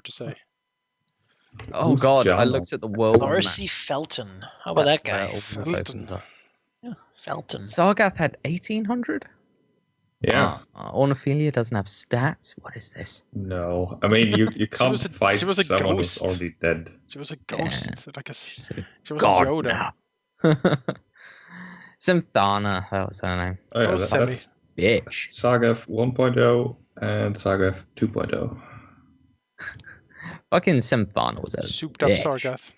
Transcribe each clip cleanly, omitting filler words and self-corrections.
to say. Oh Who's god, I Jana? looked at the world map. Darcy Felton. How about that guy? Where all the Felton. tokens are. Felton. Sargath had 1800? Yeah. Ornophilia doesn't have stats? What is this? No. I mean, you can't fight she was a someone ghost. who's already dead. She was a ghost, she was God, a Yoda. no. Synthana, that was her name. Oh, yeah, Oh, silly. that's Bitch. Sargath 1.0 and Sargath 2.0. Fucking Synthana was a Souped up bitch. Sargath.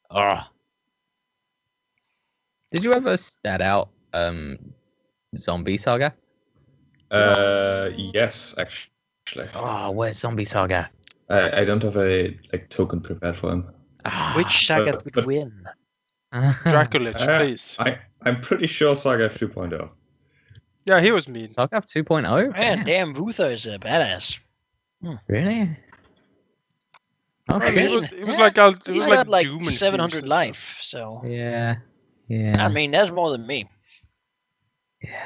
Ugh. Did you ever stat out Zombie Sargath? Yes, actually. Oh, where's Zombie Sargath? I don't have a token prepared for him. Which Sagat would but- win? Draculich, please. I'm pretty sure Sargath 2.0. Yeah, he was mean. Sargath 2.0? Man, damn, Vutha is a badass. Really? I Okay. mean, it was like Doom He's got like infused 700 and life, stuff. so Yeah. Yeah. I mean that's more than me. Yeah.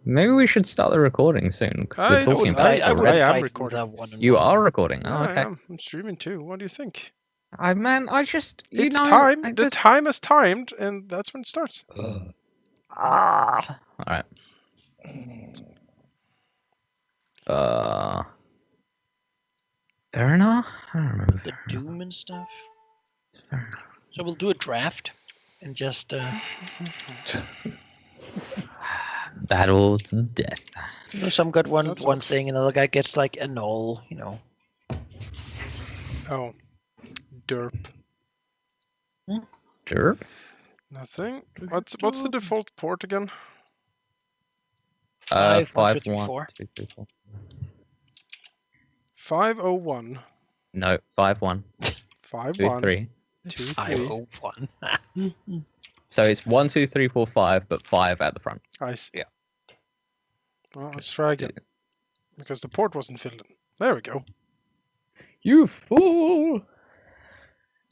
Maybe we should start the recording soon. 'Cause we're I talking would- about I it would- already. am fight recording. Vutha one and You one. are recording. Oh, Yeah, okay. I'm streaming too. What do you think? I just you It's know time. I The just... time is timed, and that's when it starts. All right. Fair enough. I don't remember. The Fair enough. Doom and stuff. Fair enough. So we'll do a draft and just Battle to the death. some got one That's one all. thing, another guy gets like a null, you know. Oh, derp. Derp. Nothing. What's the default port again? 5, 1, 2, 5, 3, 1, 4. 2, 3, 4. 501. No, 5, 1, 5 2, 1 3. 2 5, 3. 0, 1. So it's 1, 2, 3, 4, 5, but 5 at the front. I see. Yeah. Well, let's try again. Because the port wasn't filled in. There we go. You fool!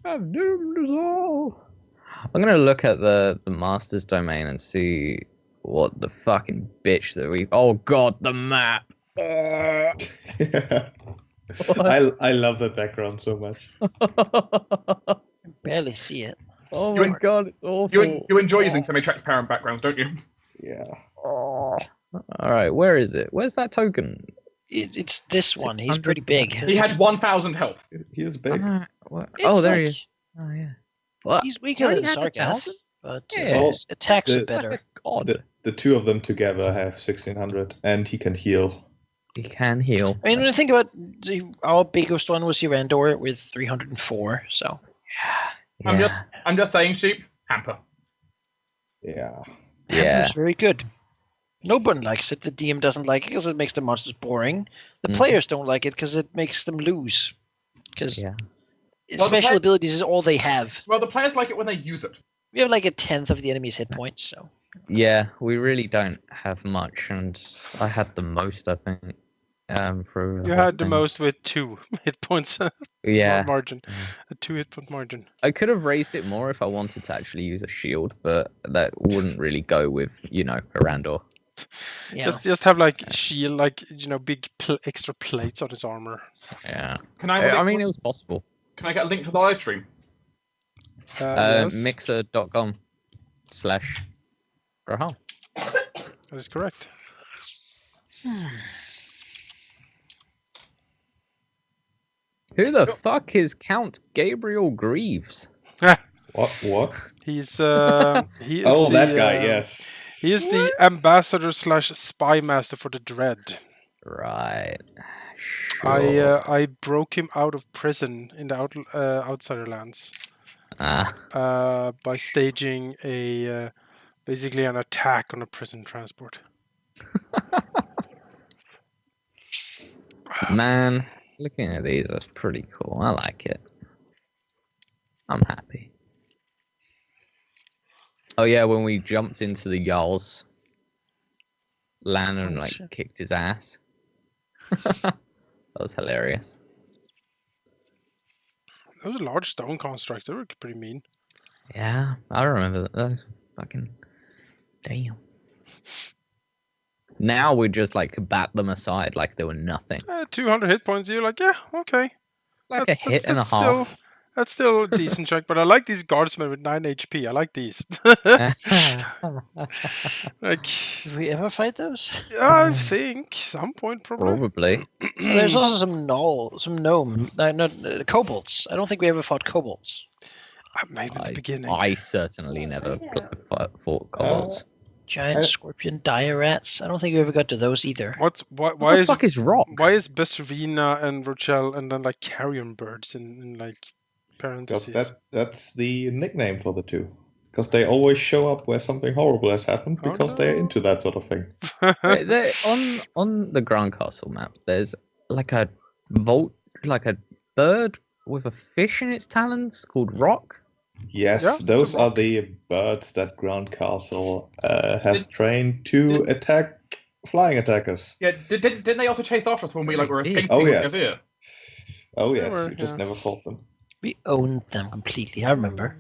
I've doomed us all. I'm gonna look at the master's domain and see what the fucking bitch that we. Oh god, the map. I love that background so much. Barely see it. Oh You my en- god, it's awful. You enjoy using semi-transparent backgrounds, don't you? Yeah. Oh. All right, where is it? Where's that token? It's this one. He's 600. pretty big. He had 1,000 health. He is big. What? It's Oh, there like- he is. Oh yeah. What? He's weaker Only than had Sargath, 1,000? but Yeah. his attacks are The- better. God. The two of them together have 1600, and he can heal. He can heal. I mean, when I think about our biggest one was Urandor with 304. So Yeah. I'm just saying, sheep. Hamper. Yeah. Yeah. it's very good. No one likes it. The DM doesn't like it because it makes the monsters boring. The Mhm. players don't like it because it makes them lose. Because Yeah. Well, the special play- abilities is all they have. Well, the players like it when they use it. We have like a tenth of the enemy's hit points. So Yeah, we really don't have much, and I had the most, I think. For You had the most with 2 hit points Yeah, margin. A 2 hit point margin. I could have raised it more if I wanted to actually use a shield, but that wouldn't really go with, Arandor. yeah, Just have like shield, like big extra plates on his armor. Yeah, Can I? I mean it was possible. Can I get a link to the live stream? Yes, Mixer.com/Rahal. that is correct. Who the fuck is Count Gabriel Greaves? What? He's he is Oh, the, that guy, yes. He is the ambassador / spy master for the Dread. Right. Sure. I broke him out of prison in the outsider lands by staging a basically an attack on a prison transport. Man, looking at these, that's pretty cool. I like it. I'm happy. Oh yeah, when we jumped into the Jarl's land and like shit. kicked his ass. That was hilarious. Those are large stone constructs. They were pretty mean. Yeah, I remember that. That was fucking damn. Now we just like bat them aside like they were nothing. 200 hit points. You're like, yeah, okay. Like a hit and a half. That's still a decent chunk, but I like these guardsmen with 9 HP. I like these. Like, Did we ever fight those? I think some point probably. Probably. Well, there's also some gnome, not kobolds. I don't think we ever fought kobolds. Maybe at the beginning. I certainly never fought kobolds. Giant scorpion dire rats. I don't think we ever got to those either. Why What the fuck is rock? Why is Besservina and Rochelle and then like carrion birds in like parentheses? That's the nickname for the two. Because they always show up where something horrible has happened because they're into that sort of thing. On the Grand Castle map, there's like a bird with a fish in its talons called Rock. Yes, Yeah, those are the birds that Grand Castle has trained to attack flying attackers. Yeah, didn't they also chase after us when we were escaping? Oh, yes. Gavir? Oh yes, were, you just never fought them. We owned them completely. I remember.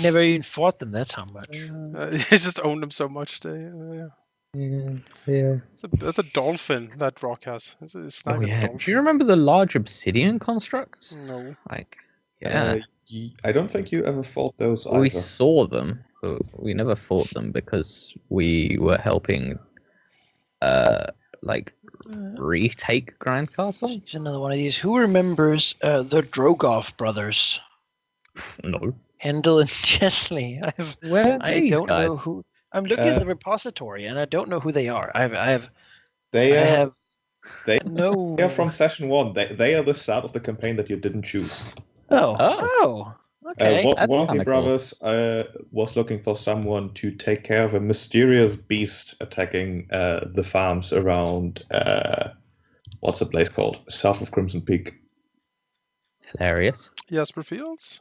Never even fought them. That's how much. You just own them so much. Yeah. That's a dolphin that rock has. It's a sniper dolphin. Do you remember the large obsidian constructs? No. I don't think you ever fought those either. We saw them, but we never fought them because we were helping, retake Grand Castle. Here's another one of these. Who remembers the Drogoff brothers? No. Hendel and Chesley. Where are I these don't guys? know who. I'm looking at the repository, and I don't know who they are. They I are from session 1. They are the start of the campaign that you didn't choose. Oh. Okay. One That's of the kinda brothers was looking for someone to take care of a mysterious beast attacking the farms around what's the place called? South of Crimson Peak. It's hilarious. Jasper Fields?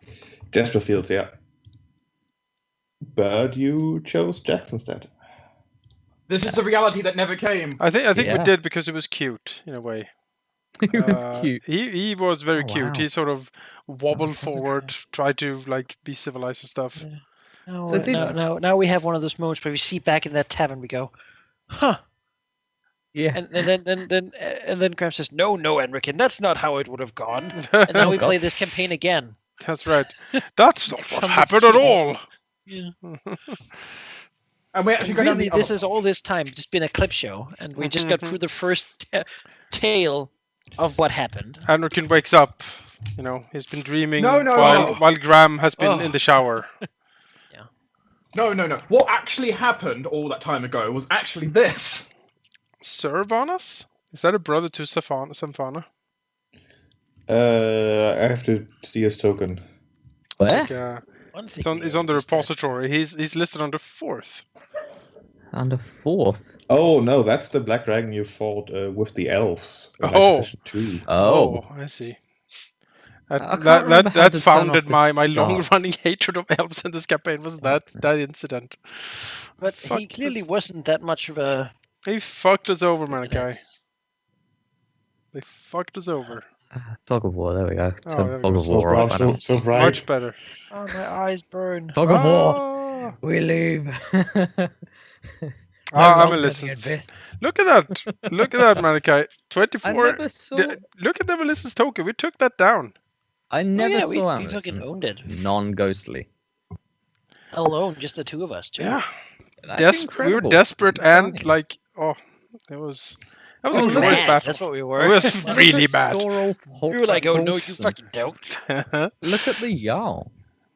Jasper Fields, yeah. But you chose Jax instead. This is the reality that never came. I think we did because it was cute in a way. He was cute. He was very cute. Wow. He sort of wobbled forward, tried to like be civilized and stuff. Now we have one of those moments where we see back in that tavern, we go, huh? Yeah. And then Graham says, no, Enrican, that's not how it would have gone. And now we play this campaign again. That's right. That's not what happened at all. Yeah. And we actually go down the This other has all this time just been a clip show, and we just got through the first tale of what happened. Enrican wakes up. You know, he's been dreaming No. while Graham has been in the shower. No. What actually happened all that time ago was actually this. Servanas? Is that a brother to Samfana? I have to see his token. Where? He's on the repository. He's listed under 4th. Under 4th. Oh no, that's the Black Dragon you fought with the elves. In session 2. Oh, I see. I can't remember how That to turn founded off my this long-running hatred of elves in this campaign. Was that incident? But he clearly wasn't that much of a. He fucked us over, Malachi. They fucked us over. Fog of War. There we go. Oh, there we Fog go. of War. Right now. So right. Much better. Oh, my eyes burn. Fog of War. Ah, We leave. I'm a listen. Look at that. Look at that, Malachi. 24. I never saw. Look at the Melissa's token. We took that down. I never saw we fucking Amazon. owned it. Non-ghostly. Alone, just the two of us, too. Yeah. That's We were incredible. desperate and Nice. like, that was a Oh, glorious mad. battle. That's what we It were. was really bad. We were like, oh no, you fucking don't. Look at the Jarl.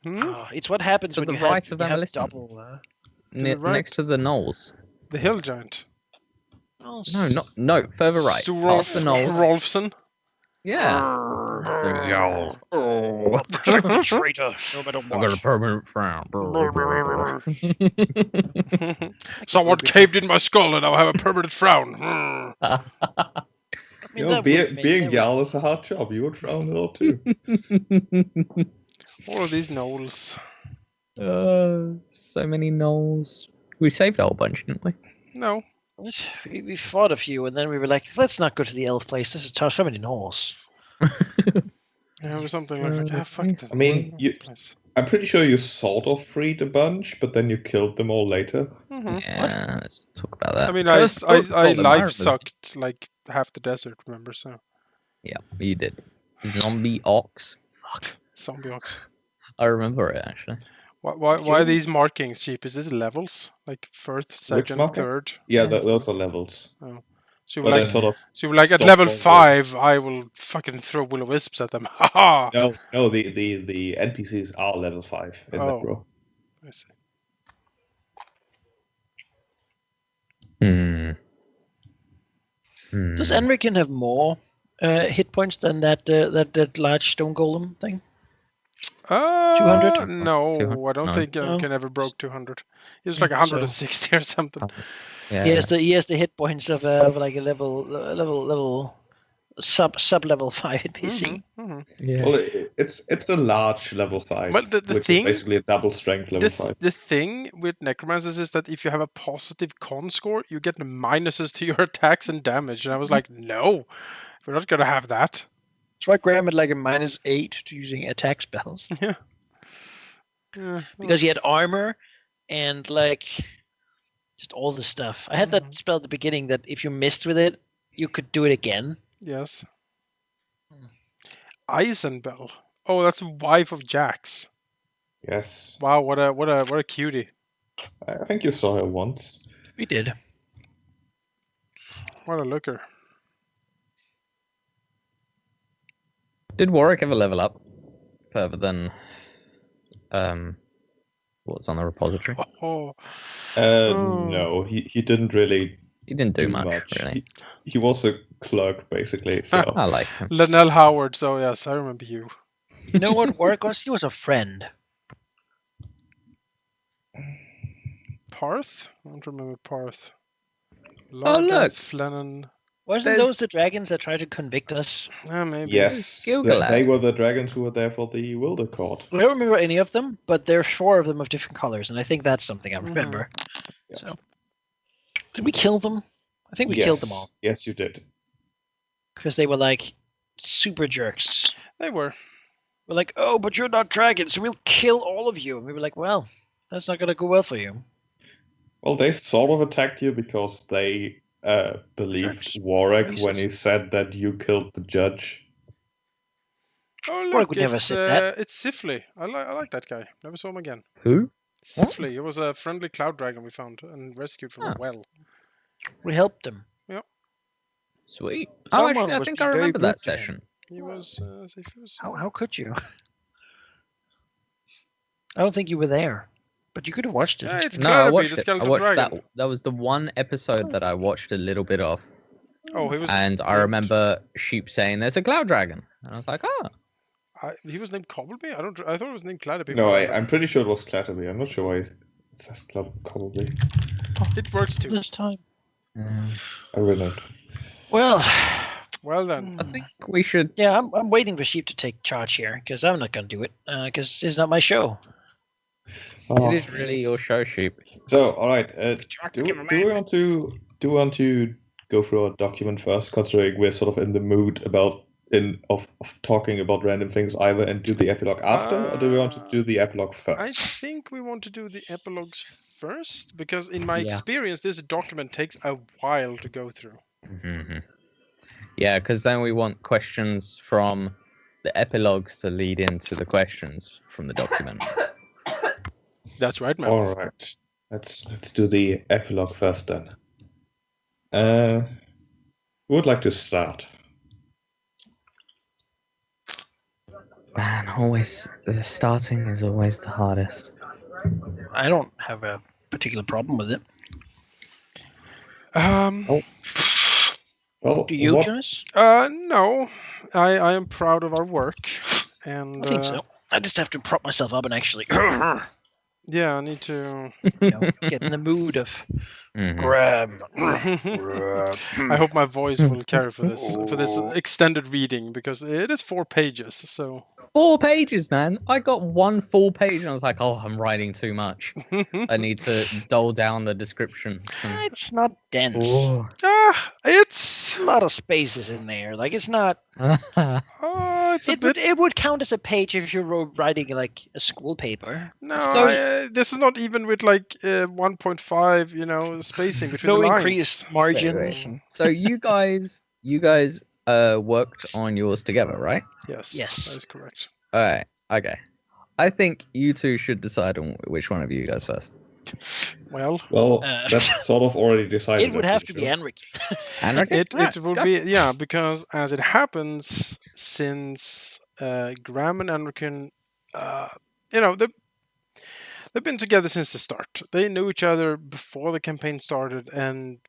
Oh, it's what happens To when the you right have, of you have Amelissa. double. right. Next to the Knolls. The Hill Giant. No, further right. Sturolf Past the Knolls. Rolfson. Yeah. The Jarl. Oh, traitor! No matter I got a what. permanent frown. Someone caved in my skull and now I have a permanent frown. I mean, that would make- Being that Jarl is a hard job. You would drown it all too. All of these knolls. So many Knolls. We saved a whole bunch, didn't we? No. we fought a few, and then we were like, let's not go to the elf place. This is tough. So many gnolls. Yeah, or something like that. Fuck that. I mean, I'm pretty sure you sort of freed a bunch, but then you killed them all later. Yeah, let's talk about that. I mean, First, I told them life Ireland. sucked like half the desert, remember? So Yeah, you did. Zombie Ox. Fuck. Zombie Ox. I remember it actually. Why are these markings cheap? Is this levels? Like first, second, marking? third? Yeah, those are levels. Oh. So you But were they're like, sort of so you were like at stop level going 5, I will fucking throw will-o-wisps at them. Haha! No, the NPCs are level 5 in that Oh. row. I see. Does Enriken have more hit points than that large stone golem thing? 200? No, 200? I don't No. think No. Enriken ever broke 200. He was like So- 160 or something. Yeah. He has the hit points of like a level sub level 5 NPC. Yeah. Well, it's a large level 5, Well, the which thing- is basically a double strength level 5. The thing with necromancers is that if you have a positive con score, you get minuses to your attacks and damage. And I was like, no, we're not gonna have that. That's why Graham had like a -8 to using attack spells. Yeah, Because he had armor and like just all the stuff. I had that spell at the beginning that if you missed with it, you could do it again. Yes. Eisenbell. Oh, that's the wife of Jax. Yes. Wow, what a cutie. I think you saw her once. We did. What a looker. Did Warwick ever level up further than what's on the repository? Oh, No, he didn't really He didn't do do much, much. really. He was a clerk, basically. So I like him. Linnell Howard. So yes, I remember you. You know what Warwick was? He was a friend. Parth? I don't remember Parth. Oh, look. Largeth, Flennon. Wasn't There's- those the dragons that tried to convict us? Maybe. yes, Gilgalad. they were the dragons who were there for the Wilder Court. I don't remember any of them, but there's 4 of them of different colors, and I think that's something I remember. Yeah. So, did we kill them? I think we killed them all Yes, you did. because they were like super jerks. They were. We're like, oh, but you're not dragons, so we'll kill all of you. And we were like, well, that's not gonna go well for you. Well, they sort of attacked you because they believed Jerks. Warwick when he Racist. said that you killed the judge. Oh Warwick look, would never it's said that. it's Sifley. I like that guy. Never saw him again. Who? Sifley. He was a friendly cloud dragon we found and rescued from a Huh. well. We helped them. Sweet. Someone Actually, I was think I very remember rude that to him. session. He was. He was How could you? I don't think you were there, but you could have watched it. Yeah, it's No, I Clatterby, watched the it. I skeleton watched dragon. that. That was the one episode that I watched a little bit of, Oh, he was. and I named- remember Sheep saying, "There's a cloud dragon," and I was like, "Oh, He was named Cobbleby. I thought it was named Clatterby. No, but I'm pretty sure it was Clatterby. I'm not sure why it says probably. It works too. This time. I will not. Well, Well then. I think we should." yeah, I'm waiting for Sheep to take charge here because I'm not going to do it because it's not my show. Oh. It is really your show, Sheep. So, all right. Do we want to go through our document first, considering we're sort of in the mood of talking about random things either, and do the epilogue after, or do we want to do the epilogue first? I think we want to do the epilogues first because, in my Yeah. experience, this document takes a while to go through. Mm-hmm. Yeah, because then we want questions from the epilogues to lead into the questions from the document. That's right, man. All right. Let's do the epilogue first then. Who would like to start? Man, always the starting is always the hardest. I don't have a particular problem with it. Well, Do you, what- Jonas? No, I am proud of our work, and I think so. I just have to prop myself up and actually yeah, I need to. get in the mood of Mhm. grab. I hope my voice will carry for this extended reading because it is 4 pages. So 4 pages, man. I got 1 full page and I was like, "Oh, I'm writing too much. I need to dull down the descriptions." and- It's not dense. Oh. it's A lot of spaces in there. Like it's not. it's a bit. It would count as a page if you were writing like a school paper. No, So- this is not even with like 1.5, spacing between No the lines. increased margins. So you guys worked on yours together, right? Yes. Yes. That is correct. All right. Okay. I think you two should decide on which one of you goes first. Well, that's sort of already decided. It would have to be Enric. Enric? it will be because as it happens, since Graham and Enrican, they've been together since the start. They knew each other before the campaign started, and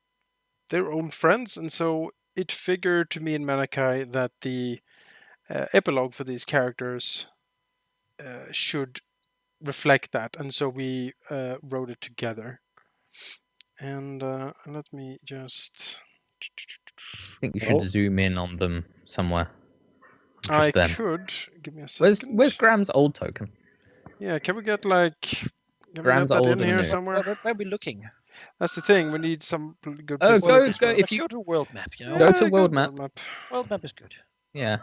they're old friends. And so it figured to me and Malachi that the epilogue for these characters should reflect that, and so we wrote it together. And let me just. I think you should zoom in on them somewhere. I then. could. Give me a second. Where's Graham's old token? Yeah, can we get like. Graham's that old in here new. somewhere? Where are we looking? That's the thing. We need some good. Oh, place to look as go well. if you go to world map. You know? Go to world map. World map is good. Yeah.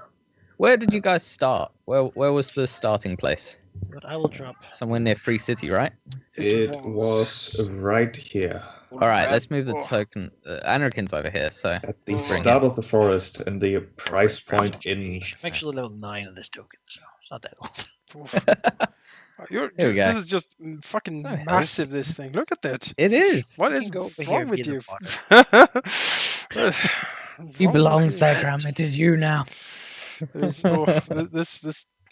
Where did you guys start? Where was the starting place? But I will drop. Somewhere near Free City, right? It was right here. All right, let's move the token. Anarkin's over here, so At the start of the forest and the price point in. I'm actually level 9 on this token, so it's not that old. Here we go. This is just fucking massive. This thing. Look at that. It is. What is go over wrong here with and you? He belongs there, Graham. It is you now. This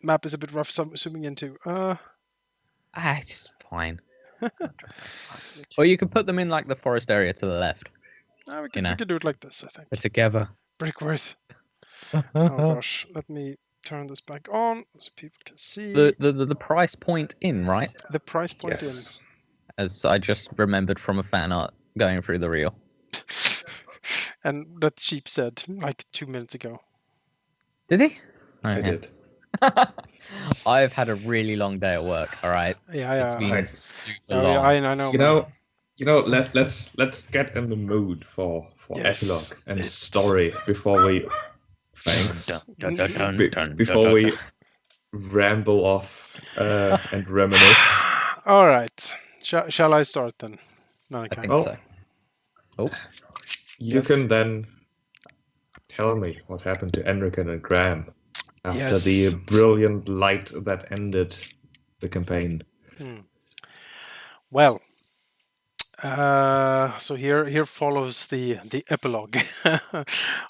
map is a bit rough zooming into. It's fine. Or you could put them in like the forest area to the left. We can do it like this, I think. They're together. Brickworth. Oh gosh, let me turn this back on so people can see. The price point in, right? The price point Yes. As I just remembered from a fan art going through the reel. in. And that sheep said like 2 minutes ago. Did he? I did. I've had a really long day at work. All right. Yeah. It's been Right. super long. I know. Let's get in the mood for Yes. epilogue and story before we. Thanks. Dun, dun, dun, dun, Before dun, we dun. ramble off and reminisce. All right. Shall I start then? No, I I can't. think Oh. so. Oh, You Yes. can then tell me what happened to Enrican and Graham after Yes. the brilliant light that ended the campaign. Well, so here follows the epilogue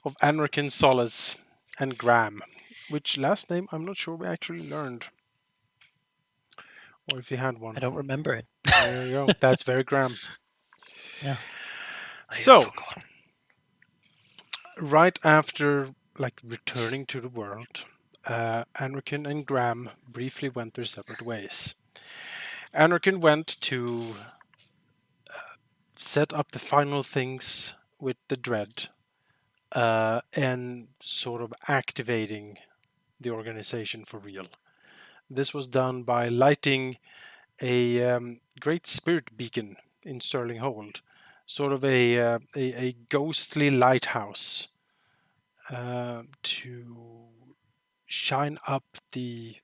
of Anrican Solace and Graham, which last name I'm not sure we actually learned, or if he had one. I don't remember it. There you go. That's very Graham. Yeah. So, right after returning to the world, Anrican and Graham briefly went their separate ways. Anrican went to set up the final things with the Dread and sort of activating the organization for real. This was done by lighting a great spirit beacon in Sterling Hold, sort of a ghostly lighthouse to shine up the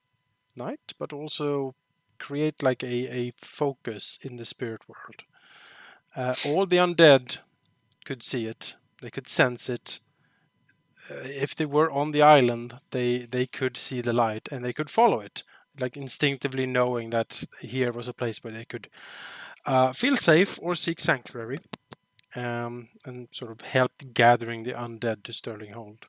night, but also create like a focus in the spirit world. All the undead could see it, they could sense it. If they were on the island, they could see the light and they could follow it, like instinctively knowing that here was a place where they could feel safe or seek sanctuary, and sort of help gathering the undead to Sterling Hold.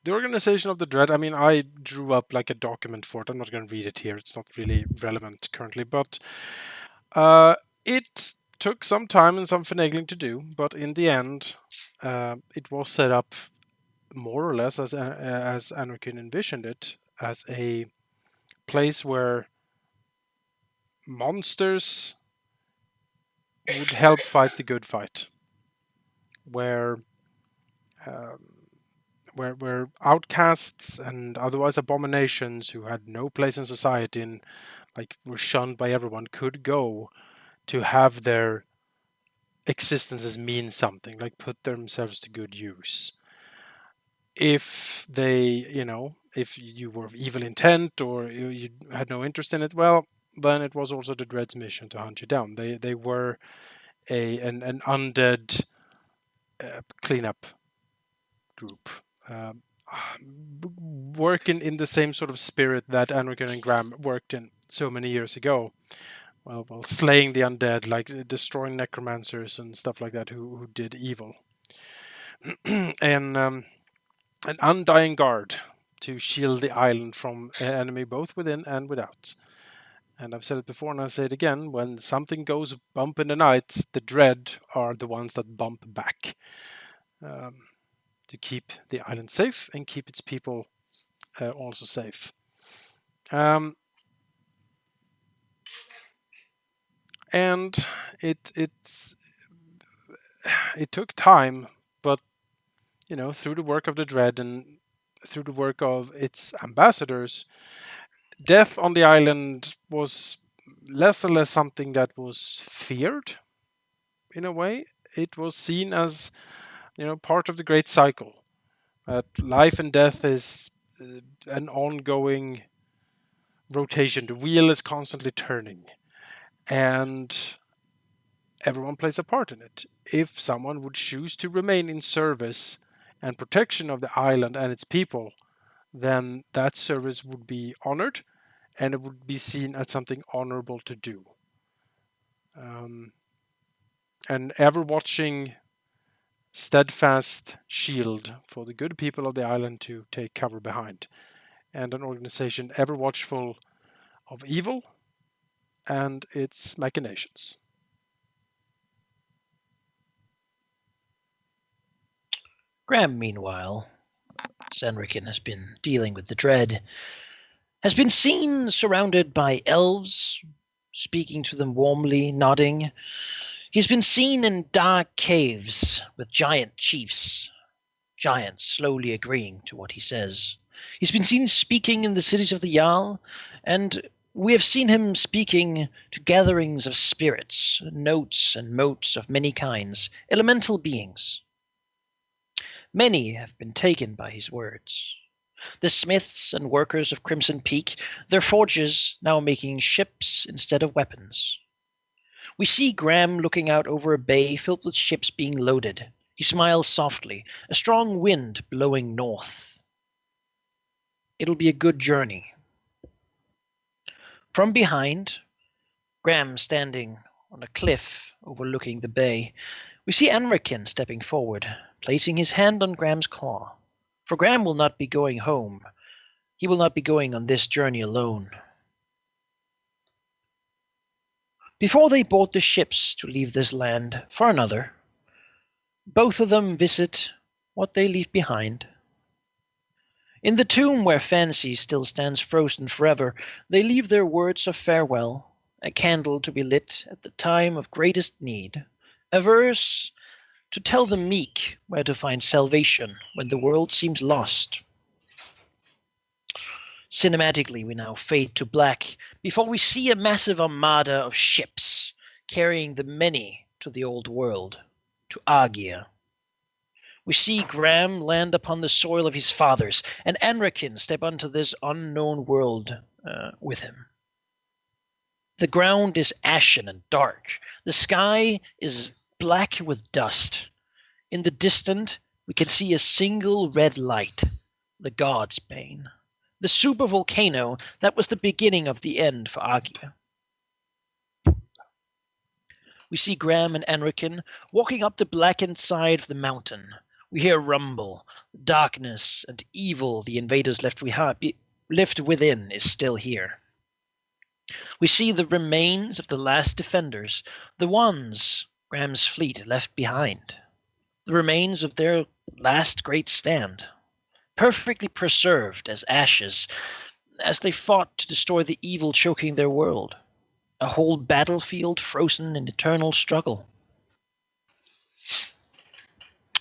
The organization of the Dread, I mean, I drew up like a document for it. I'm not going to read it here. It's not really relevant currently, but it took some time and some finagling to do. But in the end, it was set up more or less as Anarchin envisioned it, as a place where monsters would help fight the good fight, where outcasts and otherwise abominations who had no place in society and were shunned by everyone could go to have their existences mean something, put themselves to good use. If they, if you were of evil intent or you had no interest in it, well, then it was also the Dread's mission to hunt you down. They were an undead cleanup group, working in the same sort of spirit that Anrican and Graham worked in so many years ago. Well, slaying the undead, like destroying necromancers and stuff like that, who did evil, and an undying guard to shield the island from enemy both within and without. And I've said it before and I'll say it again, when something goes bump in the night, the dread are the ones that bump back, to keep the island safe and keep its people also safe. And it took time, but through the work of the Dread and through the work of its ambassadors, death on the island was less and less something that was feared. In a way, it was seen as part of the great cycle. That life and death is an ongoing rotation. The wheel is constantly turning, and everyone plays a part in it. If someone would choose to remain in service and protection of the island and its people, then that service would be honored, and it would be seen as something honorable to do. An ever-watching, steadfast shield for the good people of the island to take cover behind, and an organization ever watchful of evil and its machinations. Graham, meanwhile, as Enrican has been dealing with the Dread, has been seen surrounded by elves, speaking to them warmly, nodding. He's been seen in dark caves with giant chiefs, giants slowly agreeing to what he says. He's been seen speaking in the cities of the Jarl, and we have seen him speaking to gatherings of spirits, notes and motes of many kinds, elemental beings. Many have been taken by his words. The smiths and workers of Crimson Peak, their forges now making ships instead of weapons. We see Graham looking out over a bay filled with ships being loaded. He smiles softly, a strong wind blowing north. It'll be a good journey. From behind, Graham standing on a cliff overlooking the bay, we see Enrican stepping forward, placing his hand on Graham's claw. For Graham will not be going home. He will not be going on this journey alone. Before they board the ships to leave this land for another, both of them visit what they leave behind. In the tomb where fancy still stands frozen forever, they leave their words of farewell, a candle to be lit at the time of greatest need, a verse to tell the meek where to find salvation when the world seems lost. Cinematically, we now fade to black before we see a massive armada of ships carrying the many to the old world, to Argia. We see Graham land upon the soil of his fathers, and Enrican step onto this unknown world with him. The ground is ashen and dark. The sky is black with dust. In the distance, we can see a single red light, the God's Bane, the supervolcano that was the beginning of the end for Argia. We see Graham and Enrican walking up the blackened side of the mountain. We hear rumble, darkness and evil the invaders left within is still here. We see the remains of the last defenders, the ones Graham's fleet left behind, the remains of their last great stand, perfectly preserved as ashes, as they fought to destroy the evil choking their world, a whole battlefield frozen in eternal struggle.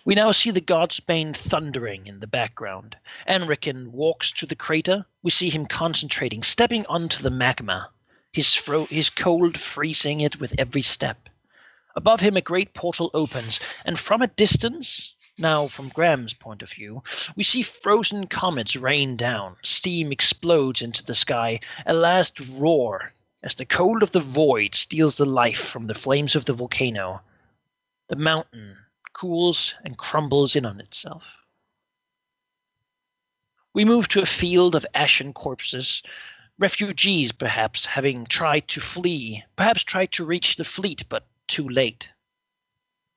We now see the God's Bane thundering in the background. Enrican walks to the crater. We see him concentrating, stepping onto the magma, his cold freezing it with every step. Above him a great portal opens, and from a distance, now from Graham's point of view, we see frozen comets rain down. Steam explodes into the sky, a last roar as the cold of the void steals the life from the flames of the volcano. The mountain cools and crumbles in on itself. We move to a field of ashen corpses, refugees perhaps having tried to flee, perhaps tried to reach the fleet but too late.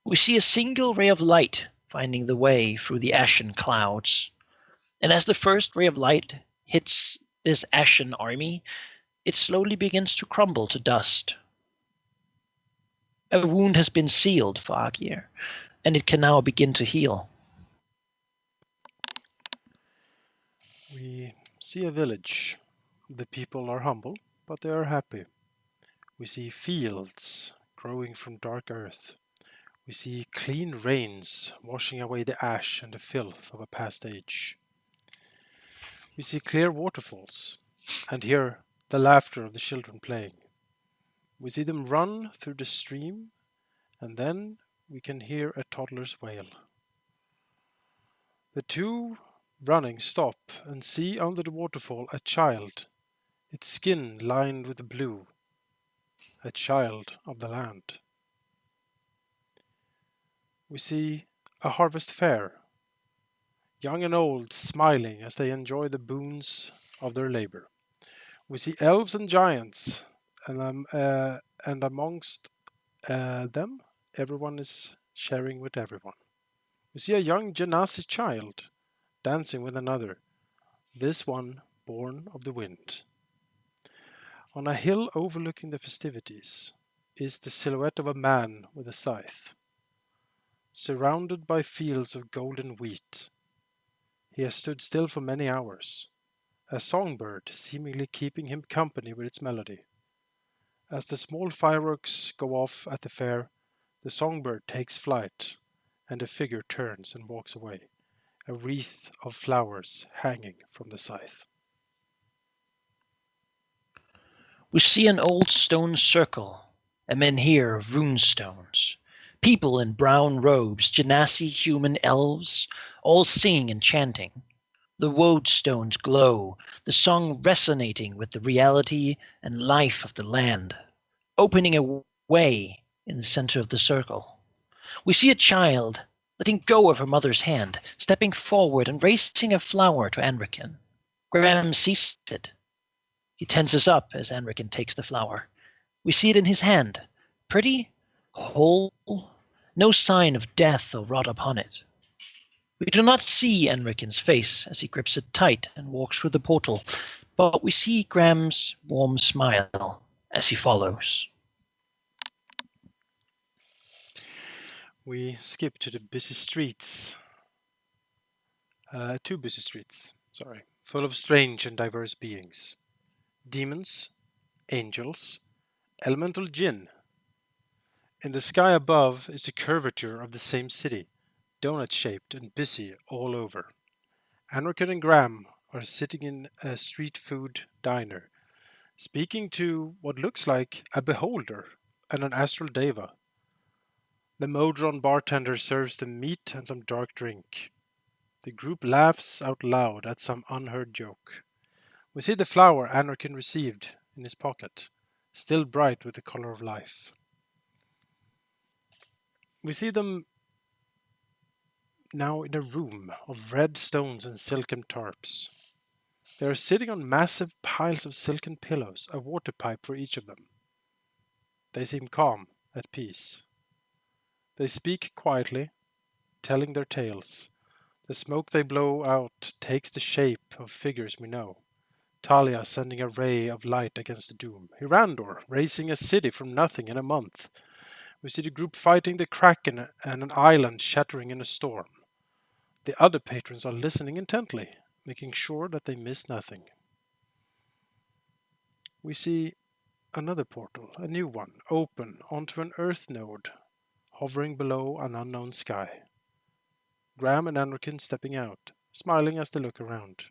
We see a single ray of light finding the way through the ashen clouds. And as the first ray of light hits this ashen army, it slowly begins to crumble to dust. A wound has been sealed for Agir, and it can now begin to heal. We see a village. The people are humble, but they are happy. We see fields growing from dark earth. We see clean rains washing away the ash and the filth of a past age. We see clear waterfalls, and hear the laughter of the children playing. We see them run through the stream, and then we can hear a toddler's wail. The two running stop and see under the waterfall a child, its skin lined with blue, a child of the land. We see a harvest fair, young and old smiling as they enjoy the boons of their labor. We see elves and giants, and amongst them, everyone is sharing with everyone. We see a young Genasi child dancing with another, this one born of the wind. On a hill overlooking the festivities is the silhouette of a man with a scythe. Surrounded by fields of golden wheat, he has stood still for many hours, a songbird seemingly keeping him company with its melody. As the small fireworks go off at the fair, the songbird takes flight, and the figure turns and walks away, a wreath of flowers hanging from the scythe. We see an old stone circle, a menhir of rune stones. People in brown robes, genasi human elves, all singing and chanting. The woad stones glow, the song resonating with the reality and life of the land, opening a way in the center of the circle. We see a child letting go of her mother's hand, stepping forward and raising a flower to Anrikin. Graham sees it. He tenses up as Anrikin takes the flower. We see it in his hand, pretty, whole, no sign of death or rot upon it. We do not see Enrikin's face as he grips it tight and walks through the portal, but we see Graham's warm smile as he follows. We skip to the busy streets. Two busy streets, full of strange and diverse beings. Demons, angels, elemental jinn. In the sky above is the curvature of the same city, donut-shaped and busy all over. Anrikin and Graham are sitting in a street food diner, speaking to what looks like a beholder and an astral deva. The Modron bartender serves them meat and some dark drink. The group laughs out loud at some unheard joke. We see the flower Anrikin received in his pocket, still bright with the color of life. We see them now in a room of red stones and silken tarps. They are sitting on massive piles of silken pillows, a water pipe for each of them. They seem calm, at peace. They speak quietly, telling their tales. The smoke they blow out takes the shape of figures we know. Talia sending a ray of light against the doom. Hirandor raising a city from nothing in a month. We see the group fighting the Kraken and an island shattering in a storm. The other patrons are listening intently, making sure that they miss nothing. We see another portal, a new one, open onto an earth node, hovering below an unknown sky. Graham and Anrikin stepping out, smiling as they look around.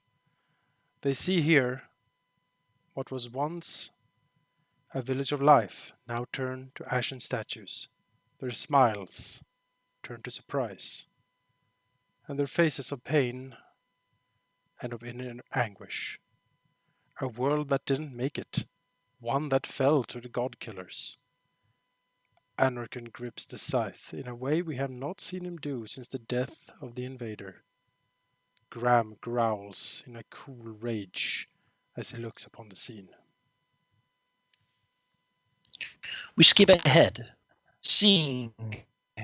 They see here what was once a village of life, now turned to ashen statues. Their smiles turn to surprise, and their faces of pain and of inner anguish. A world that didn't make it, one that fell to the god killers. Anarchan grips the scythe in a way we have not seen him do since the death of the invader. Graham growls in a cool rage as he looks upon the scene. We skip ahead, seeing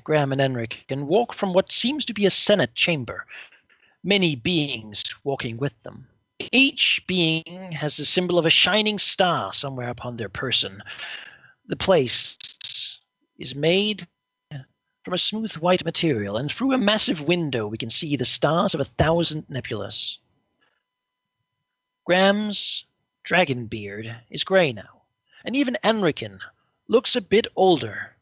Graham and Enrican walk from what seems to be a Senate chamber, many beings walking with them. Each being has the symbol of a shining star somewhere upon their person. The place is made from a smooth white material, and through a massive window we can see the stars of 1,000 nebulas. Graham's dragon beard is grey now, and even Enrican looks a bit older.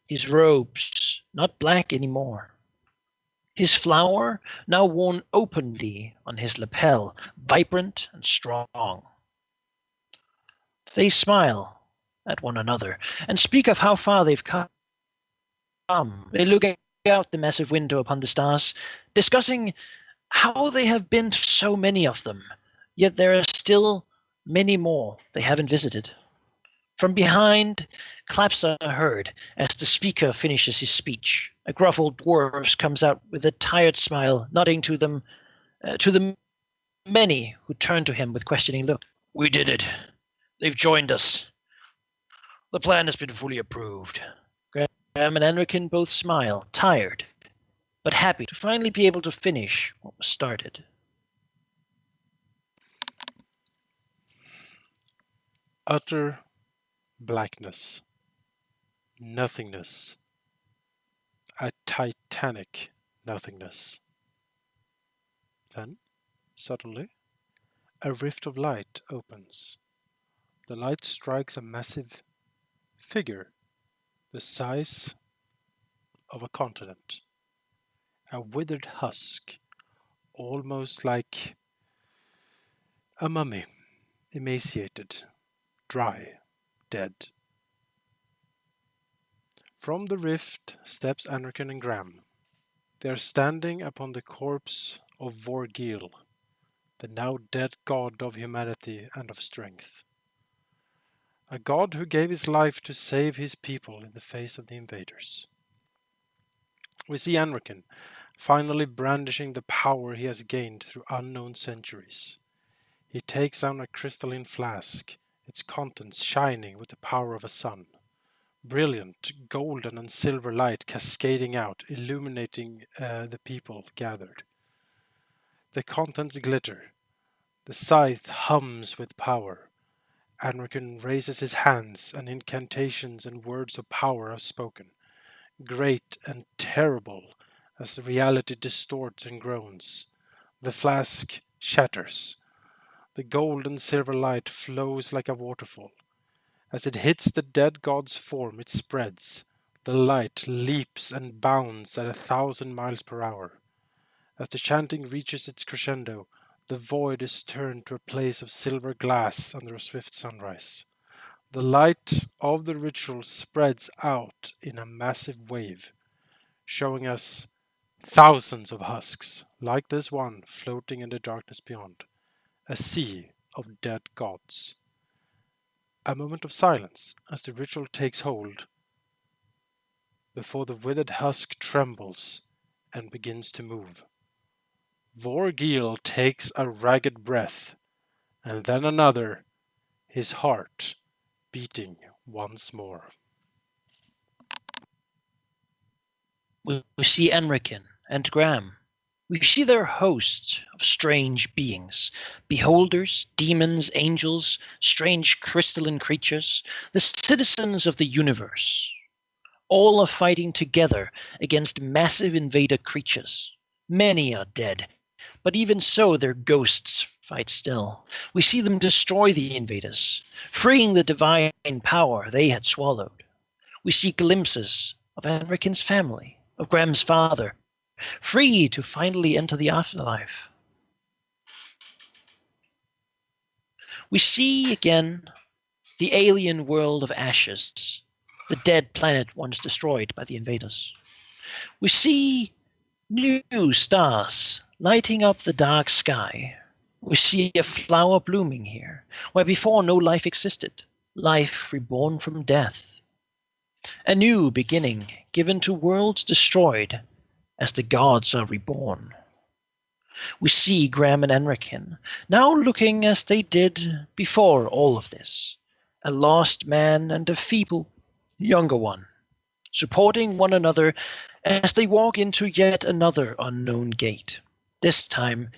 His robes not black anymore. His flower now worn openly on his lapel, vibrant and strong. They smile at one another and speak of how far they've come. They look out the massive window upon the stars, discussing how they have been to so many of them, yet there are still many more they haven't visited. From behind, claps are heard as the speaker finishes his speech. A gruff old dwarf comes out with a tired smile, nodding to them, to the many who turn to him with questioning look. We did it. They've joined us. The plan has been fully approved. Graham and Enrican both smile, tired, but happy to finally be able to finish what was started. Utter blackness, nothingness, a titanic nothingness. Then, suddenly, a rift of light opens. The light strikes a massive figure the size of a continent. A withered husk, almost like a mummy, emaciated, dry, dead. From the rift steps Anarchan and Graham. They are standing upon the corpse of Vorgil, the now dead god of humanity and of strength. A god who gave his life to save his people in the face of the invaders. We see Anarchan finally brandishing the power he has gained through unknown centuries. He takes down a crystalline flask, its contents shining with the power of a sun. Brilliant golden and silver light cascading out, illuminating the people gathered. The contents glitter. The scythe hums with power. Anarchan raises his hands, and incantations and words of power are spoken, great and terrible as reality distorts and groans. The flask shatters. The gold and silver light flows like a waterfall. As it hits the dead god's form, it spreads. The light leaps and bounds at 1,000 miles per hour. As the chanting reaches its crescendo, the void is turned to a place of silver glass under a swift sunrise. The light of the ritual spreads out in a massive wave, showing us thousands of husks, like this one, floating in the darkness beyond. A sea of dead gods. A moment of silence as the ritual takes hold, before the withered husk trembles and begins to move. Vorgil takes a ragged breath, and then another, his heart beating once more. We see Enrican and Graham. We see their hosts of strange beings, beholders, demons, angels, strange crystalline creatures, the citizens of the universe. All are fighting together against massive invader creatures. Many are dead, but even so their ghosts fight still. We see them destroy the invaders, freeing the divine power they had swallowed. We see glimpses of Enrican's family, of Graham's father, free to finally enter the afterlife. We see again the alien world of ashes, the dead planet once destroyed by the invaders. We see new stars lighting up the dark sky. We see a flower blooming here, where before no life existed, life reborn from death. A new beginning given to worlds destroyed as the gods are reborn. We see Graham and Enrikin now looking as they did before all of this. A lost man and a feeble younger one, supporting one another as they walk into yet another unknown gate, this time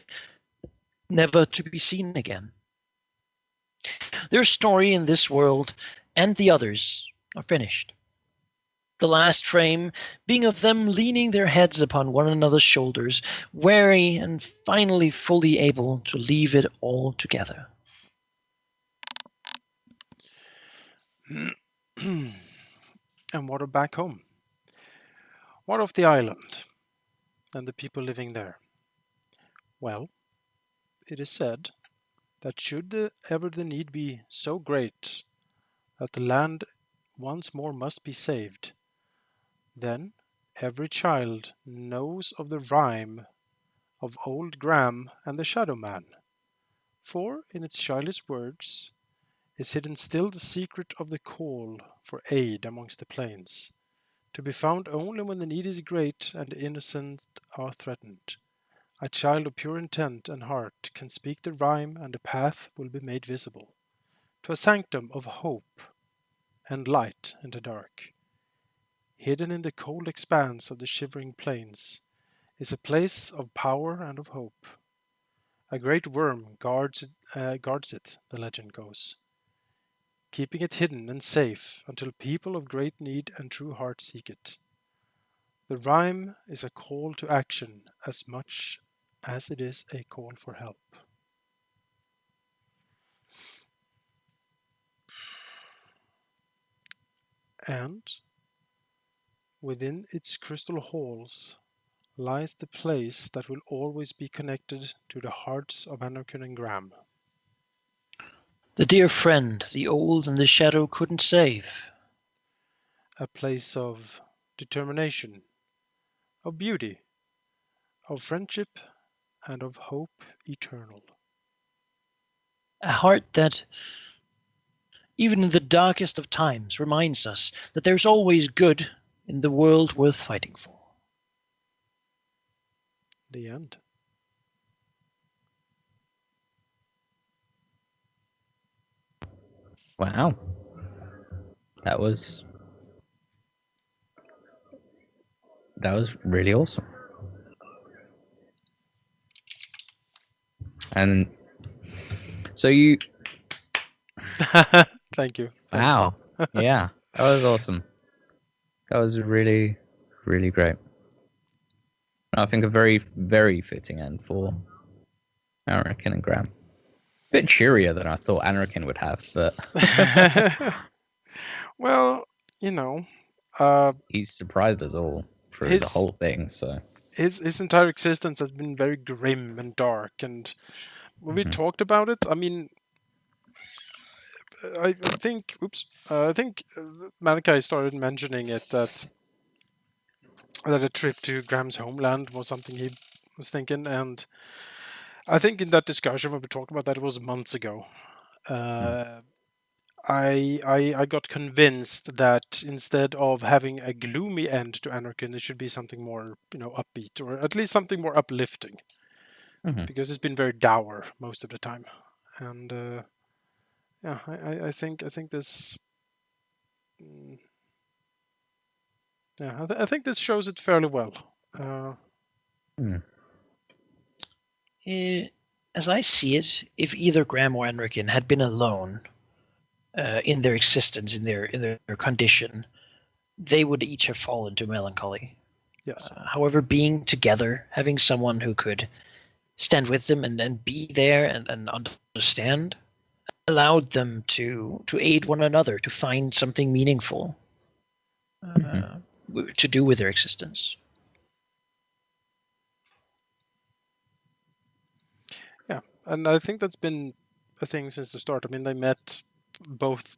never to be seen again. Their story in this world and the others are finished. The last frame being of them leaning their heads upon one another's shoulders, weary and finally fully able to leave it all together. And what of back home? What of the island and the people living there? Well, it is said that should ever the need be so great that the land once more must be saved, then every child knows of the rhyme of old Graham and the Shadow Man, for in its childish words is hidden still the secret of the call for aid amongst the plains, to be found only when the need is great and the innocent are threatened. A child of pure intent and heart can speak the rhyme, and the path will be made visible to a sanctum of hope and light in the dark. Hidden in the cold expanse of the shivering plains is a place of power and of hope. A great worm guards it, the legend goes, keeping it hidden and safe until people of great need and true heart seek it. The rhyme is a call to action as much as it is a call for help. And within its crystal halls lies the place that will always be connected to the hearts of Anarkin and Graham. The dear friend the old and the shadow couldn't save. A place of determination, of beauty, of friendship, and of hope eternal. A heart that, even in the darkest of times, reminds us that there's always good in the world worth fighting for. The end. Wow. That was really awesome. And so you Thank you. wow. Yeah, that was awesome. That was really, really great. I think a very, very fitting end for Anarkin and Graham. A bit cheerier than I thought Anarkin would have, but well, you know, he's surprised us all through the whole thing. So his entire existence has been very grim and dark, and when we talked about it, I mean, I think Malachi started mentioning it that a trip to Graham's homeland was something he was thinking, and I think in that discussion when we talked about that, it was months ago. I got convinced that instead of having a gloomy end to Anarkin, it should be something more, upbeat, or at least something more uplifting, because it's been very dour most of the time, and yeah, I think this. Yeah, I think this shows it fairly well. As I see it, if either Graham or Enrikin had been alone in their existence, in their condition, they would each have fallen to melancholy. Yes. However, being together, having someone who could stand with them and be there and understand, allowed them to aid one another, to find something meaningful to do with their existence. Yeah, and I think that's been a thing since the start. I mean, they met both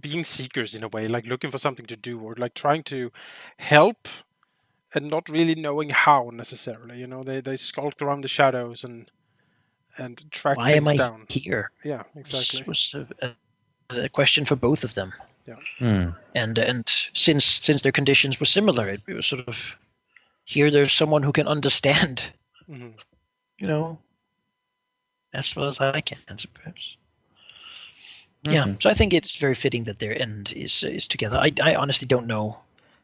being seekers in a way, like looking for something to do, or like trying to help and not really knowing how necessarily. They skulked around the shadows and tracked things down. Why am I here? Yeah, exactly. This was a question for both of them. And since their conditions were similar, it was sort of here. There's someone who can understand. Mhm. You know, as well as I can, perhaps. Yeah. So I think it's very fitting that their end is together. I honestly don't know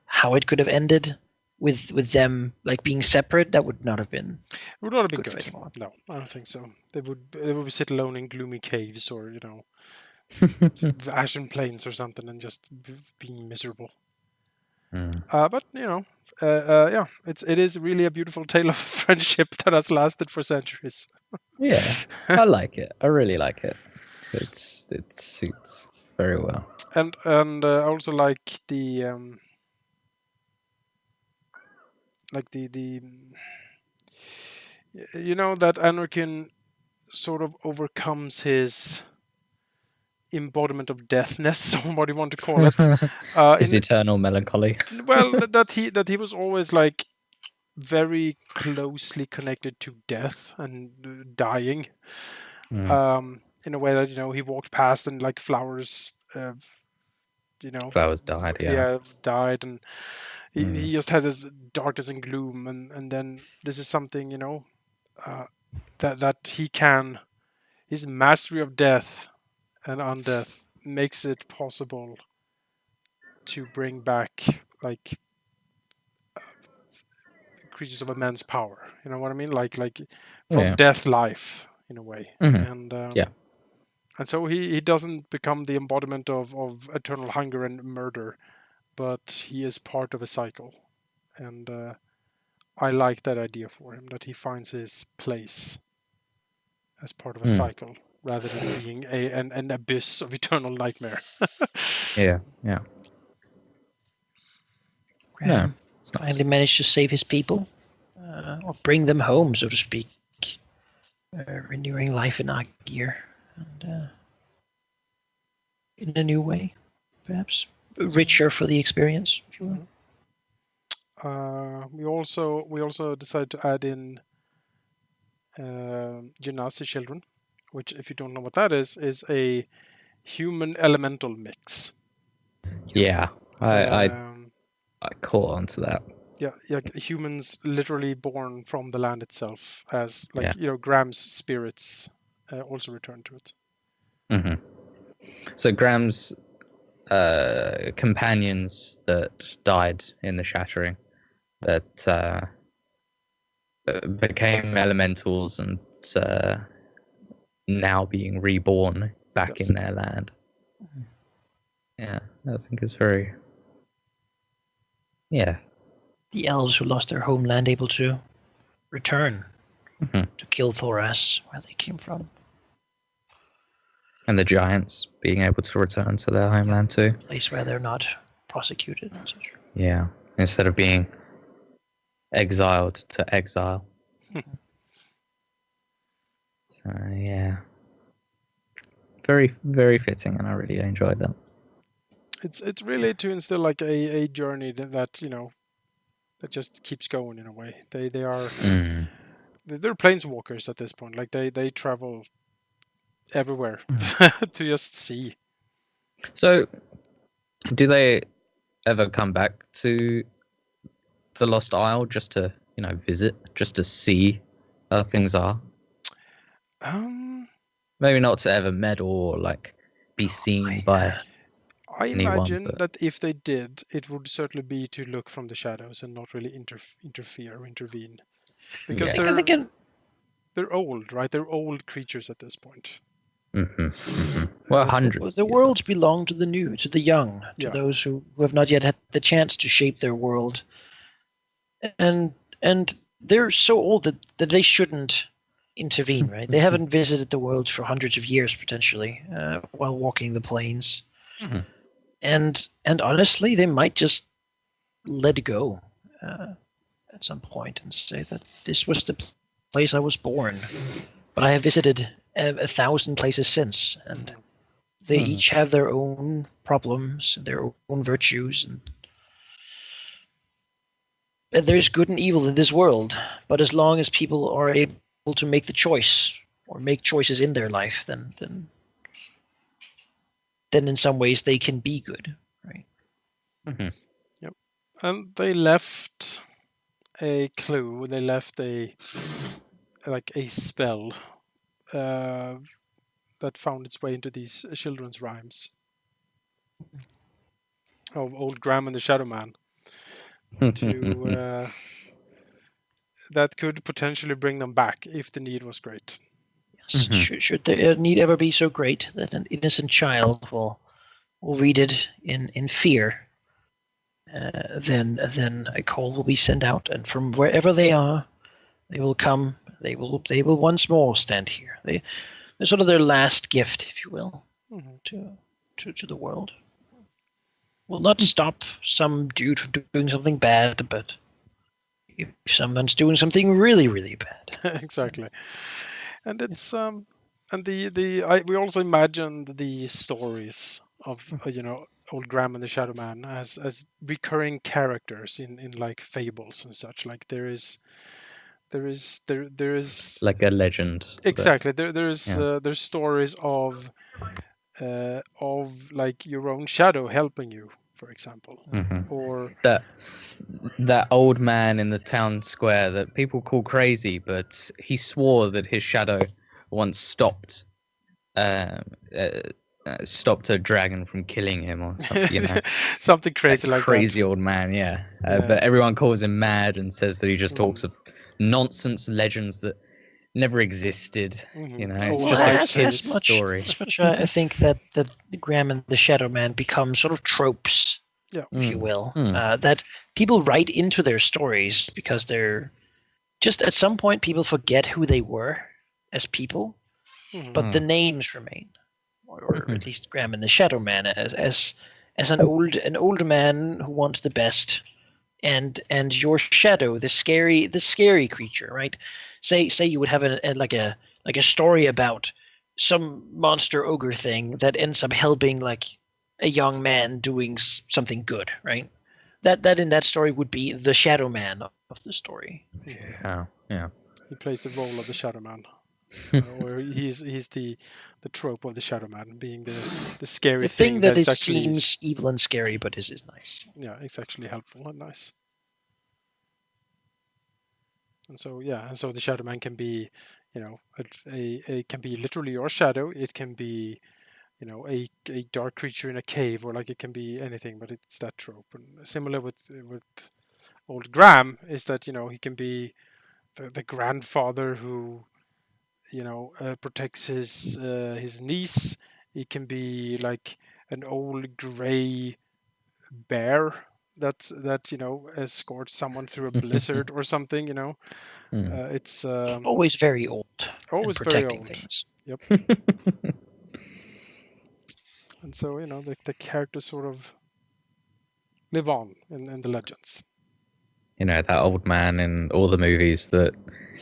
how it could have ended with them like being separate. That would not have been. It would not have been Good for good. anyone. No, I don't think so. They would sit alone in gloomy caves or ashen plains or something and just being miserable. But yeah, it is really a beautiful tale of friendship that has lasted for centuries. Yeah, I like it. I really like it. It suits very well. And I also like the that Anarkin sort of overcomes his embodiment of deathness, or what do you want to call it? His eternal melancholy. Well, that he was always like very closely connected to death and dying. In a way that he walked past and like flowers, Flowers died. Yeah. died, and he just had this darkness and gloom, and then this is something that he can. His mastery of death and undeath makes it possible to bring back like creatures of immense power. You know what I mean? Like from death, life in a way. And and so he doesn't become the embodiment of eternal hunger and murder, but he is part of a cycle. And I like that idea for him, that he finds his place as part of a cycle rather than being an abyss of eternal nightmare. Yeah. Graham finally managed to save his people, or bring them home, so to speak, renewing life in Agir, and in a new way, perhaps richer for the experience, if you will. We also decided to add in Genasi children, which, if you don't know what that is a human elemental mix. Yeah, I caught on to that. Yeah, humans literally born from the land itself, as Graham's spirits also return to it. So Graham's companions that died in the shattering, that became elementals and now being reborn back in their land. Yeah, I think it's very... Yeah. The elves who lost their homeland able to return to kill Thoras, where they came from. And the giants being able to return to their homeland too. A place where they're not prosecuted, etc. Yeah, instead of being exiled to exile. So yeah, very, very fitting, and I really enjoyed that. It's really to instill like a journey that that just keeps going in a way. They are they're planeswalkers at this point. Like they travel everywhere to just see. So, do they ever come back to the Lost Isle just to visit, just to see how things are? Maybe not to ever meddle or like be seen by. I imagine that if they did, it would certainly be to look from the shadows and not really interfere or intervene, because they're old, right? They're old creatures at this point. Well, hundreds. The worlds belong to the new, to the young, to those who have not yet had the chance to shape their world, and they're so old that they shouldn't intervene, right? They haven't visited the worlds for hundreds of years potentially while walking the plains. And honestly, they might just let go at some point and say that this was the place I was born, but I have visited 1,000 places since, and they each have their own problems, their own virtues, and there's good and evil in this world. But as long as people are able to make the choice or make choices in their life, then then in some ways they can be good, right? Mhm. Yep. And they left a clue. They left a spell that found its way into these children's rhymes of Old Graham and the Shadow Man to that could potentially bring them back if the need was great. Yes. Mhm. Should the need ever be so great that an innocent child will read it in fear, then a call will be sent out, and from wherever they are, they will come. They will once more stand here. They're sort of their last gift, if you will, Mhm. to the world. Will not stop some dude from doing something bad, but if someone's doing something really, really bad, Exactly. And it's and we also imagined the stories of Old Graham and the Shadow Man as recurring characters in like fables and such. Like there is Like a legend. exactly there's yeah. there's stories of like your own shadow helping you, for example, Mhm. or That old man in the town square that people call crazy, but he swore that his shadow once um, uh, stopped a dragon from killing him or something. You know, something that crazy like crazy old man. Yeah, Yeah. but everyone calls him mad and says that he just talks Mm. of nonsense legends that never existed. Mhm. You know, Oh, it's well, just a as- kid's as story. as much I think that Graham and the Shadow Man become sort of tropes, Yeah. if you will, Mm. that people write into their stories because they're just at some point people forget who they were as people, Mhm. but the names remain, or at least Graham and the Shadow Man as an old man who wants the best, and your shadow, the scary creature, right? Say you would have like a story about some monster ogre thing that ends up helping like a young man doing something good, right? That in that story would be the Shadow Man of the story. Oh, yeah. He plays the role of the Shadow Man, or he's the trope of the Shadow Man, being the scary The thing thing that that's is actually seems evil and scary, but is nice. it's actually helpful and nice. And so and so the Shadow Man can be, a can be literally your shadow. It can be a dark creature in a cave, or like it can be anything, but it's that trope. And similar with Old Graham is that he can be the grandfather who protects his niece. It can be like an old gray bear that escorts someone through a blizzard or something. It's Always very old and always very protecting old. things. Yep. And so the characters sort of live on in the legends. You know, that old man in all the movies that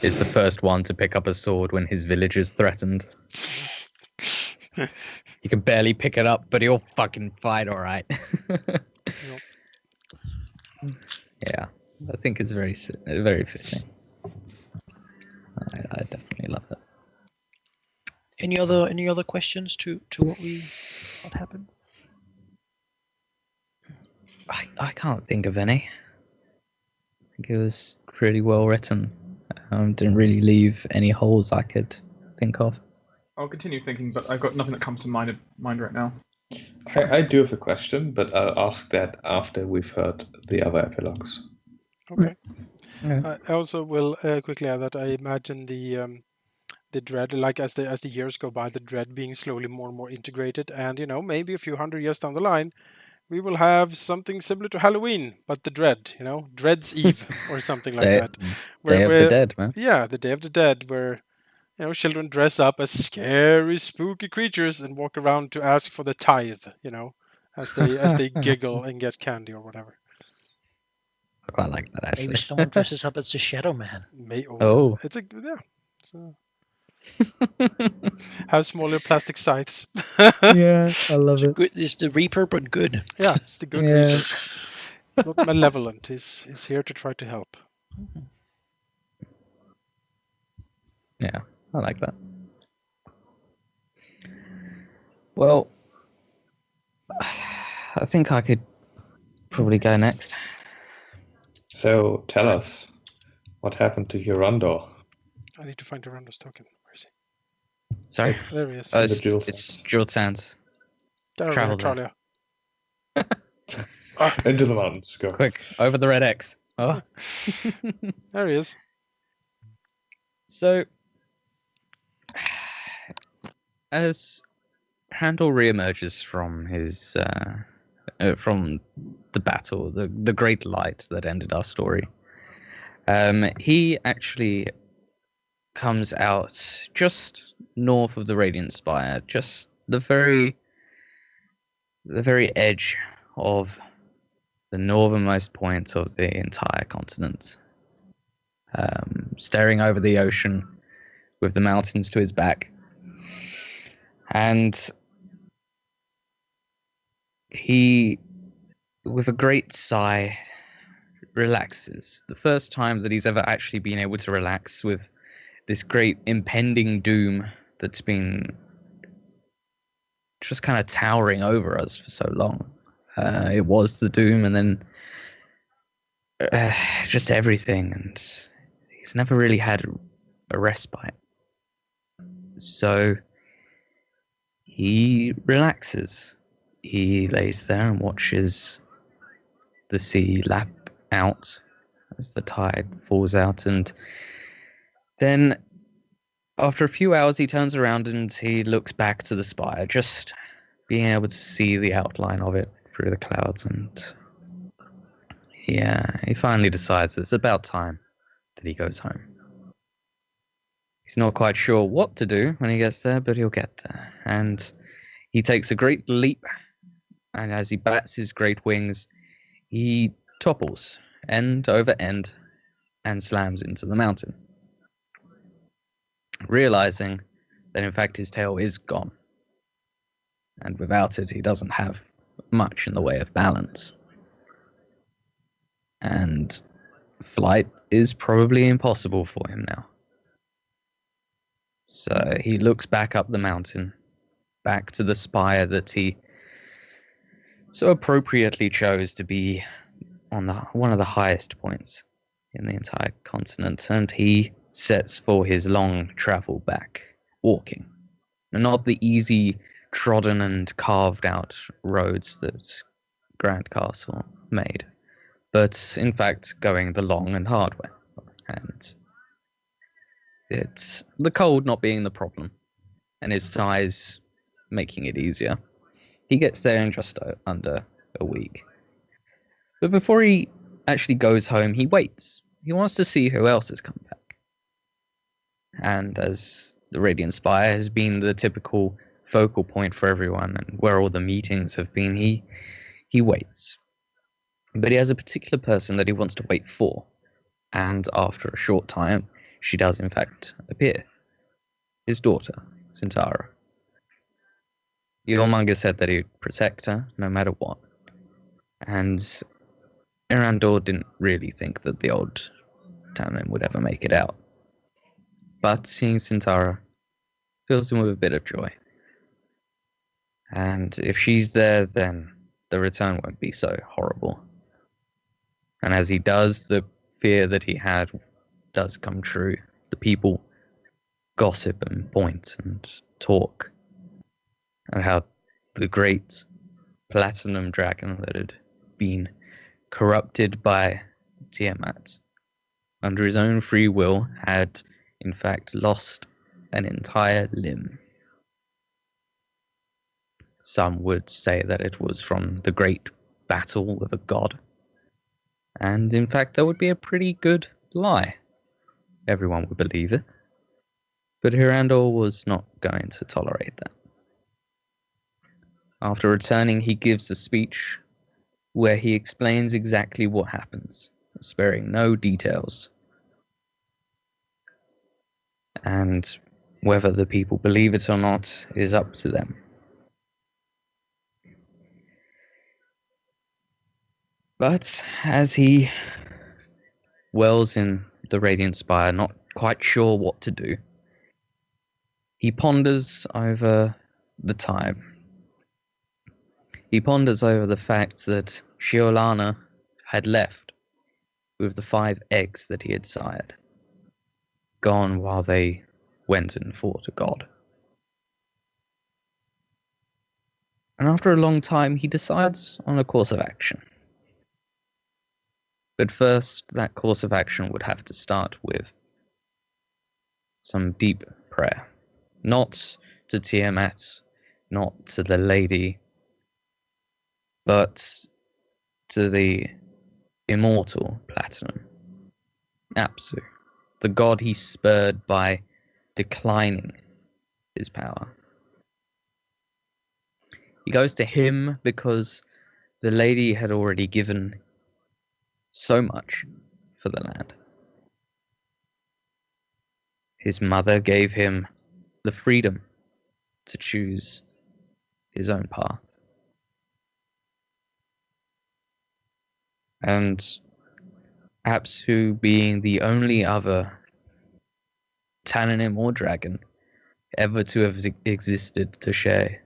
is the first one to pick up a sword when his village is threatened. He can barely pick it up, but he'll fucking fight, all right. Yep. Yeah, I think it's very fitting. I definitely love it. Any other questions to what happened? I can't think of any. I think it was pretty well written. Didn't really leave any holes I could think of. I'll continue thinking, but I've got nothing that comes to mind right now. I do have a question, but I'll ask that after we've heard the other epilogues. Okay. Yeah. I also will quickly add that I imagine the dread, like as the years go by, the dread being slowly more and more integrated, and maybe a few hundred years down the line, we will have something similar to Halloween, but the dread, Dread's Eve or something like Day, that. Day of the Dead, man. Yeah, the Day of the Dead, where children dress up as scary, spooky creatures and walk around to ask for the tithe, as they giggle and get candy or whatever. I quite like that actually. Maybe someone dresses up as the Shadow Man. Oh. It's have smaller plastic scythes. Yeah, I love it. Good is the Reaper, but good. Yeah, it's the good Reaper. Not malevolent. He's here to try to help. Yeah, I like that. Well, I think I could probably go next. So tell us, what happened to Hirandor? I need to find Hirando's token. Where is he? Sorry? There he is. Oh, In the it's, jewel it's sands. Jewel Sands. There, travel Talia. Into the mountains, go. Quick, over the red X. Oh. There he is. So, as Handel reemerges from his from the battle, the great light that ended our story, he actually comes out just north of the Radiant Spire, just the very edge of the northernmost point of the entire continent, staring over the ocean with the mountains to his back. And he, with a great sigh, relaxes. The first time that he's ever actually been able to relax with this great impending doom that's been just kind of towering over us for so long. It was the doom, and then just everything, and he's never really had a respite. So he relaxes. He lays there and watches the sea lap out as the tide falls out, and then after a few hours he turns around and he looks back to the spire, just being able to see the outline of it through the clouds, and he finally decides it's about time that he goes home. He's not quite sure what to do when he gets there, but he'll get there. And he takes a great leap, and as he bats his great wings, he topples end over end and slams into the mountain, realizing that in fact his tail is gone, and without it he doesn't have much in the way of balance, and flight is probably impossible for him now. So he looks back up the mountain, back to the spire that he so appropriately chose to be on one of the highest points in the entire continent, and he sets for his long travel back, walking. Not the easy, trodden and carved out roads that Grand Castle made, but in fact going the long and hard way. And it's the cold not being the problem, and his size making it easier. He gets there in just under a week. But before he actually goes home, he waits. He wants to see who else has come back. And as the Radiant Spire has been the typical focal point for everyone and where all the meetings have been, he waits. But he has a particular person that he wants to wait for. And after a short time, she does in fact appear. His daughter, Sintara. Yormungr said that he'd protect her no matter what. And Irandor didn't really think that the old Tannin would ever make it out. But seeing Sintara fills him with a bit of joy. And if she's there, then the return won't be so horrible. And as he does, the fear that he had does come true. The people gossip and point and talk. And how the great platinum dragon that had been corrupted by Tiamat, under his own free will, had in fact lost an entire limb. Some would say that it was from the great battle with a god. And in fact, that would be a pretty good lie. Everyone would believe it. But Hirandor was not going to tolerate that. After returning, he gives a speech where he explains exactly what happens, sparing no details. And whether the people believe it or not is up to them. But as he wells in the Radiant Spire, not quite sure what to do, he ponders over the time. He ponders over the fact that Shiolana had left with the 5 eggs that he had sired, gone while they went and fought a god. And after a long time, he decides on a course of action. But first, that course of action would have to start with some deep prayer. Not to Tiamat, not to the lady, but to the immortal Platinum, Apsu, the god he spurred by declining his power. He goes to him because the lady had already given so much for the land. His mother gave him the freedom to choose his own path. And Apsu, being the only other Tananim or dragon ever to have existed to share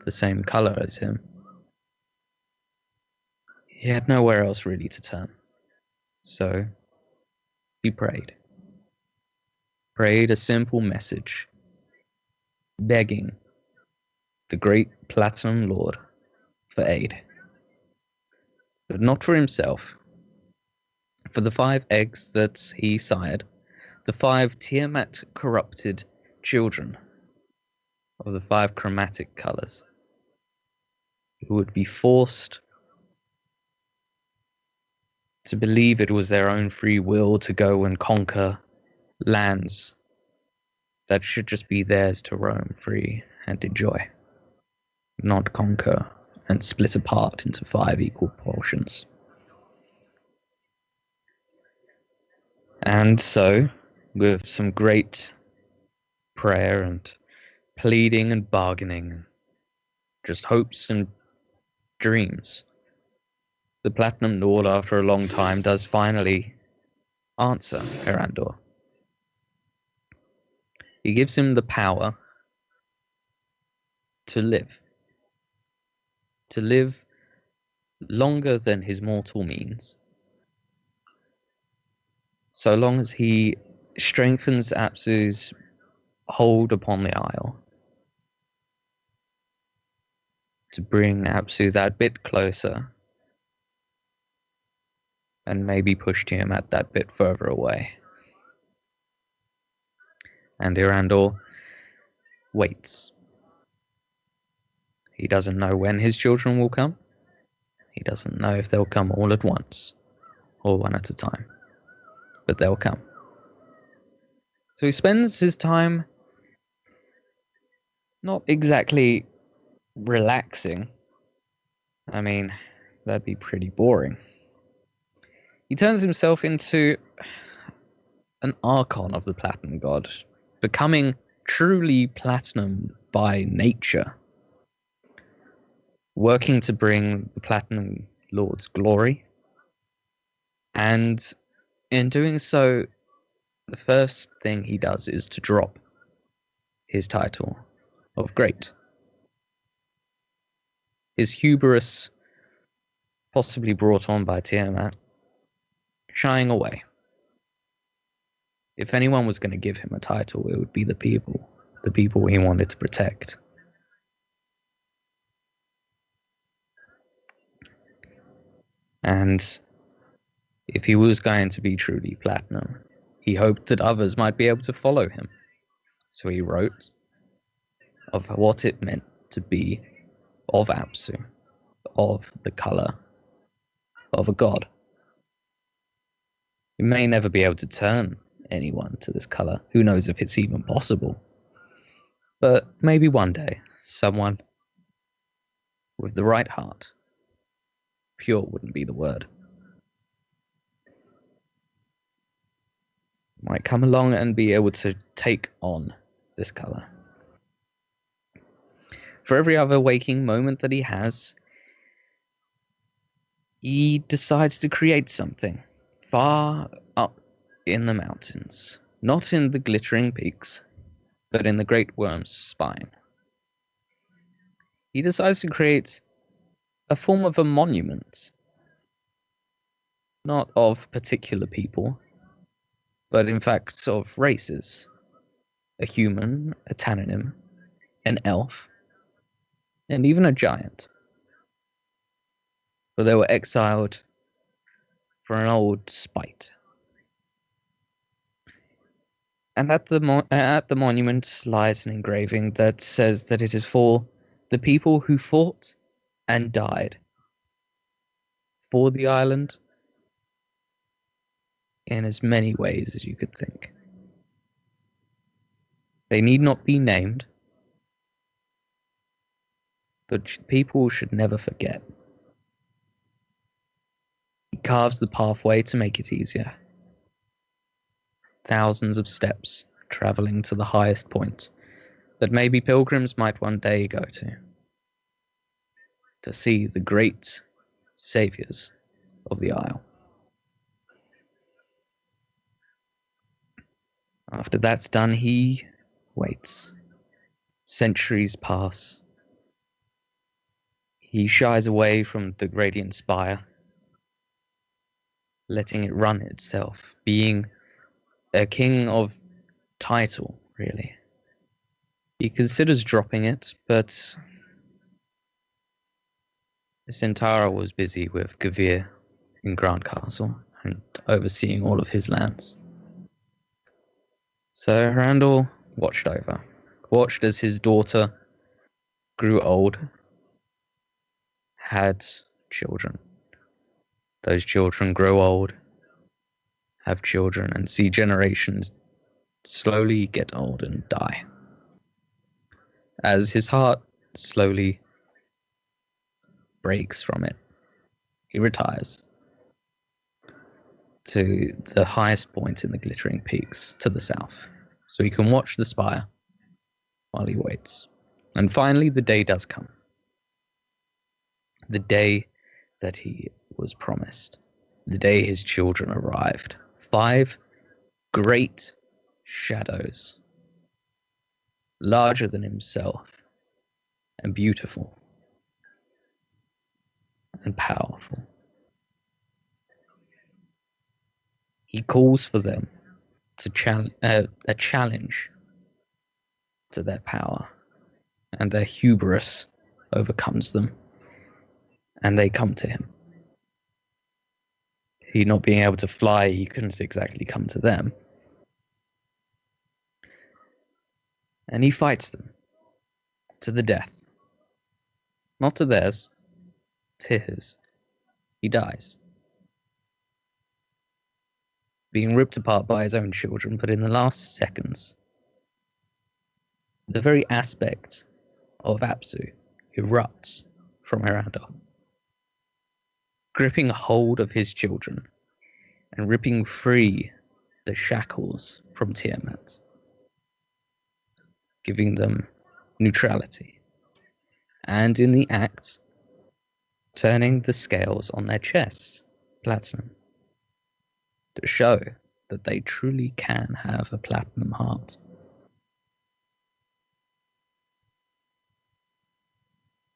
the same color as him, he had nowhere else really to turn. So he prayed. Prayed a simple message, begging the great Platinum Lord for aid. But not for himself. For the 5 eggs that he sired, the 5 Tiamat-corrupted children of the 5 chromatic colors, who would be forced to believe it was their own free will to go and conquer lands that should just be theirs to roam free and enjoy, not conquer and split apart into 5 equal portions. And so, with some great prayer and pleading and bargaining, just hopes and dreams, the Platinum Lord, after a long time, does finally answer Erandor. He gives him the power to live longer than his mortal means, so long as he strengthens Apsu's hold upon the Isle, to bring Apsu that bit closer and maybe push Tiamat that bit further away. And Erandor waits. He doesn't know when his children will come. He doesn't know if they'll come all at once or one at a time, but they'll come. So he spends his time not exactly relaxing. I mean, that'd be pretty boring. He turns himself into an archon of the Platinum God, becoming truly platinum by nature, working to bring the Platinum Lord's glory. And in doing so, the first thing he does is to drop his title of Great. His hubris, possibly brought on by Tiamat, shying away. If anyone was going to give him a title, it would be the people he wanted to protect. And if he was going to be truly platinum, he hoped that others might be able to follow him. So he wrote of what it meant to be of Apsu, of the color of a god. You may never be able to turn anyone to this color. Who knows if it's even possible? But maybe one day, someone with the right heart, pure wouldn't be the word, might come along and be able to take on this color. For every other waking moment that he has, he decides to create something far up in the mountains, not in the glittering peaks, but in the great worm's spine. he decides to create a form of a monument, not of particular people, but in fact of races. A human, a Tananim, an elf, and even a giant. For they were exiled for an old spite. And at the monument lies an engraving that says that it is for the people who fought and died for the island in as many ways as you could think. They need not be named, but people should never forget. He carves the pathway to make it easier. Thousands of steps traveling to the highest point that maybe pilgrims might one day go to see the great saviors of the Isle. After that's done, he waits. Centuries pass. He shies away from the Radiant Spire, letting it run itself, being a king of title, really. He considers dropping it, but Centaura was busy with Gavir in Grand Castle and overseeing all of his lands. So Randall watched as his daughter grew old, had children. Those children grow old, have children, and see generations slowly get old and die. As his heart slowly breaks from it, he retires to the highest point in the glittering peaks to the south, so he can watch the spire while he waits. And finally, the day does come. The day that he was promised. The day his children arrived. 5 great shadows, larger than himself, and beautiful, and powerful. He calls for them to a challenge to their power, and their hubris overcomes them, and they come to him. He not being able to fly, he couldn't exactly come to them. And he fights them to the death. Not to theirs, to his. He dies. Being ripped apart by his own children, but in the last seconds, the very aspect of Apsu erupts from Erandor, gripping hold of his children and ripping free the shackles from Tiamat, giving them neutrality, and in the act, turning the scales on their chests platinum, to show that they truly can have a platinum heart.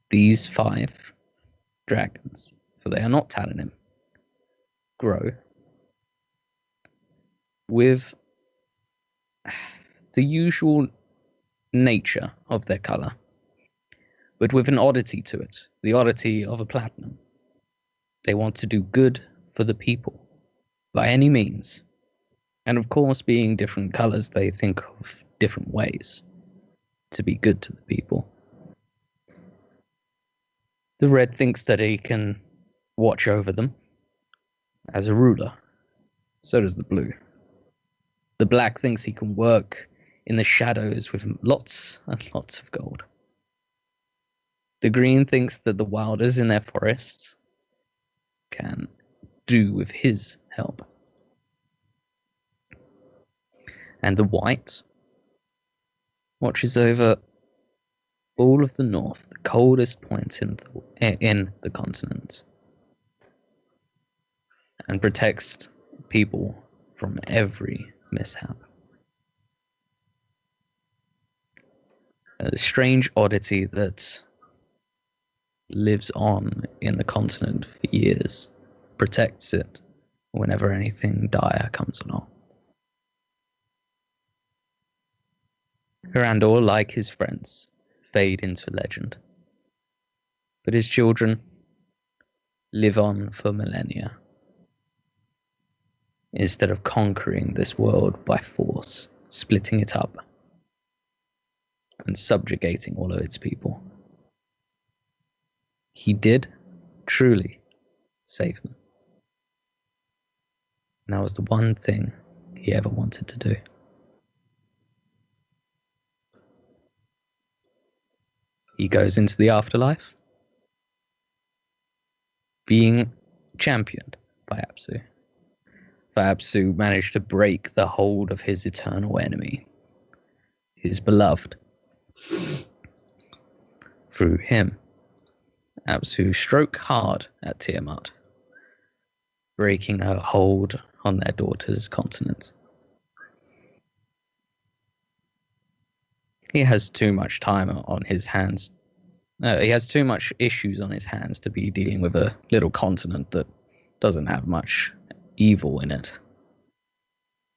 These 5 dragons, for they are not Talanim, grow with the usual nature of their colour, but with an oddity to it, the oddity of a platinum. They want to do good for the people, by any means. And of course, being different colours, they think of different ways to be good to the people. The red thinks that he can watch over them as a ruler. So does the blue. The black thinks he can work in the shadows with lots and lots of gold. The green thinks that the wilders in their forests can do with his help. And the white watches over all of the north, the coldest point in the continent, and protects people from every mishap. A strange oddity that lives on in the continent for years, protects it whenever anything dire comes along. Hirandor, like his friends, fade into legend. But his children live on for millennia. Instead of conquering this world by force, splitting it up, and subjugating all of its people. He did truly save them. And that was the one thing he ever wanted to do. He goes into the afterlife being championed by Apsu. For Apsu managed to break the hold of his eternal enemy, his beloved. Through him, Apsu struck hard at Tiamat, breaking her hold on their daughter's continent. He has too much time on his hands. He has too much issues on his hands to be dealing with a little continent that doesn't have much evil in it.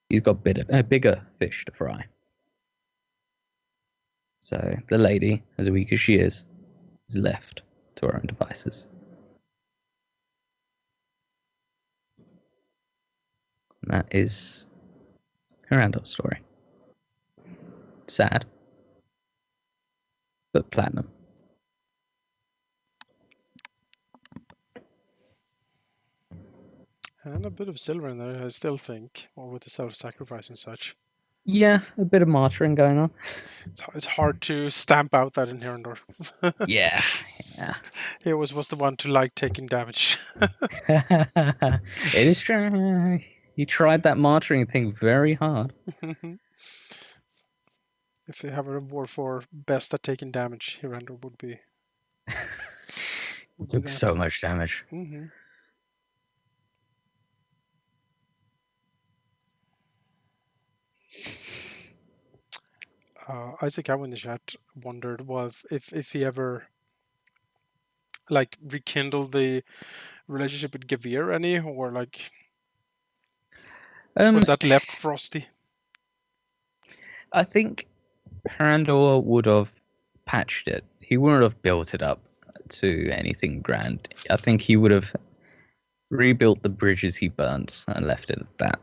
He's got bigger fish to fry. So the lady, as weak as she is left to her own devices. And that is Hirandor's story. Sad, but platinum. And a bit of silver in there, I still think, or with the self-sacrifice and such. Yeah, a bit of martyring going on. It's hard to stamp out that in Hirandor. Yeah. He always was the one to like taking damage. It is true. He tried that martyring thing very hard. If they have a reward for best at taking damage, Hirandor would be. Took so much damage. Mm-hmm. Isaac Howe in the chat wondered if he ever like rekindled the relationship with Gavir any, or like was that left frosty? I think Hirandor would have patched it. He wouldn't have built it up to anything grand. I think he would have rebuilt the bridges he burnt and left it at that.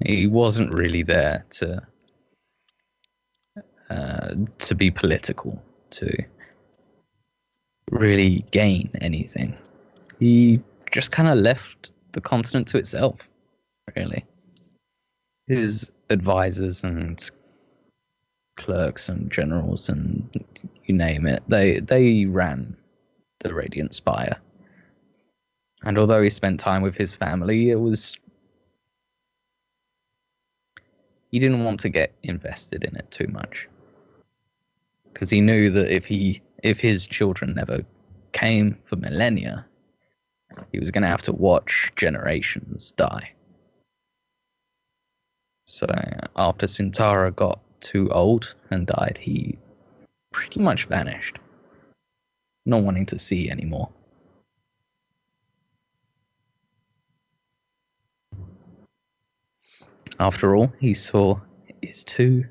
He wasn't really there to be political, to really gain anything. He just kind of left the continent to itself, really. His advisors and clerks and generals and you name it, they ran the Radiant Spire. And although he spent time with his family, he didn't want to get invested in it too much. Because he knew that if his children never came for millennia, he was going to have to watch generations die. So after Sintara got too old and died, he pretty much vanished, not wanting to see anymore. After all, he saw his two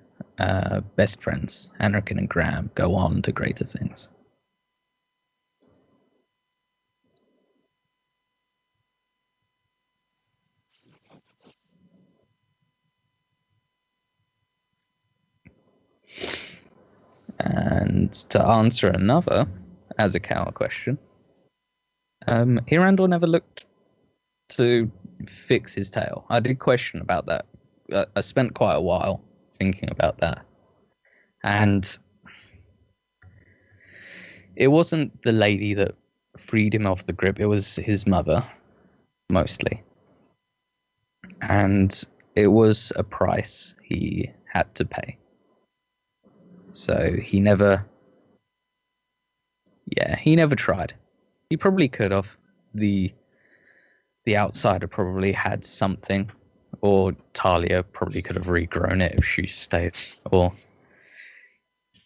best friends, Anrican and Graham, go on to greater things. And to answer another Azakawa question, Hirandor never looked to fix his tail. I did question about that. I spent quite a while thinking about that. And it wasn't the lady that freed him off the grip, it was his mother, mostly. And it was a price he had to pay. So he never tried. He probably could have. The outsider probably had something, or Talia probably could have regrown it if she stayed, or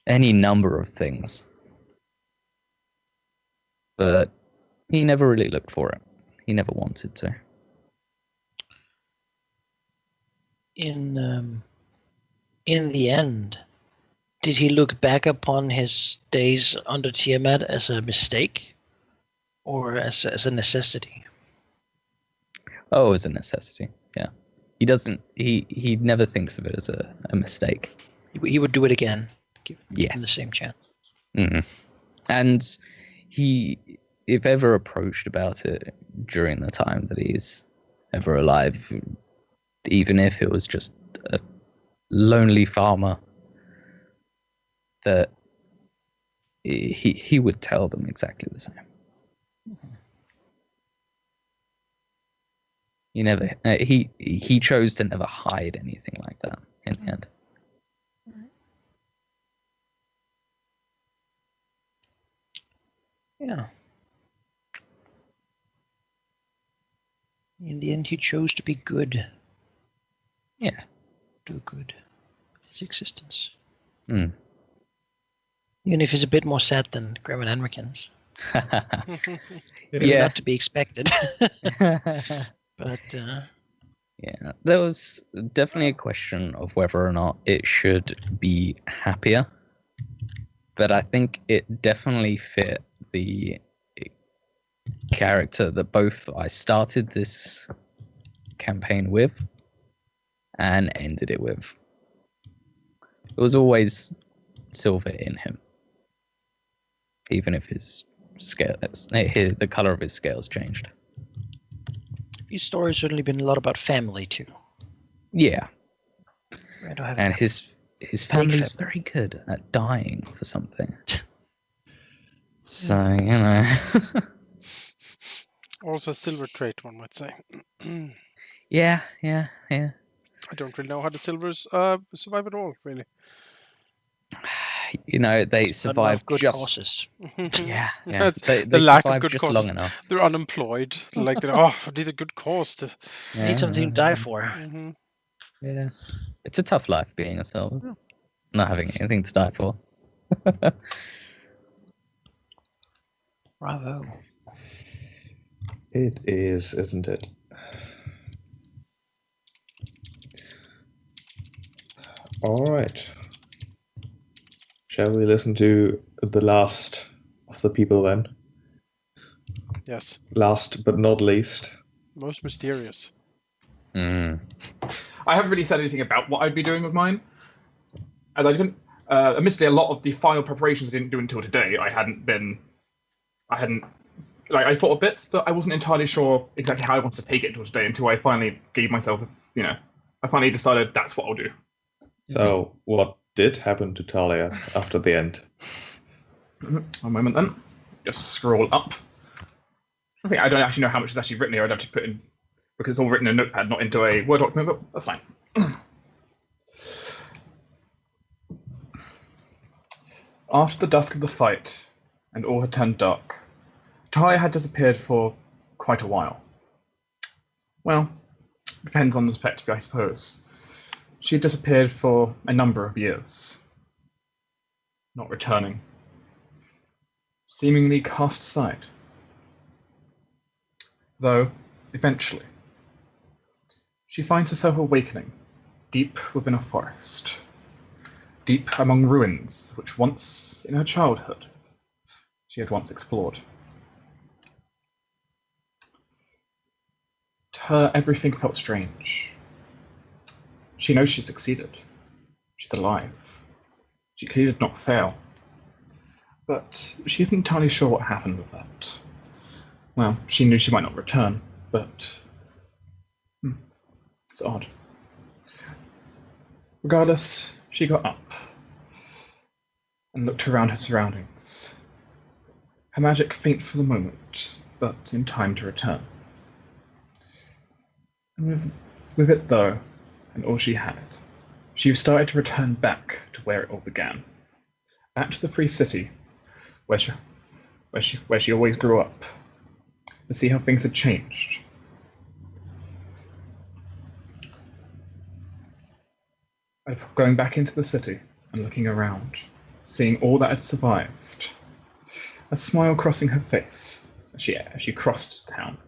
any number of things. but he never really looked for it. He never wanted to. In the end, did he look back upon his days under Tiamat as a mistake, or as a necessity? Oh, it was a necessity. Yeah, he doesn't. He never thinks of it as a mistake. He would do it again. Give him the Yes. same chance. And he, if ever approached about it during the time that he's ever alive, even if it was just a lonely farmer, that he would tell them exactly the same. He never he chose to never hide anything like that in the end. Yeah. In the end, he chose to be good. Yeah. Do good with his existence. Mm. Even if he's a bit more sad than Graham and Henrikins. Yeah. Not to be expected. But Yeah, there was definitely a question of whether or not it should be happier, but I think it definitely fit the character that both I started this campaign with and ended it with. It was always silver in him, even if his scales, the color of his scales changed. his story's certainly been a lot about family too. Yeah, Right, I have and his family's family. very good at dying for something. So, you know. Also a silver trait, one might say. Yeah. I don't really know how the silvers survive at all, really. You know, they Not enough survive good just. causes. Yeah. That's They the lack of survive good just causes. long enough. They're unemployed. Like, I did a good cause. Need something to die for. Mm-hmm. Yeah. It's a tough life being a silver. Not having anything to die for. Bravo. It is, isn't it? All right. Shall we listen to the last of the people then? Yes. Last but not least. Most mysterious. Mm. I haven't really said anything about what I'd be doing with mine. As I didn't, admittedly, a lot of the final preparations I didn't do until today. I thought of bits, but I wasn't entirely sure exactly how I wanted to take it until today, until I finally gave myself, I finally decided that's what I'll do. So, what did happen to Talia after the end? One moment then. Just scroll up. I don't actually know how much is actually written here. I'd have to put in, because it's all written in a notepad, not into a Word document, but that's fine. After the dusk of the fight, and all had turned dark, Talia had disappeared for quite a while. Well, depends on the perspective, I suppose. She had disappeared for a number of years, not returning, seemingly cast aside. Though, eventually, she finds herself awakening deep within a forest, deep among ruins which once, in her childhood, she had once explored. To her, everything felt strange. She knows she succeeded. She's alive. She clearly did not fail. But she isn't entirely sure what happened with that. Well, she knew she might not return, but it's odd. Regardless, she got up and looked around her surroundings. Her magic faint for the moment, but in time to return. And with it though, and all she had, she started to return back to where it all began. Back to the free city, where she always grew up, to see how things had changed. Going back into the city and looking around, seeing all that had survived, a smile crossing her face as she crossed town,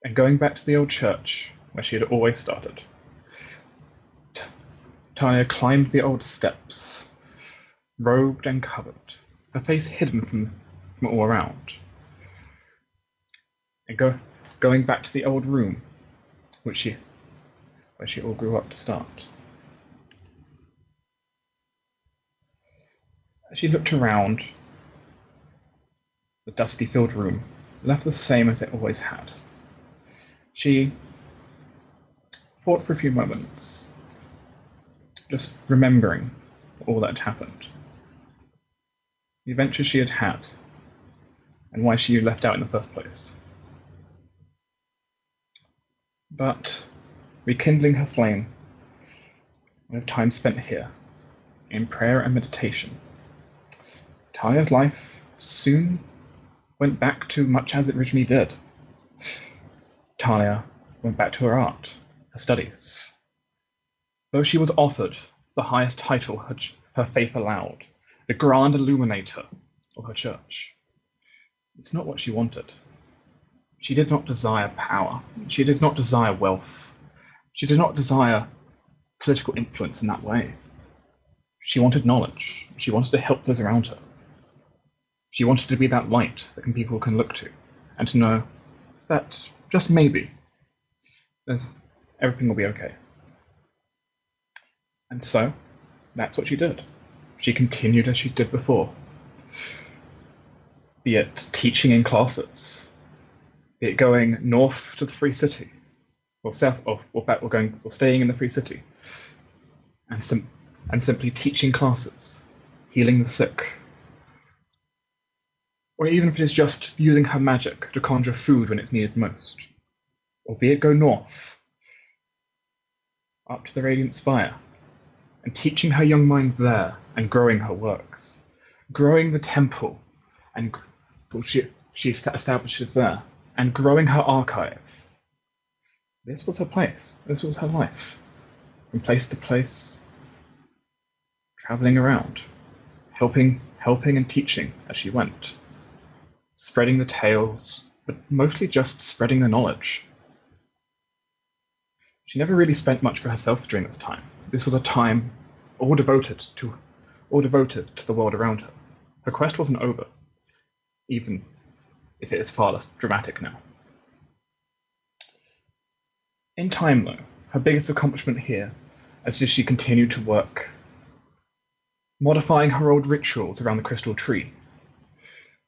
and going back to the old church where she had always started. Talia climbed the old steps, robed and covered, her face hidden from all around, and going back to the old room where she all grew up to start. As she looked around, the dusty filled room left the same as it always had. She thought for a few moments, just remembering all that had happened. The adventure she had had, and why she left out in the first place. But, rekindling her flame, of time spent here, in prayer and meditation, Talia's life soon went back to much as it originally did. Talia went back to her art, her studies. Though she was offered the highest title her faith allowed, the Grand Illuminator of her church, it's not what she wanted. She did not desire power. She did not desire wealth. She did not desire political influence in that way. She wanted knowledge. She wanted to help those around her. She wanted to be that light that people can look to, and to know that, just maybe, everything will be okay. And so, that's what she did. She continued as she did before. Be it teaching in classes, be it going north to the Free City, or south, or staying in the Free City, and simply teaching classes, healing the sick, or even if it is just using her magic to conjure food when it's needed most, or be it go north, up to the Radiant Spire, and teaching her young mind there, and growing her works, growing the temple, and she establishes there, and growing her archive. This was her place. This was her life. From place to place, traveling around, helping and teaching as she went, spreading the tales, but mostly just spreading the knowledge. She never really spent much for herself during this time. This was a time all devoted to the world around her. Her quest wasn't over, even if it is far less dramatic now. In time, though, her biggest accomplishment here, as she continued to work, modifying her old rituals around the crystal tree,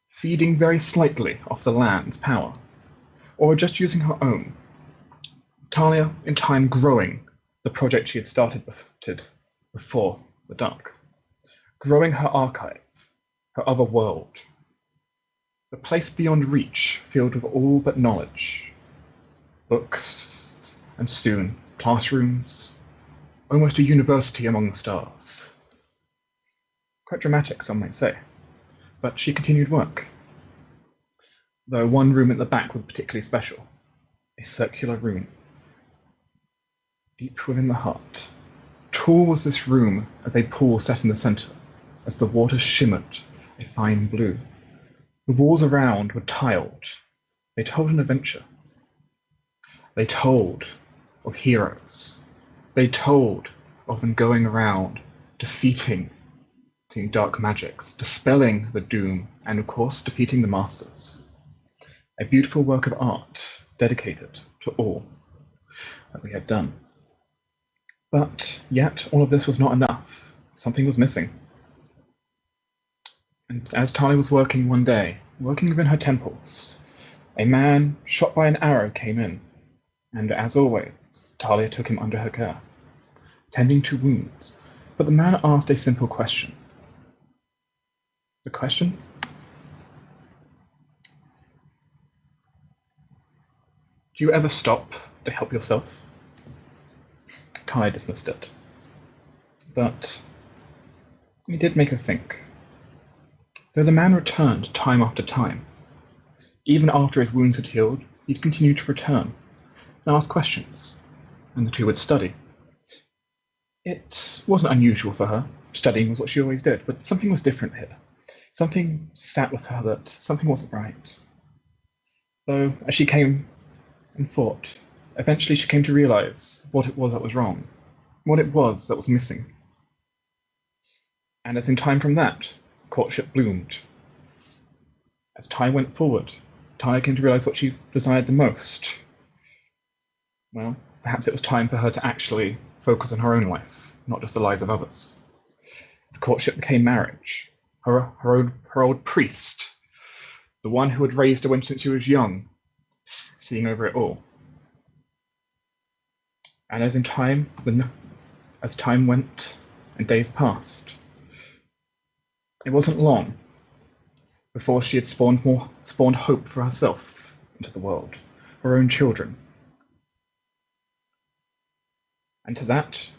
feeding very slightly off the land's power, or just using her own. Talia, in time, growing the project she had started before the dark, growing her archive, her other world, the place beyond reach, filled with all but knowledge, books, and soon classrooms, almost a university among the stars. Quite dramatic, some might say, but she continued work. Though one room at the back was particularly special, a circular room, deep within the heart. Tall was this room as a pool set in the centre, as the water shimmered a fine blue. The walls around were tiled. They told an adventure. They told of heroes. They told of them going around, defeating dark magics, dispelling the doom, and of course defeating the masters. A beautiful work of art dedicated to all that we had done. But yet all of this was not enough. Something was missing. And as Talia was working one day, working within her temples, a man shot by an arrow came in, and as always, Talia took him under her care, tending to wounds. But the man asked a simple question. The question? Do you ever stop to help yourself? Talia dismissed it. But he did make her think. Though the man returned time after time, even after his wounds had healed, he'd continue to return and ask questions, and the two would study. It wasn't unusual for her. Studying was what she always did, but something was different here. Something sat with her that something wasn't right. Though, as she came and thought, eventually she came to realize what it was that was wrong, what it was that was missing. And as in time from that, courtship bloomed. As time went forward, Talia came to realize what she desired the most. Well, perhaps it was time for her to actually focus on her own life, not just the lives of others. The courtship became marriage. Her old priest, the one who had raised her since she was young, seeing over it all. And as time went and days passed, it wasn't long before she had spawned hope for herself into the world, her own children. And to that,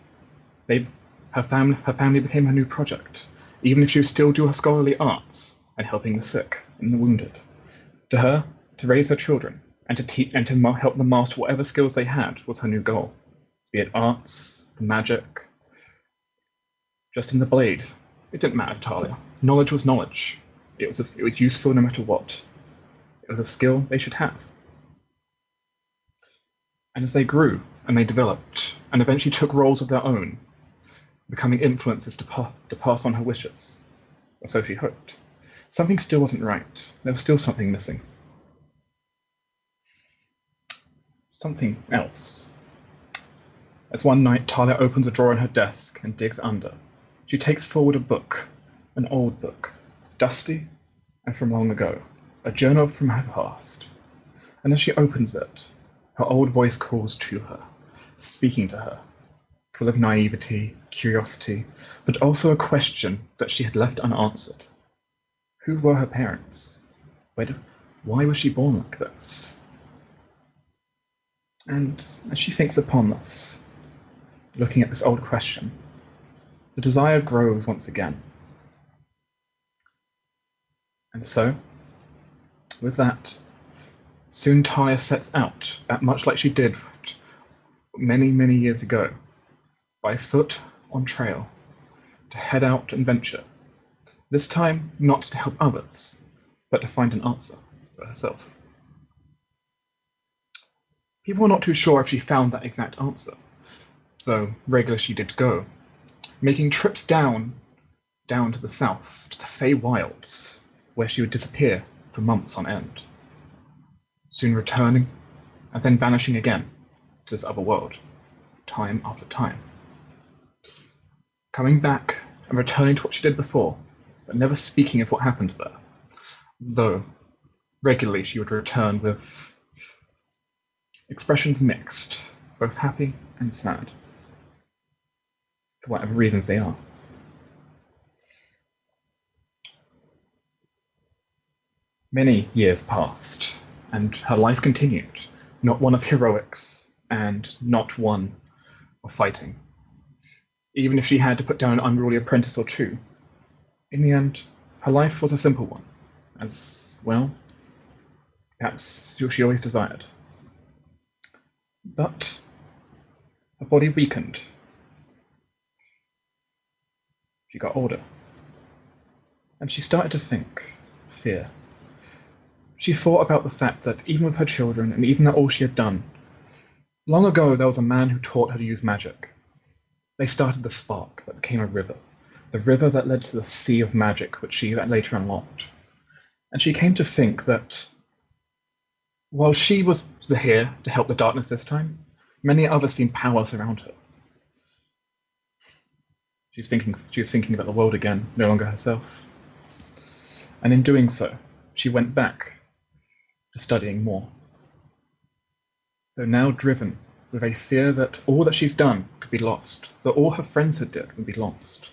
her family became her new project, even if she would still do her scholarly arts and helping the sick and the wounded. To her, to raise her children and to teach and to help them master whatever skills they had was her new goal, be it arts, the magic, just in the blade. It didn't matter to Talia. Knowledge was knowledge. It was useful no matter what. It was a skill they should have. And as they grew and they developed and eventually took roles of their own, becoming influences to pass on her wishes, or so she hoped, something still wasn't right. There was still something missing. Something else. As one night Talia opens a drawer in her desk and digs under, she takes forward a book, an old book, dusty and from long ago, a journal from her past. And as she opens it, her old voice calls to her, speaking to her, full of naivety, curiosity, but also a question that she had left unanswered. Who were her parents? Why was she born like this? And as she thinks upon this, looking at this old question, the desire grows once again. And so, with that, soon Talia sets out, much like she did many, many years ago, by foot on trail, to head out and venture. This time, not to help others, but to find an answer for herself. People were not too sure if she found that exact answer, though regularly she did go, making trips down to the south, to the Fey Wilds, where she would disappear for months on end, soon returning and then vanishing again to this other world, time after time. Coming back and returning to what she did before, but never speaking of what happened there, though regularly she would return with expressions mixed, both happy and sad, for whatever reasons they are. Many years passed, and her life continued, not one of heroics, and not one of fighting. Even if she had to put down an unruly apprentice or two, in the end, her life was a simple one, as, well, perhaps she always desired. But her body weakened. She got older, and she started to think, fear. She thought about the fact that even with her children, and even all she had done, long ago there was a man who taught her to use magic. They started the spark that became a river, the river that led to the sea of magic which she later unlocked. And she came to think that while she was here to help the darkness this time, many others seemed powerless around her. She was thinking about the world again, no longer herself. And in doing so, she went back to studying more. Though now driven with a fear that all that she's done could be lost, that all her friends had did would be lost.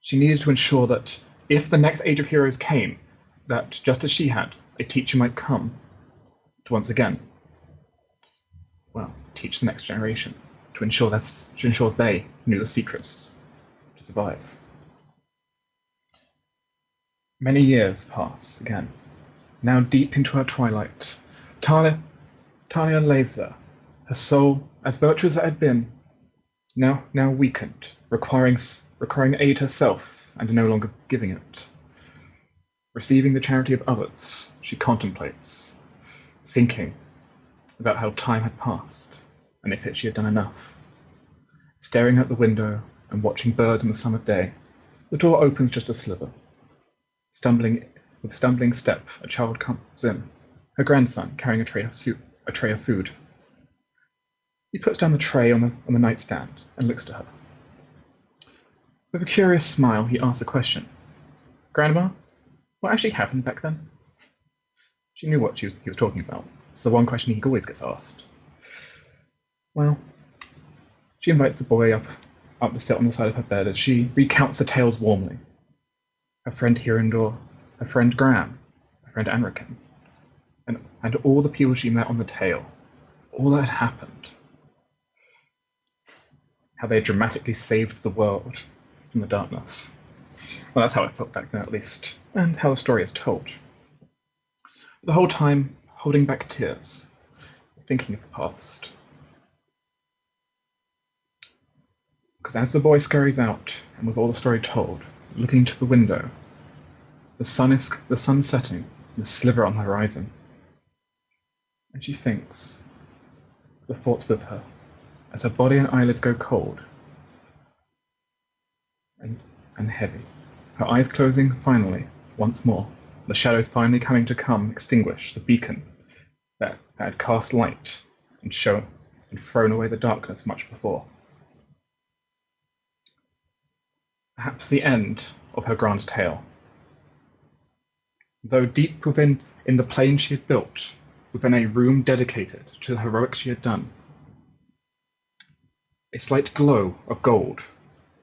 She needed to ensure that if the next age of heroes came, that just as she had, a teacher might come to once again, well, teach the next generation, to ensure they knew the secrets to survive. Many years pass again. Now deep into her twilight, Talia lays there, her soul, as virtuous as it had been, now weakened, requiring aid herself and no longer giving it. Receiving the charity of others, she contemplates, thinking about how time had passed, and if she had done enough. Staring out the window and watching birds in the summer day, the door opens just a sliver. With a stumbling step, a child comes in, her grandson carrying a tray of food. He puts down the tray on the nightstand and looks to her. With a curious smile, he asks a question. Grandma, what actually happened back then? She knew what he was talking about. It's the one question he always gets asked. Well, she invites the boy up to sit on the side of her bed as she recounts the tales warmly. Her friend Hirindor, her friend Graham, her friend Anrican, and all the people she met on the tale, all that had happened. How they dramatically saved the world from the darkness. Well, that's how it felt back then, at least, and how the story is told. The whole time, holding back tears, thinking of the past. Because as the boy scurries out, and with all the story told, looking to the window, the sun setting, the sliver on the horizon. And she thinks, the thoughts with her, as her body and eyelids go cold and heavy, her eyes closing finally, once more, the shadows finally coming to extinguish the beacon that had cast light and thrown away the darkness much before. Perhaps the end of her grand tale. Though deep within in the plane she had built, within a room dedicated to the heroics she had done, a slight glow of gold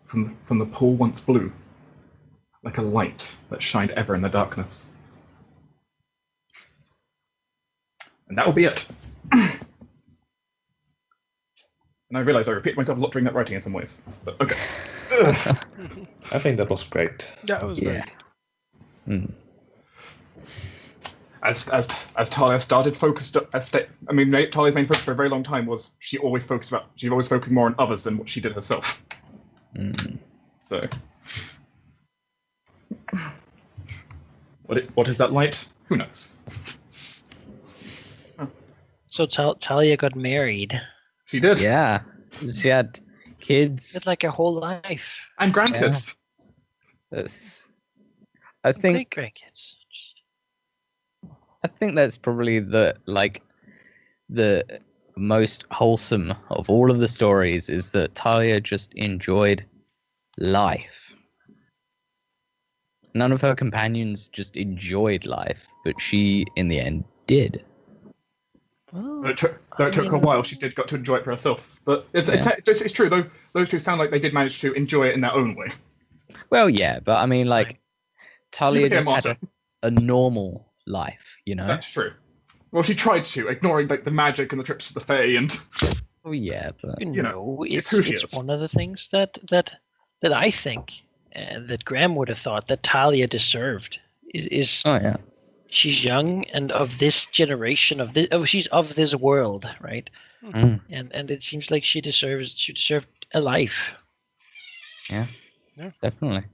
from the pool once blue, like a light that shined ever in the darkness. And that will be it. And I realised I repeated myself a lot during that writing in some ways. But okay. I think that was great. That was very Mm. As Talia started focused, Talia's main focus for a very long time was she always focused more on others than what she did herself. Mm. So, what is that light? Who knows? So Talia got married. She did. Yeah, she had kids. It's like a whole life. And grandkids. I think Great grandkids. that's probably the most wholesome of all of the stories is that Talia just enjoyed life. None of her companions just enjoyed life, but she, in the end, did. Though it took her a while, she got to enjoy it for herself. But it's true, though. Those two sound like they did manage to enjoy it in their own way. Well, yeah, but I mean, Talia became just had a normal life, you know? That's true. Well, she tried to, ignoring the magic and the trips to the Fae and... Oh, yeah, but... It's one of the things that I think that Graham would have thought that Talia deserved is Oh, yeah. she's young and of this generation she's of this world, right? Mm. And it seems like she deserved a life. Yeah, definitely.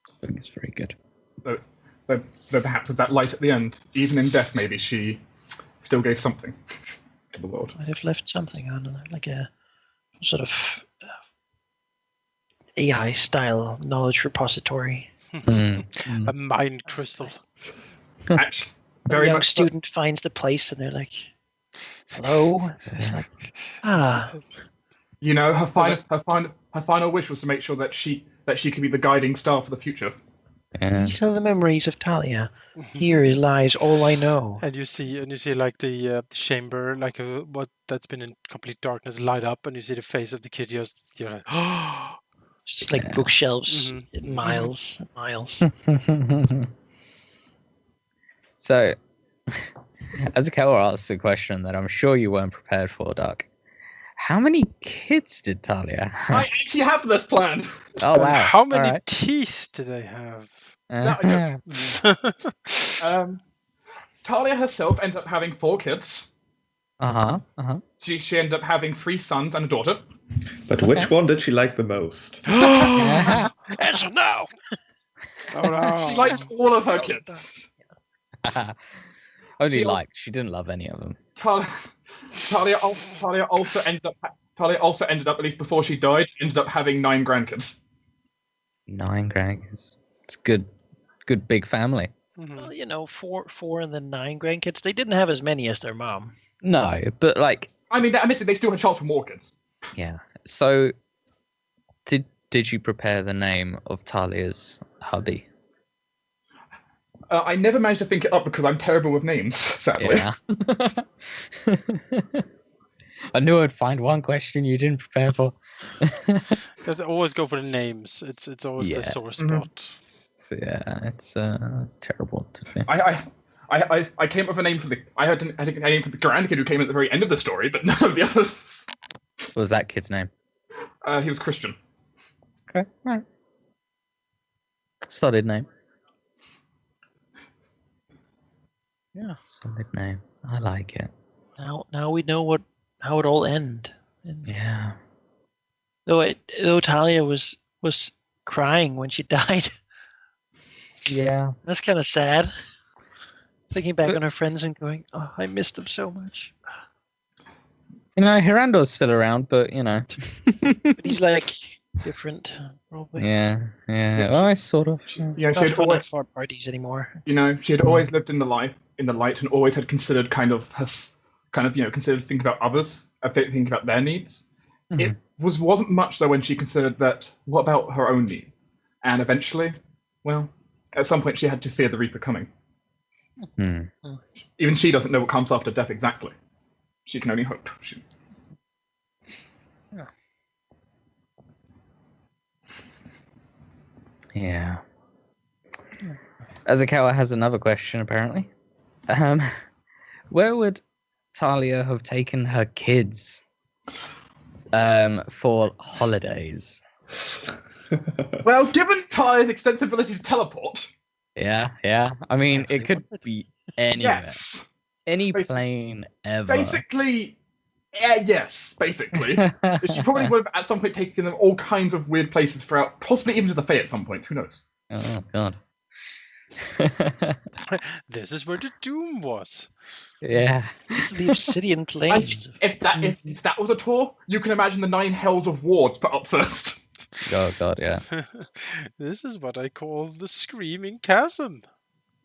I think it's very good. Though perhaps with that light at the end, even in death, maybe she still gave something to the world. Might have left something on, like a sort of AI-style knowledge repository. a mind crystal. Actually, A very young much student finds the place and they're like, "Hello." It's like, You know, her final wish was to make sure that she could be the guiding star for the future. Yeah. These are the memories of Talia. Here lies all I know. And you see like the chamber, like what that's been in complete darkness, light up, and you see the face of the kid. You're like, oh. Just like bookshelves, Mhm. miles and miles. So, Azukawa asks a question that I'm sure you weren't prepared for, Doc. How many kids did Talia have? I actually have this plan. Oh, wow. How many All right. teeth do they have? No, Talia herself ended up having 4 kids. She ended up having 3 sons and a daughter. But which one did she like the most? Answer now. Oh no. She liked all of her kids. Only She- liked. She didn't love any of them. Talia also ended up, at least before she died, ended up having 9 grandkids. 9 grandkids. It's good big family. Mhm. Well, 4 and then 9 grandkids. They didn't have as many as their mom. No, but like, I mean, admittedly, they still had chance for more kids. yeah. So, did you prepare the name of Talia's hubby? I never managed to think it up because I'm terrible with names, sadly. Yeah. I knew I'd find one question you didn't prepare for. Because I always go for the names. It's always the Yeah. sore Mhm. spot. So, yeah, it's terrible to think. I came up with a name for the. I had a name for the grandkid who came at the very end of the story, but none of the others. What was that kid's name? He was Christian. Okay, right. Solid name. Yeah. Solid name. I like it. Now we know how it all ended. Yeah. Though Talia was crying when she died. Yeah. That's kind of sad. Thinking back on her friends and going, "Oh, I missed them so much." You know, Hirando's still around, but you know. But he's like different, probably. Yeah. Yeah, Well, I sort of. Yeah, she Not had for always, the parties anymore. she had always lived in the light, and always had considered considered thinking about others, thinking about their needs. It wasn't much though when she considered that. What about her own needs? And eventually, well, at some point she had to fear the Reaper coming. Hmm. Even she doesn't know what comes after death exactly. She can only hope. Yeah. Azakawa has another question, apparently. Where would Talia have taken her kids for holidays? Well, given Talia's extensive ability to teleport, Yeah. I mean, it could be anywhere. yes, Any Basi- plane ever. basically, yes, basically. She probably would have at some point taken them all kinds of weird places throughout, possibly even to the Fae at some point. Who knows? Oh, God. This is where the doom was. Yeah. Just the obsidian plains. If that was a tour, you can imagine the 9 hells of wards put up first. Oh, God, yeah. This is what I call the screaming chasm.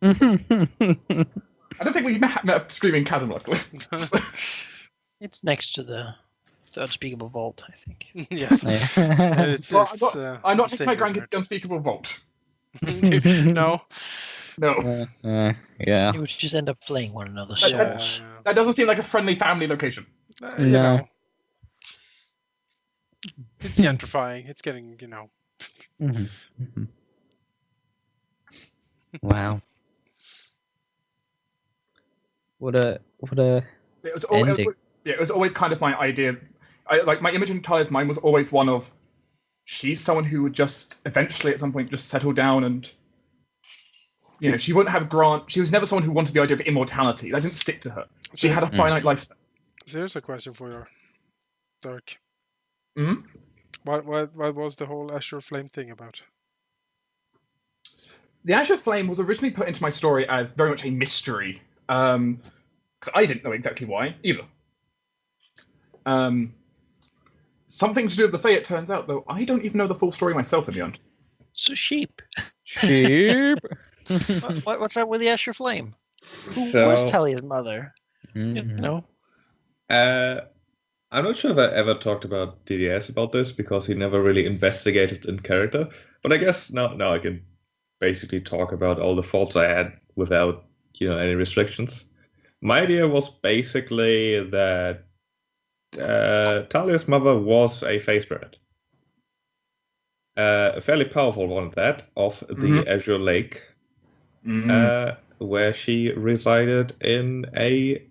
I don't think we met a screaming chasm, luckily. It's next to the unspeakable vault, I think. Yes. And it's, Well, I'm not the taking my sacred grandkids to part. the unspeakable vault. No. No, Yeah. You would just end up flaying one another's Yeah. souls. that doesn't seem like a friendly family location. You No. know. It's gentrifying. It's getting, Mhm. Wow. What a It was ending. it was always kind of my idea. My image in Talia's mind was always one of she's someone who would just eventually at some point just settle down and she wouldn't have grant. She was never someone who wanted the idea of immortality. That didn't stick to her. She had a finite lifespan. So here's a question for you, Dirk. Mhm. What was the whole Azure Flame thing about? The Azure Flame was originally put into my story as very much a mystery, because I didn't know exactly why either. Something to do with the Fae, it turns out, though I don't even know the full story myself in the end. So sheep. sheep. What's up with the Asher Flame? Who So- was Talia's mother? You Mhm. know? I'm not sure if I ever talked about DDS about this because he never really investigated in character. But I guess now I can basically talk about all the faults I had without any restrictions. My idea was basically that Talia's mother was a Fae spirit, a fairly powerful one at that, of the Azure Lake, where she resided in a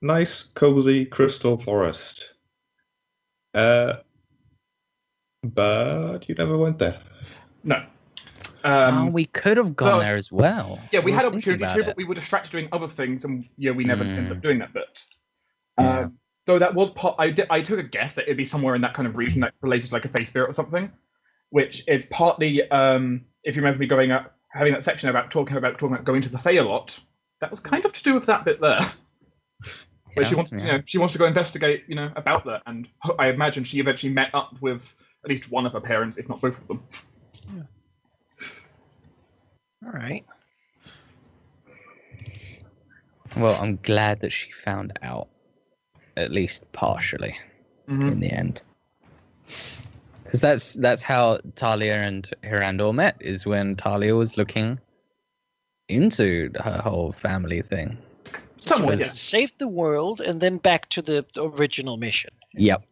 nice, cozy crystal forest. But you never went there. No. We could have gone well, there as well. Yeah, we I had was thinking opportunity to, about but we were distracted doing other things, and we never ended up Mm. doing that bit. Yeah. Though that was part. I took a guess that it'd be somewhere in that kind of region that related to like a Fae spirit or something, which is partly, if you remember me going up, having that section about talking about going to the Fae a lot, that was kind of to do with that bit there. Where she wants, she wants to go investigate, about that, and I imagine she eventually met up with at least one of her parents, if not both of them. Yeah. All right. Well, I'm glad that she found out, at least partially, in the end. Because that's how Talia and Hirandor met, is when Talia was looking into her whole family thing. Somewhat, yeah. Save the world and then back to the original mission. Yep.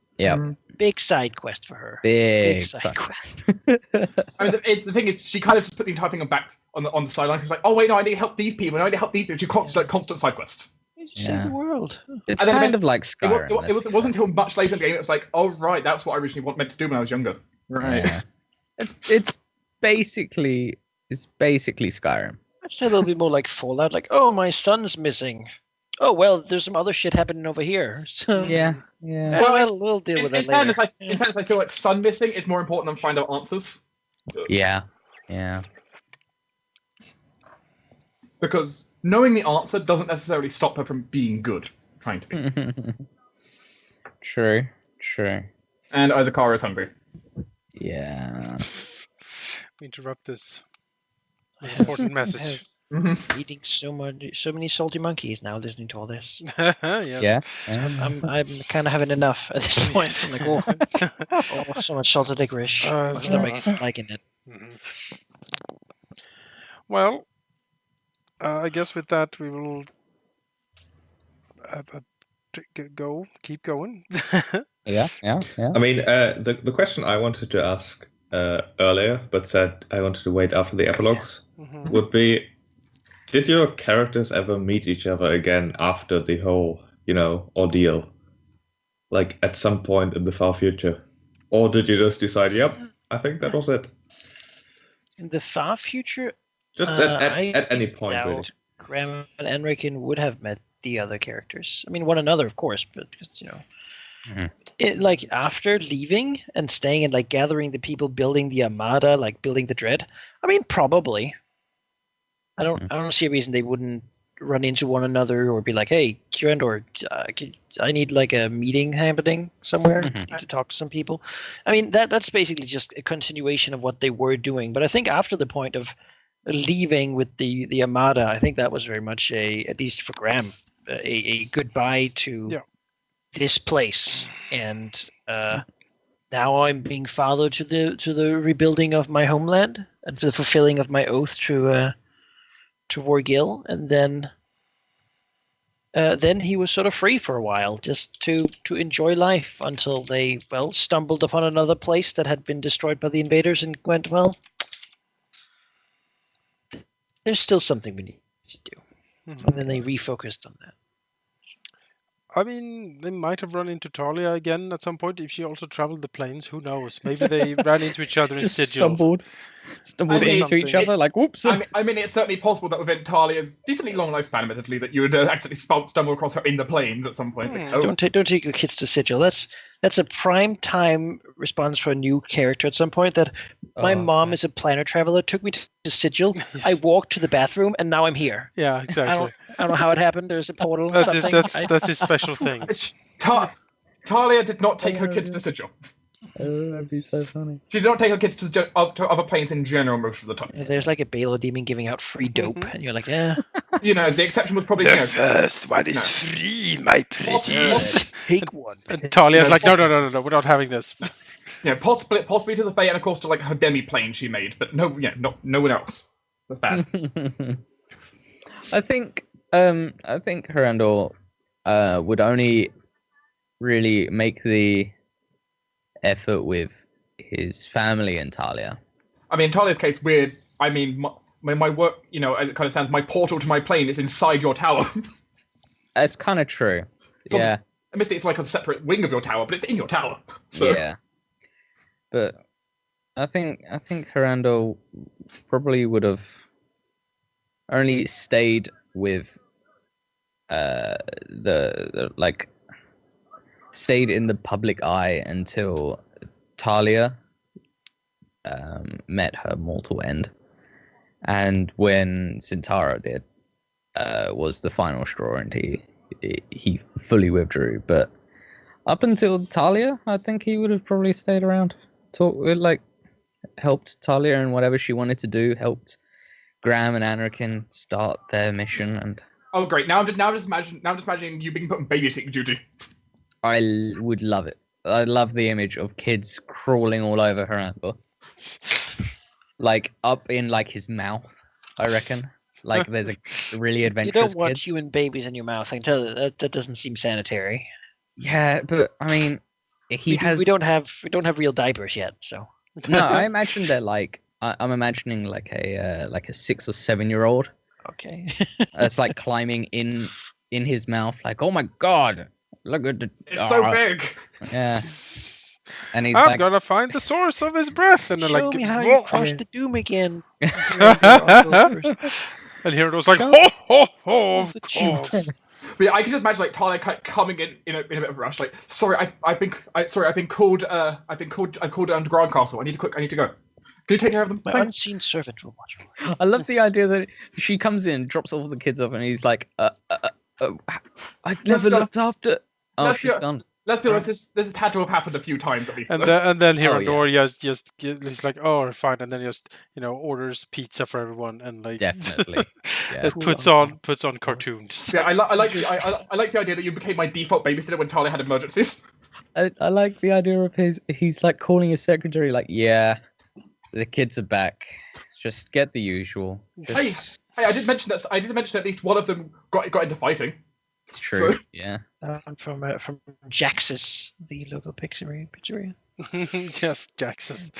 Big side quest for her. Big side quest. I mean, the thing is, she kind of just put the entire thing back on the sideline. She's like, oh wait, no, I need to help these people. I need to help these people. She constant side quests. Save the world. It's kind of like Skyrim. It wasn't until much later in the game it was like, oh right, that's what I originally meant to do when I was younger. Right. Yeah. It's basically Skyrim. I'd say a little bit more like Fallout. Like, oh, my son's missing. Oh well, there's some other shit happening over here. So Yeah. Well, we'll deal with that later. In fairness, I feel like son missing is more important than find out answers. Yeah. Because knowing the answer doesn't necessarily stop her from being good, trying to be. True. And Izakara is hungry. Yeah. We interrupt this important message. Eating so many salty monkeys now, listening to all this. Yes. Yeah. I'm kind of having enough at this point. I'm like, oh, so much salted licorice. My stomach is liking it. Well, I guess with that we will keep going. Yeah. I mean, the question I wanted to ask earlier, but said I wanted to wait after the epilogues, would be, did your characters ever meet each other again after the whole, ordeal? Like, at some point in the far future? Or did you just decide, yep, I think that was it? In the far future? Just at any point, really. Graham and Enriken would have met the other characters. I mean, one another, of course, but just, it, after leaving and staying and gathering the people, building the Armada, building the Dread. I mean, probably. I don't see a reason they wouldn't run into one another or be like, "Hey, Kirandor, I need a meeting happening somewhere to talk to some people." I mean, that's basically just a continuation of what they were doing. But I think after the point of leaving with the Armada, I think that was very much at least for Graham, a goodbye to this place, and now I'm being followed to the rebuilding of my homeland and to the fulfilling of my oath to Vorgil, and then he was sort of free for a while, just to enjoy life until they stumbled upon another place that had been destroyed by the invaders and went, well, there's still something we need to do, and then they refocused on that. I mean, they might have run into Talia again at some point if she also traveled the plains. Who knows? Maybe they ran into each other in Sigil. Stumbled into each other, whoops. I mean, it's certainly possible that within Talia's decently long lifespan, admittedly, that you would actually stumble across her in the plains at some point. Don't take your kids to Sigil. That's a prime time response for a new character at some point. That my mom is a planar traveler, took me to Sigil. I walked to the bathroom, and now I'm here. Yeah, exactly. I don't know how it happened. There's a portal. That's his special thing. Talia did not take her kids to Sigil. Oh, that'd be so funny. She did not take her kids to other planes in general most of the time. There's a Baylor demon giving out free dope, and you're like, yeah. The exception was probably... The first one is free, my pretties. Take one. And Talia's like, no, we're not having this. Possibly to the Fae, and of course to her demi-plane she made, but no one else. That's bad. I think Hirandor would only really make the effort with his family and Talia. I mean, in Talia's case, weird. I mean, my work, it kind of sounds, my portal to my plane is inside your tower. That's kind of true. Yeah. I missed it's like a separate wing of your tower, but it's in your tower. So. Yeah. But I think Hirandor probably would have only stayed with stayed in the public eye until Talia met her mortal end, And when Sintaro did, was the final straw, and he fully withdrew. But up until Talia, I think he would have probably stayed around, helped Talia in whatever she wanted to do, helped Graham and Anrikin start their mission, and Oh, great! Now I'm just imagining you being put on babysitting duty. I would love it. I love the image of kids crawling all over Harandor. Like up in like his mouth, I reckon. Like there's a really You adventurous don't want kid. human babies in your mouth. I can tell that doesn't seem sanitary. Yeah, but I mean, We don't have real diapers yet, so. No, I imagine they're like I'm imagining like a 6 or 7 year old. Okay. That's like climbing in his mouth, like, oh my god, look at the. It's so big. Yeah, and he's I'm like, gonna find the source of his breath, and then Show like, me how whoa. you crossed the doom again. And here it was like, ho ho ho, of Shoot. course. But yeah, I can just imagine like Talia coming in a bit of a rush. Like, sorry, I've been called underground castle. I need to go. Can you take care of them? My Thanks. unseen servant will watch for me. I love the idea that she comes in, drops all the kids off, and he's like, I never be looked after. Oh, let's she's be- gone. Let's be honest. This has had to have happened a few times at least. And then here Oh, on door, just he's like, oh, fine, and then just orders pizza for everyone, and like Definitely. Yeah. it puts on cartoons. Yeah, I like the idea that you became my default babysitter when Talia had emergencies. I like the idea of he's like calling his secretary, like, yeah, the kids are back. Just get the usual. Just- Hey, I did mention that. I did mention at least one of them got into fighting. It's true. So- Yeah. From Jax's, the local pizzeria. Just Jax's.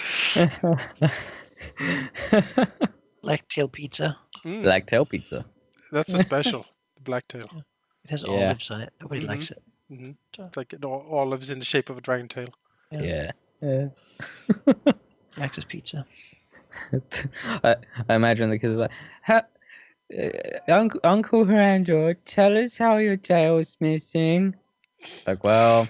Blacktail pizza. Blacktail pizza. That's a special. The blacktail. It has Yeah. olives on it. Nobody likes it. It's like olives in the shape of a dragon tail. Yeah. Jax's pizza. I imagine the kids are like, Uncle Harandor, tell us how your tail's missing. Like, well,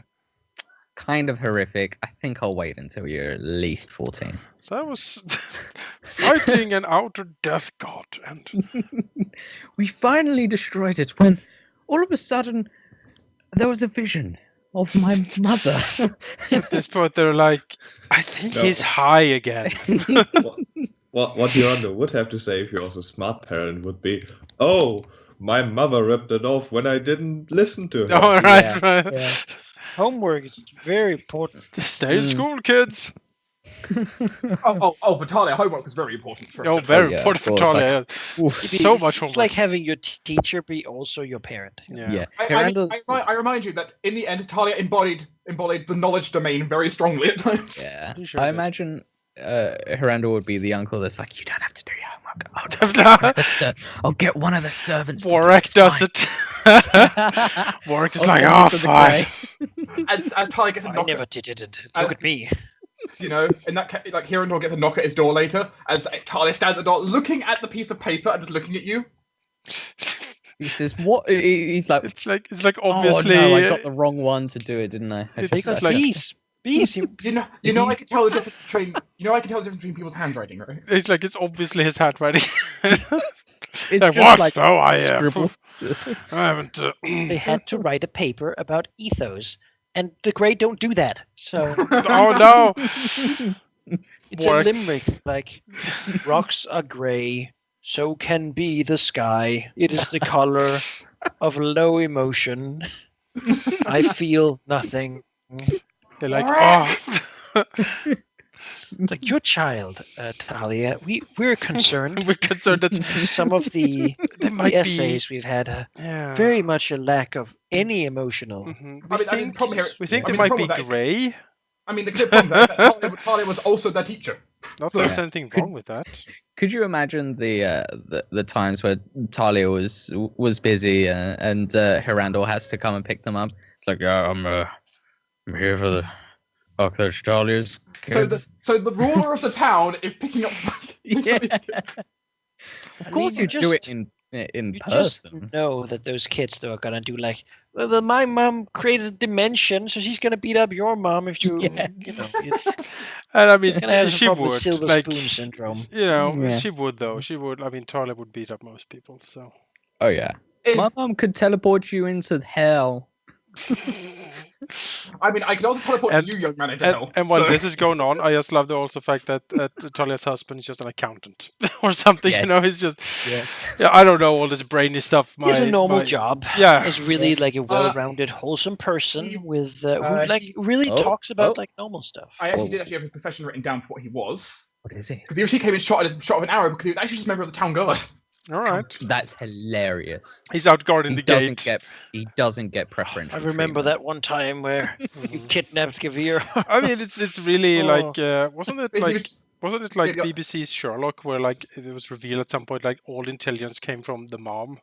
kind of horrific. I think I'll wait until you're at least 14. So I was fighting an outer death god, and We finally destroyed it when all of a sudden there was a vision of my mother. at this point they're like, I think No. he's high again. What Yolanda would have to say if he was a smart parent would be, oh, my mother ripped it off when I didn't listen to her. All right, Yeah, right. yeah. Homework is very important. Stay in school, kids. But Talia, homework was very important. For Oh, her. very yeah, important of for course, Talia. Oof. So much It's homework. like having your teacher be also your parent. Yeah. I remind you that in the end, Talia embodied the knowledge domain very strongly at times. Yeah. You sure I did. imagine Harandor would be the uncle that's like, you don't have to do your homework. I'll get one of the servants. to do Warwick it, does fine." it. Warwick is Oh, like, Warwick oh, to the fine. As Talia gets a I knock, never did it. Look at me. in that like Hirondor gets a knock at his door later, as Talia stands at the door, looking at the piece of paper and just looking at you. He says, "What?" He's like, It's like obviously. "Oh no, I got the wrong one to do it, didn't I?" It's take just that. like- Bees. You know, I can tell the difference between I can tell the difference between people's handwriting, right? It's like it's obviously his handwriting. It's like, just what? like No, I scribble. I haven't. They had to write a paper about ethos, and the Grey don't do that. So Oh no! it's Warwick. a limerick like rocks are grey, so can be the sky. It is the color of low emotion. I feel nothing. They're like, oh. It's like your child, Talia. We're concerned. We're concerned that Some of the they might be. essays we've had Yeah. very much a lack of any emotional. Mhm. I mean, the problem here- We think I they mean, the might be problem with that- grey. I mean, the clear problem is that Talia was also their teacher. Not So- that there's anything wrong with that. Could you imagine the times where Talia was busy and Hirandor has to come and pick them up? It's like, yeah, I'm here for the Cockroach Talia's kids. So the ruler of the town is picking up. Yeah. Of course, mean, you do it in You person. just know that those kids though are gonna do like, well, my mom created a dimension, so she's gonna beat up your mom if you, Yeah. you know, it's And I mean, gonna have some she problem with would, silver like, spoon syndrome. you know, Yeah. she would though. She would. I mean, Talia would beat up most people. So. Oh yeah. If- My mom could teleport you into hell. I mean, I could also teleport And- you, young man, into hell. And while so- this is going on, I just love the also fact that Talia's husband is just an accountant or something. You Yes. know, he's just Yeah. yeah. I don't know all this brainy stuff. He has a normal job. Yeah. He's really like a well-rounded, wholesome person with who like he- really Oh, talks about oh. like normal stuff. I actually Well- did actually have his profession written down for what he was. What is it? Because he actually came in shot of an arrow because he was actually just a member of the town guard. All right. That's hilarious. He's out guarding the gate. He doesn't get preferential. I remember treatment. that one time where you kidnapped Gavir. I mean, it's really Oh. like wasn't it He like was- wasn't it like Yeah. BBC's Sherlock where like it was revealed at some point like all intelligence came from the mom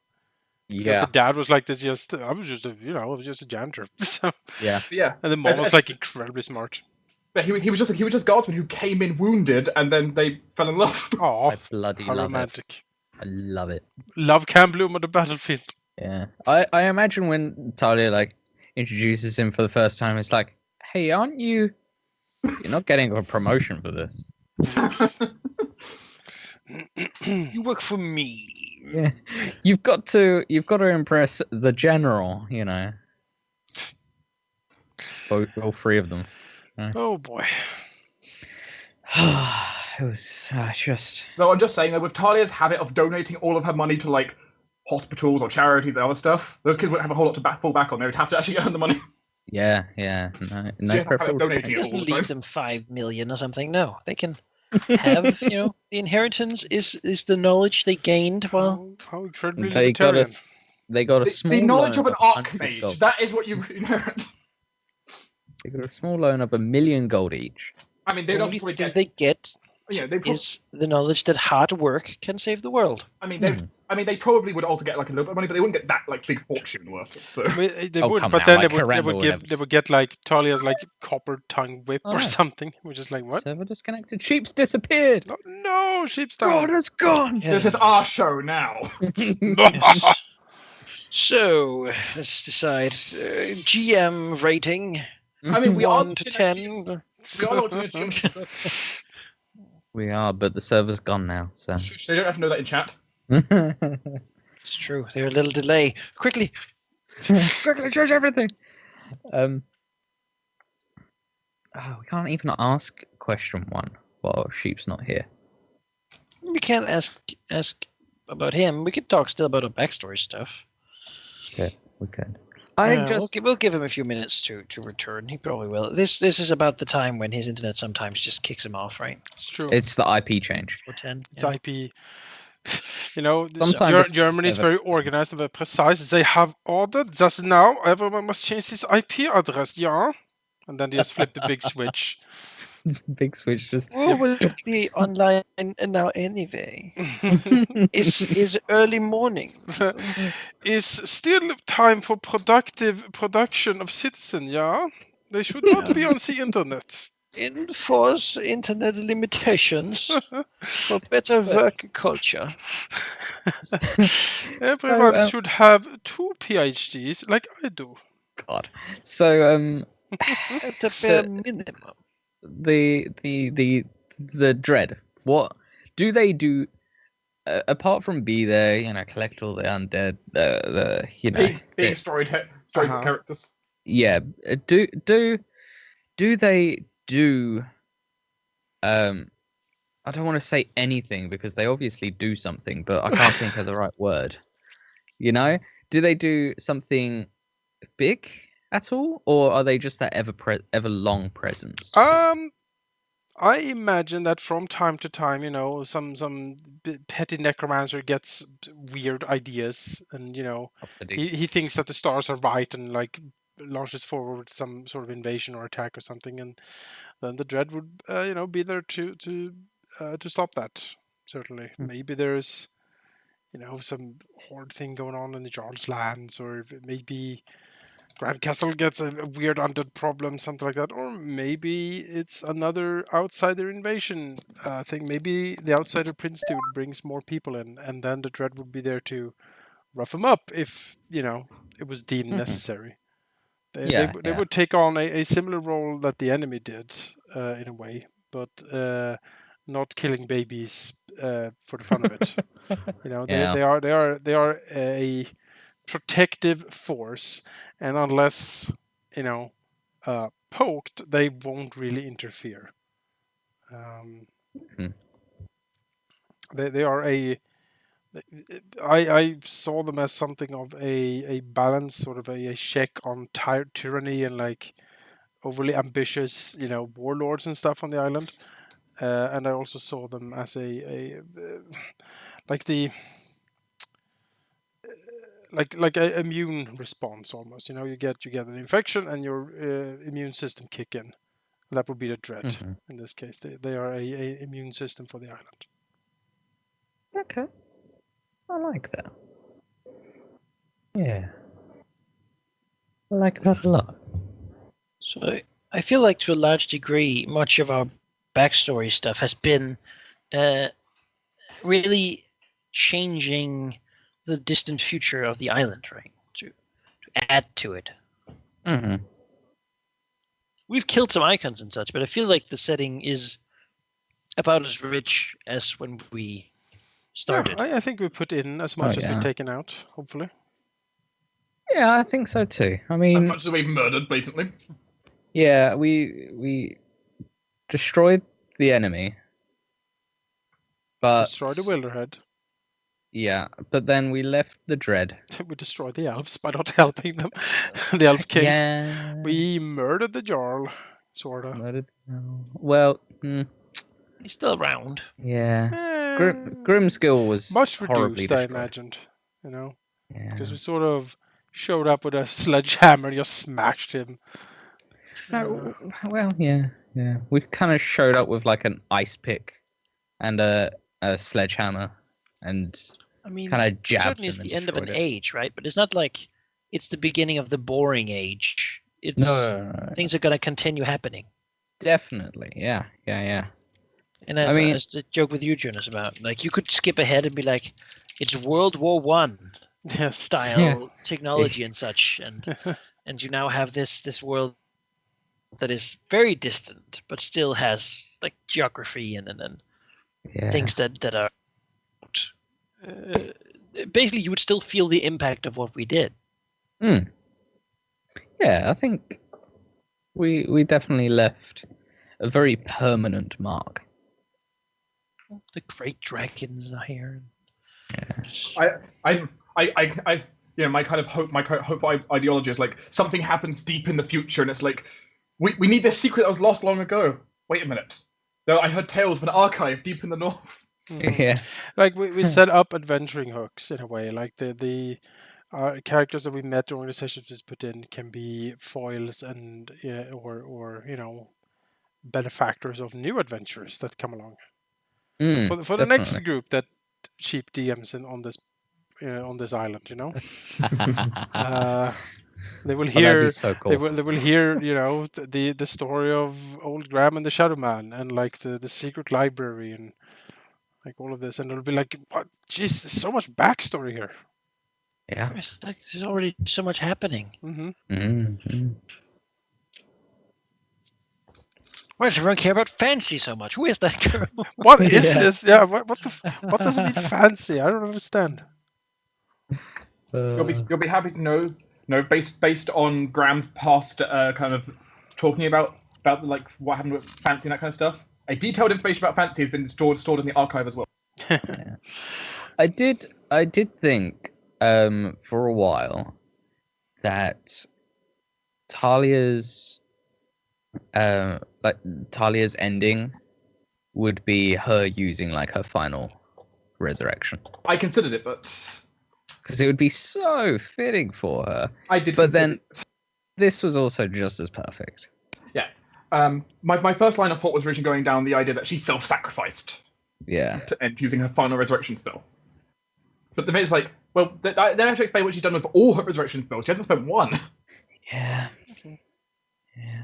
because Yeah. the dad was like this just I was just a janitor so, Yeah. But yeah. and the mom As- was as- like incredibly smart. But he was just guardsmen who came in wounded and then they fell in love. Oh, I bloody how love romantic! it. I love it. Love can bloom on the battlefield. Yeah. I imagine when Talia like introduces him for the first time, it's like, hey, aren't you? You're not getting a promotion for this. You work for me. Yeah. You've got to impress the general, you know. All three of them. Oh boy! It was just No, I'm just saying that with Talia's habit of donating all of her money to like hospitals or charities and other stuff, those kids wouldn't have a whole lot to fall back on. They would have to actually earn the money. yeah. No She has to have preferential it donated. He Yeah, doesn't all the leave time. them 5 million or something. No, they can have, the inheritance is the knowledge they gained while How incredibly They got libertarian! they got a The small knowledge loan of an 100 archmage. gold. That is what you inherit. They got a small loan of 1 million gold each. I mean, they'd the also only probably thing get. they get Yeah, they probably. is the knowledge that hard work can save the world. I mean, they probably would also get like a little bit of money, but they wouldn't get that like big fortune worth it. So. I mean, they Oh, would, come but now, then like they Karamba would would give have they would get like Talia's like copper tongue whip Oh. or something, which is like what? Server disconnected. Sheep's disappeared. No, sheep's God, down. it's gone. This is our show now. Yes. So let's decide GM rating. I mean, we are 1 to looking at 10. We are looking at you. So. We are, but the server's gone now. So Shh, they don't have to know that in chat. It's true. They're a little delay. Quickly. quickly change everything. We can't even ask question one while Sheep's not here. We can't ask about him. We could talk still about our backstory stuff. Okay, we could. We'll give him a few minutes to return. He probably will. This is about the time when his internet sometimes just kicks him off, right? It's true. It's the IP change. Or 10. It's IP. You know, Sometimes it's Germany is very organized and very precise. They have ordered that now everyone must change his IP address, yeah? And then they just flip the big switch. Big switch just. Well, we'll be online now anyway. It's early morning. Is still time for productive production of citizen, yeah? They should not be on the internet. Enforce internet limitations for better work culture. Everyone So, should have 2 PhDs like I do. God. So At the bare minimum. the dread. What do they do apart from be there? You know, collect all the undead. Being storytelling characters. Yeah. Do they do? I don't want to say anything because they obviously do something, but I can't think of the right word. You know, do they do something big at all, or are they just that ever long presence? I imagine that from time to time, you know, some petty necromancer gets weird ideas, and you know, he thinks that the stars are right, and like launches forward some sort of invasion or attack or something, and then the dread would, be there to stop that. Certainly, maybe there's, you know, some horde thing going on in the Jarl's lands, or maybe Grand Castle gets a weird undead problem, something like that, or maybe it's another outsider invasion thing. Maybe the outsider prince dude brings more people in, and then the dread would be there to rough him up if it was deemed necessary. They would take on a similar role that the enemy did in a way, but not killing babies for the fun of it. They are a protective force, and unless poked, they won't really interfere. They are I saw them as something of a balance, sort of a check on tyranny and like overly ambitious, warlords and stuff on the island. And I also saw them as like a immune response almost. You get an infection and your immune system kick in. That would be the dread in this case. They are a immune system for the island. Okay. I like that. Yeah. I like that a lot. So I feel like to a large degree, much of our backstory stuff has been really changing the distant future of the island, right? To add to it. Mm-hmm. We've killed some icons and such, but I feel like the setting is about as rich as when we started. Yeah, I think we put in as much as we've taken out, hopefully. Yeah, I think so too. I mean, as much as we've murdered blatantly. Yeah, we destroyed the enemy, but destroyed the Wilderhead. Yeah, but then we left the dread. We destroyed the elves by not helping them. The elf king. Yeah. We murdered the jarl, sort of. Murdered. Well, he's still around. Yeah. Grimskill was much reduced, I imagined. Because we sort of showed up with a sledgehammer and just smashed him. No, well, yeah. We kind of showed up with like an ice pick and a sledgehammer. And kind of jabbed certainly it's the end of an age, right? But it's not like it's the beginning of the boring age. It's no. Things are going to continue happening. Definitely, yeah. And as the joke with you, Jonas, about like you could skip ahead and be like, it's World War I style technology and such, and you now have this world that is very distant, but still has like geography and things that are. Basically, you would still feel the impact of what we did. Yeah, I think we definitely left a very permanent mark. The great dragons are here. Yeah. My kind of hope ideology is like something happens deep in the future, and it's like we need this secret that was lost long ago. Wait a minute. No, I heard tales of an archive deep in the north. Yeah, like we set up adventuring hooks in a way. Like the characters that we met during the sessions we put in can be foils and or benefactors of new adventures that come along. For the next group that cheap DMs on this island, they will hear so cool. they will hear the story of Old Graham and the Shadow Man and like the secret library and like all of this, and it'll be like, what? Jeez, there's so much backstory here. Yeah, there's already so much happening. Why does everyone care about fancy so much? Who is that girl? What is this? Yeah, what does it mean fancy? I don't understand. You'll be happy to know, based on Graham's past kind of talking about like what happened with fancy and that kind of stuff. A detailed information about fancy has been stored in the archive as well. Yeah. I did think for a while that Talia's ending would be her using like her final resurrection. I considered it, but because it would be so fitting for her. I did, but then this was also just as perfect. Yeah. My first line of thought was originally going down the idea that she self-sacrificed. Yeah. To end using her final resurrection spell. But the minute it's like, well, they don't actually explain what she's done with all her resurrection spells. She hasn't spent one. Yeah. Okay. Yeah.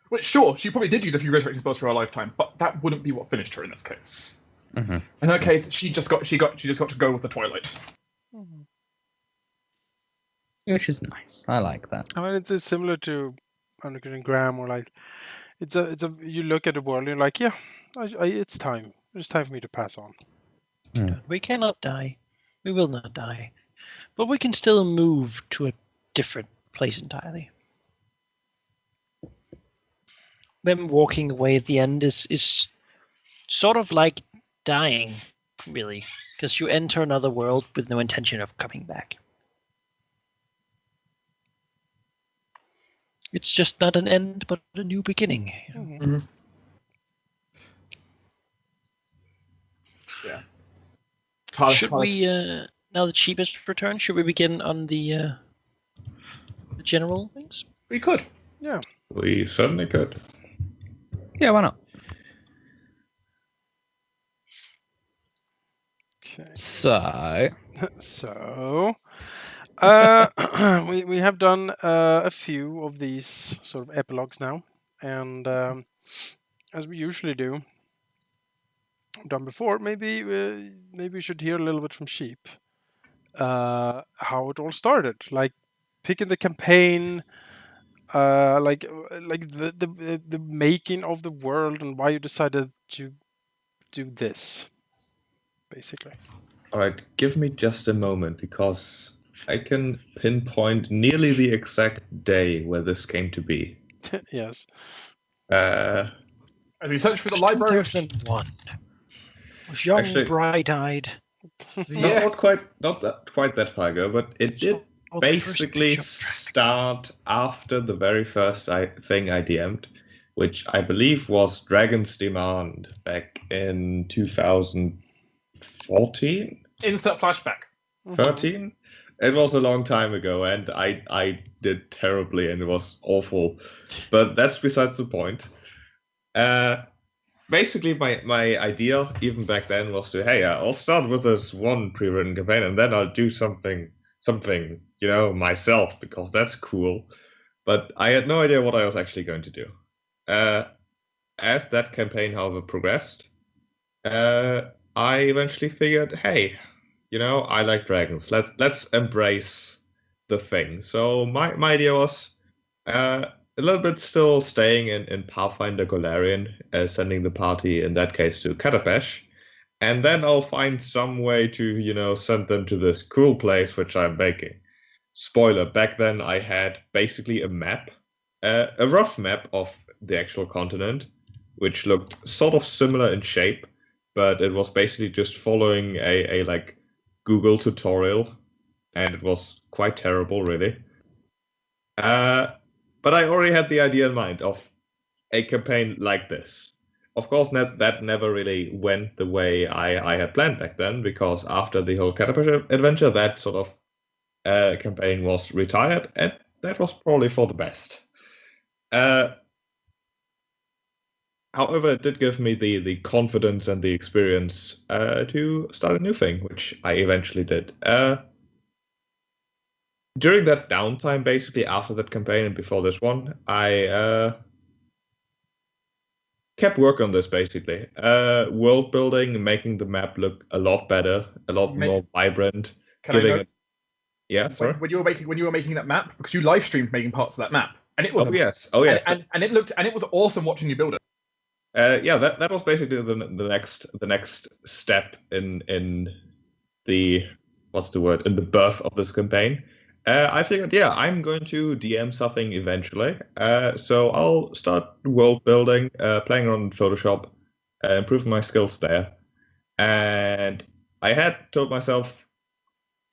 Well, sure, she probably did use a few resurrecting spells for her lifetime, but that wouldn't be what finished her in this case. Mm-hmm. In her case, she just got to go with the Twilight. Mhm. Which is nice. I like that. I mean, it's similar to Anakin and Graham, or like it's a you look at the world and you're like, yeah, it's time. It's time for me to pass on. We cannot die. We will not die. But we can still move to a different place entirely. Them walking away at the end is sort of like dying, really, because you enter another world with no intention of coming back. It's just not an end, but a new beginning. Mhm. Yeah. Should we, now that Sheep has returned, should we begin on the general things? We could. Yeah. We certainly could. Yeah, why not? Okay. So, So, we have done a few of these sort of epilogues now, and as we usually do, done before, maybe we should hear a little bit from Sheep, how it all started, like picking the campaign, like the making of the world, and why you decided to do this, basically. All right, give me just a moment because I can pinpoint nearly the exact day where this came to be. Yes. As we search for the library. 2001. Was young, Actually- bright-eyed. Not quite that far ago, but it did basically start after the very first thing I DM'd, which I believe was Dragon's Demand back in 2014, Insert flashback. 13. It was a long time ago, and I did terribly, and it was awful. But that's besides the point. Basically, my idea, even back then, was to, hey, I'll start with this one pre-written campaign, and then I'll do something, myself, because that's cool. But I had no idea what I was actually going to do. As that campaign, however, progressed, I eventually figured, hey, I like dragons. Let's embrace the thing. So my idea was a little bit still staying in Pathfinder Golarion, sending the party in that case to Katapesh, and then I'll find some way to send them to this cool place which I'm making. Spoiler: back then I had basically a map, a rough map of the actual continent, which looked sort of similar in shape, but it was basically just following a like Google tutorial, and it was quite terrible, really. But I already had the idea in mind of a campaign like this. Of course, that never really went the way I had planned back then, because after the whole Caterpillar adventure, that sort of campaign was retired, and that was probably for the best. However, it did give me the confidence and the experience to start a new thing, which I eventually did. During that downtime, basically after that campaign and before this one, I kept work on this, basically. World building, making the map look a lot better, a lot more vibrant. Yeah, sorry. When you were making that map, because you live streamed making parts of that map, and it was yes, and it was awesome watching you build it. Yeah, that was basically the next step in the in the birth of this campaign. I figured, I'm going to DM something eventually. So I'll start world building, playing around in Photoshop, improving my skills there. And I had told myself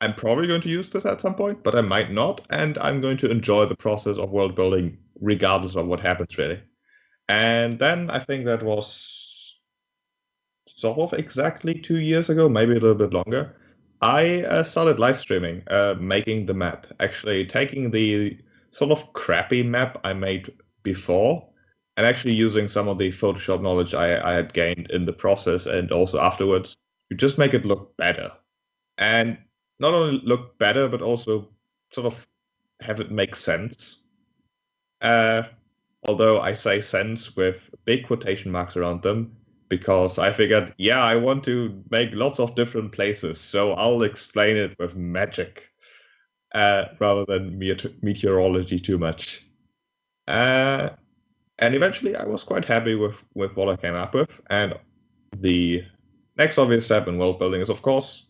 I'm probably going to use this at some point, but I might not, and I'm going to enjoy the process of world building regardless of what happens, really. And then I think that was sort of exactly 2 years ago, maybe a little bit longer. I started live streaming, making the map, actually taking the sort of crappy map I made before, and actually using some of the Photoshop knowledge I had gained in the process and also afterwards to just make it look better. And not only look better, but also sort of have it make sense. Although I say sense with big quotation marks around them, because I figured, I want to make lots of different places, so I'll explain it with magic rather than meteorology too much. And eventually I was quite happy with what I came up with. And the next obvious step in world building is, of course,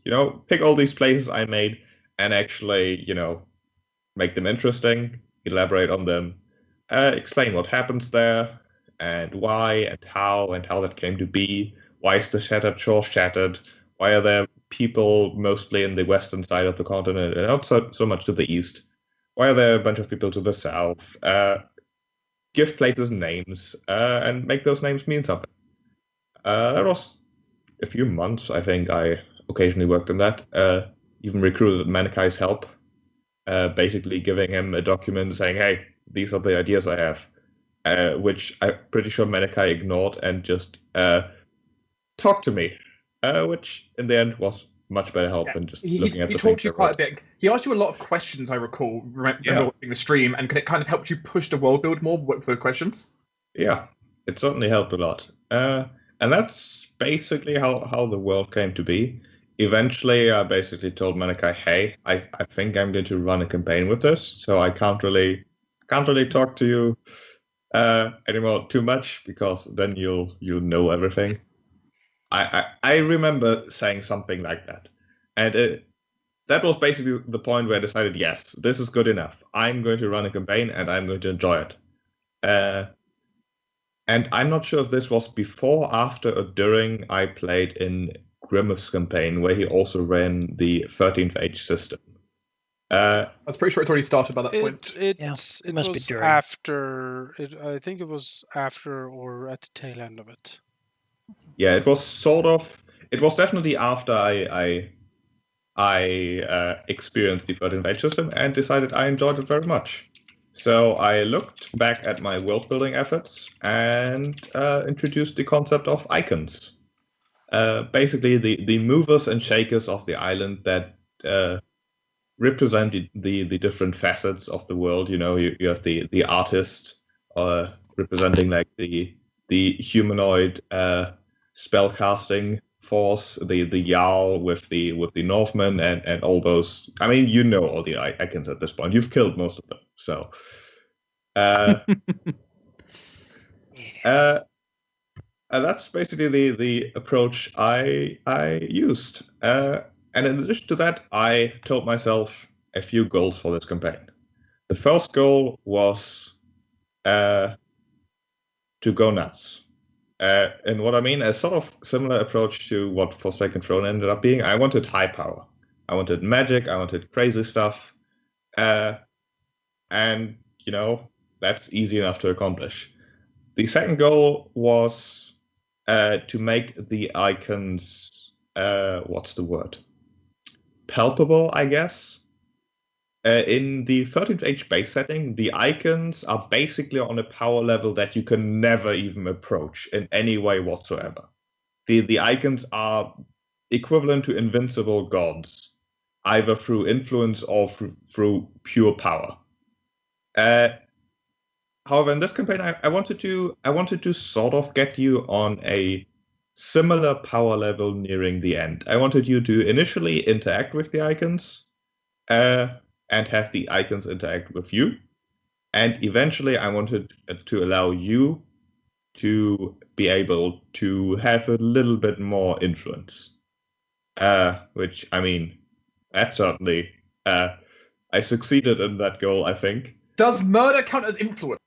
pick all these places I made and actually, make them interesting, elaborate on them, explain what happens there and why and how that came to be. Why is the Shattered Shore shattered? Why are there people mostly in the western side of the continent and not so much to the east? Why are there a bunch of people to the south? Give places names and make those names mean something. That was a few months, I think. I occasionally worked on that. Even recruited Manakai's help, basically giving him a document saying, hey, these are the ideas I have, which I'm pretty sure Manakai ignored and just talked to me, which in the end was much better help than just looking at the He talked to you quite a bit. He asked you a lot of questions, I recall, watching the stream, and it kind of helped you push the world build more with those questions? Yeah, it certainly helped a lot. And that's basically how the world came to be. Eventually, I basically told Manakai, hey, I think I'm going to run a campaign with this, so I can't really talk to you anymore too much, because then you'll know everything. I remember saying something like that, and that was basically the point where I decided, yes, this is good enough. I'm going to run a campaign and I'm going to enjoy it. And I'm not sure if this was before, after, or during I played in Grimace campaign, where he also ran the 13th Age system. I was pretty sure it's already started by that point. It must be was during. after. I think it was after or at the tail end of it. Yeah, it was sort of. It was definitely after I experienced the 13th Age system and decided I enjoyed it very much. So I looked back at my world building efforts and introduced the concept of icons. Basically, the movers and shakers of the island that represent the different facets of the world. You have the artist representing like the humanoid spellcasting force, the Jarl with the Northmen and all those. I mean, all the icons at this point. You've killed most of them, so. That's basically the approach I used. And in addition to that, I told myself a few goals for this campaign. The first goal was to go nuts. And what I mean, a sort of similar approach to what Forsaken Throne ended up being. I wanted high power. I wanted magic. I wanted crazy stuff. And, that's easy enough to accomplish. The second goal was to make the icons, what's the word? Palpable, I guess. In the 13th Age base setting, the icons are basically on a power level that you can never even approach in any way whatsoever. The icons are equivalent to invincible gods, either through influence or through pure power. However, in this campaign, I wanted to sort of get you on a similar power level nearing the end. I wanted you to initially interact with the icons, and have the icons interact with you. And eventually I wanted to allow you to be able to have a little bit more influence. Which, I mean, that certainly, I succeeded in that goal, I think. Does murder count as influence?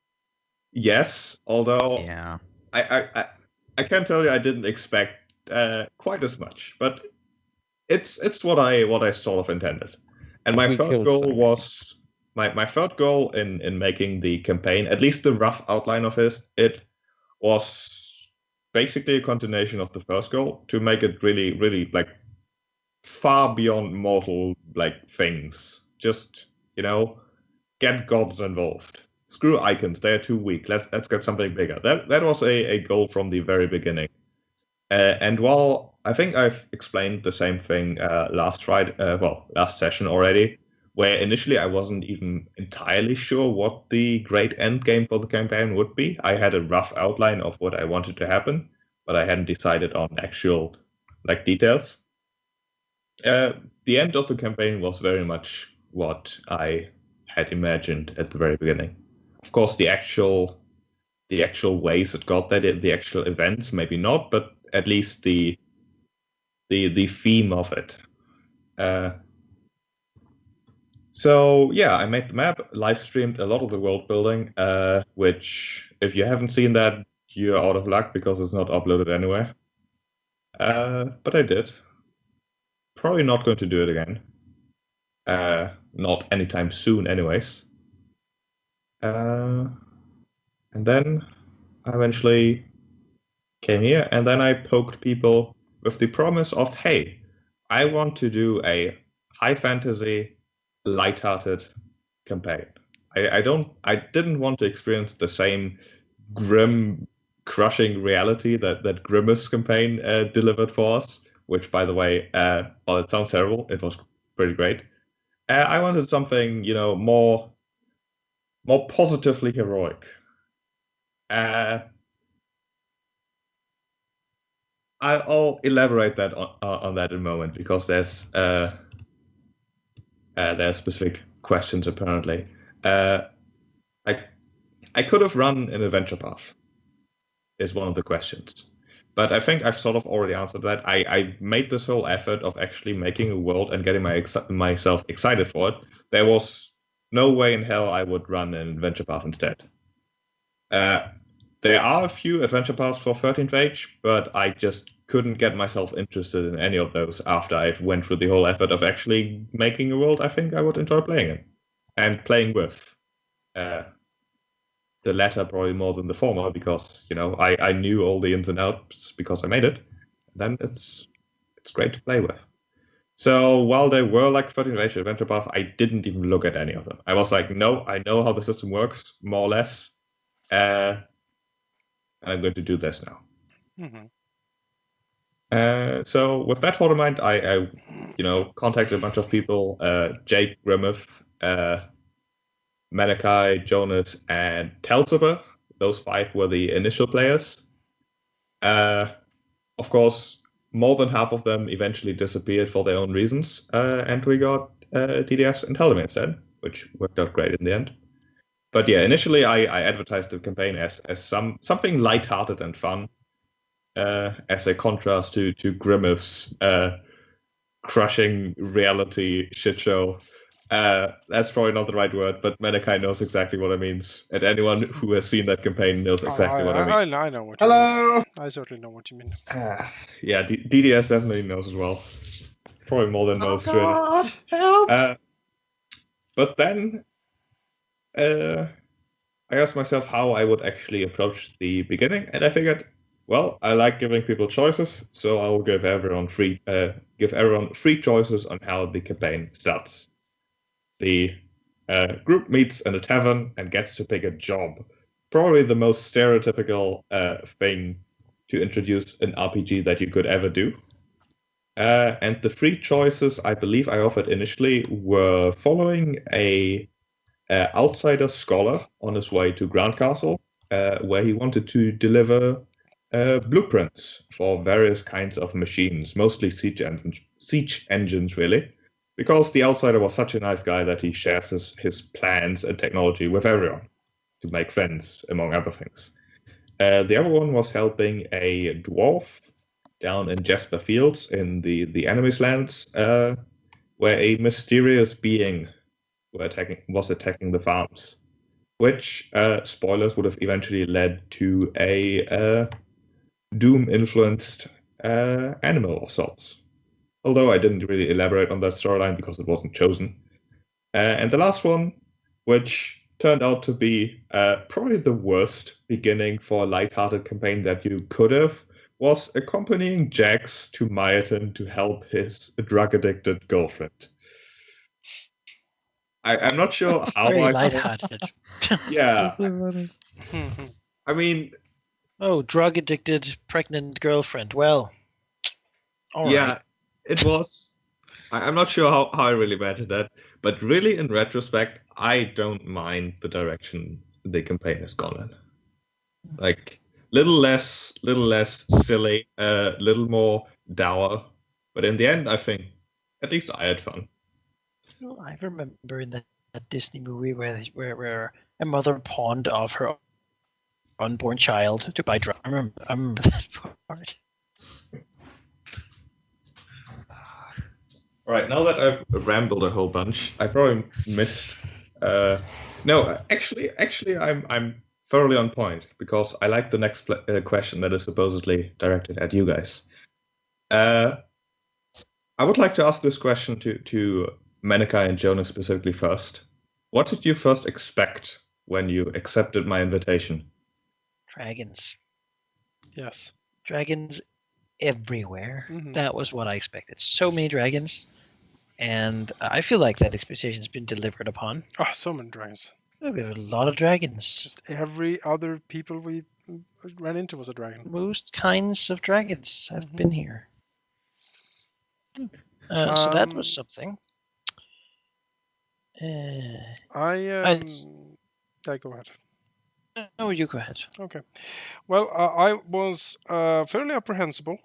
Yes, although Yeah. I can tell you I didn't expect quite as much, but it's what I sort of intended. And my third goal was my third goal in making the campaign, at least the rough outline of it was basically a continuation of the first goal, to make it really, really like far beyond mortal like things. Just, get gods involved. Screw icons, they're too weak. Let's get something bigger. That was a goal from the very beginning. And while I think I've explained the same thing last session already, where initially I wasn't even entirely sure what the great end game for the campaign would be. I had a rough outline of what I wanted to happen, but I hadn't decided on actual details. The end of the campaign was very much what I had imagined at the very beginning. Of course, the actual ways it got there, the actual events, maybe not, but at least the theme of it. So yeah, I made the map, live streamed a lot of the world building, which if you haven't seen that, you're out of luck because it's not uploaded anywhere. But I did. Probably not going to do it again. Not anytime soon, anyways. And then I eventually came here, and then I poked people with the promise of, hey, I want to do a high fantasy, lighthearted campaign. I didn't want to experience the same grim, crushing reality that Grimace campaign delivered for us, which, by the way, while it sounds terrible, it was pretty great. I wanted something, more positively heroic. I'll elaborate that on that in a moment, because there's specific questions apparently. I could have run an adventure path, is one of the questions. But I think I've sort of already answered that. I made this whole effort of actually making a world and getting myself excited for it. There was no way in hell I would run an adventure path instead. There are a few adventure paths for 13th Age, but I just couldn't get myself interested in any of those after I went through the whole effort of actually making a world I think I would enjoy playing in and playing with. The latter probably more than the former, because I knew all the ins and outs because I made it. Then it's great to play with. So while they were like 13th Age adventure path, I didn't even look at any of them. I was like, no, I know how the system works more or less, and I'm going to do this now. Mm-hmm. So with that thought in mind, I contacted a bunch of people: Jake, Grimmeth, Malachi, Jonas, and Telzeba. Those 5 were the initial players. Of course, more than half of them eventually disappeared for their own reasons, and we got DDS and Halldamir instead, which worked out great in the end. But yeah, initially I advertised the campaign as something lighthearted and fun, as a contrast to Grimmeth's crushing reality shit show. That's probably not the right word, but Malachi knows exactly what it means. And anyone who has seen that campaign knows exactly what I mean. I know what you mean. I certainly know what you mean. Yeah, DDS definitely knows as well. Probably more than most, God, really. help! But then I asked myself how I would actually approach the beginning, and I figured, well, I like giving people choices, so I will give everyone free choices on how the campaign starts. The group meets in a tavern and gets to pick a job. Probably the most stereotypical thing to introduce an RPG that you could ever do. And the 3 choices I believe I offered initially were following a outsider scholar on his way to Grand Castle, where he wanted to deliver blueprints for various kinds of machines, mostly siege engines, really. Because the outsider was such a nice guy that he shares his plans and technology with everyone to make friends, among other things. The other one was helping a dwarf down in Jasper Fields in the enemy's lands, where a mysterious being was attacking the farms, which, spoilers, would have eventually led to a Doom-influenced animal of sorts. Although I didn't really elaborate on that storyline because it wasn't chosen. And the last one, which turned out to be probably the worst beginning for a lighthearted campaign that you could have, was accompanying Jax to Myaton to help his drug-addicted girlfriend. I'm not sure how Very I... lighthearted. Yeah. I mean... Oh, drug-addicted pregnant girlfriend. Well, all yeah. right. It was. I'm not sure how I really imagined that, But really, in retrospect, I don't mind the direction the campaign has gone in. Like, little less silly, little more dour. But in the end, I think at least I had fun. Well, I remember in that Disney movie where a mother pawned off her unborn child to buy drugs. I remember that part. All right, now that I've rambled a whole bunch, I probably missed. No, actually, I'm thoroughly on point because I like the next question that is supposedly directed at you guys. I would like to ask this question to Menekai and Jonas specifically first. What did you first expect when you accepted my invitation? Dragons. Yes. Dragons everywhere. Mhm. That was what I expected. So many dragons. And I feel like that expectation has been delivered upon. Oh, so many dragons. We have a lot of dragons. Just every other people we ran into was a dragon. Most kinds of dragons have Mhm. been here. So that was Um, something. Yeah, go ahead. No, you go ahead. Okay. Well, I was fairly apprehensible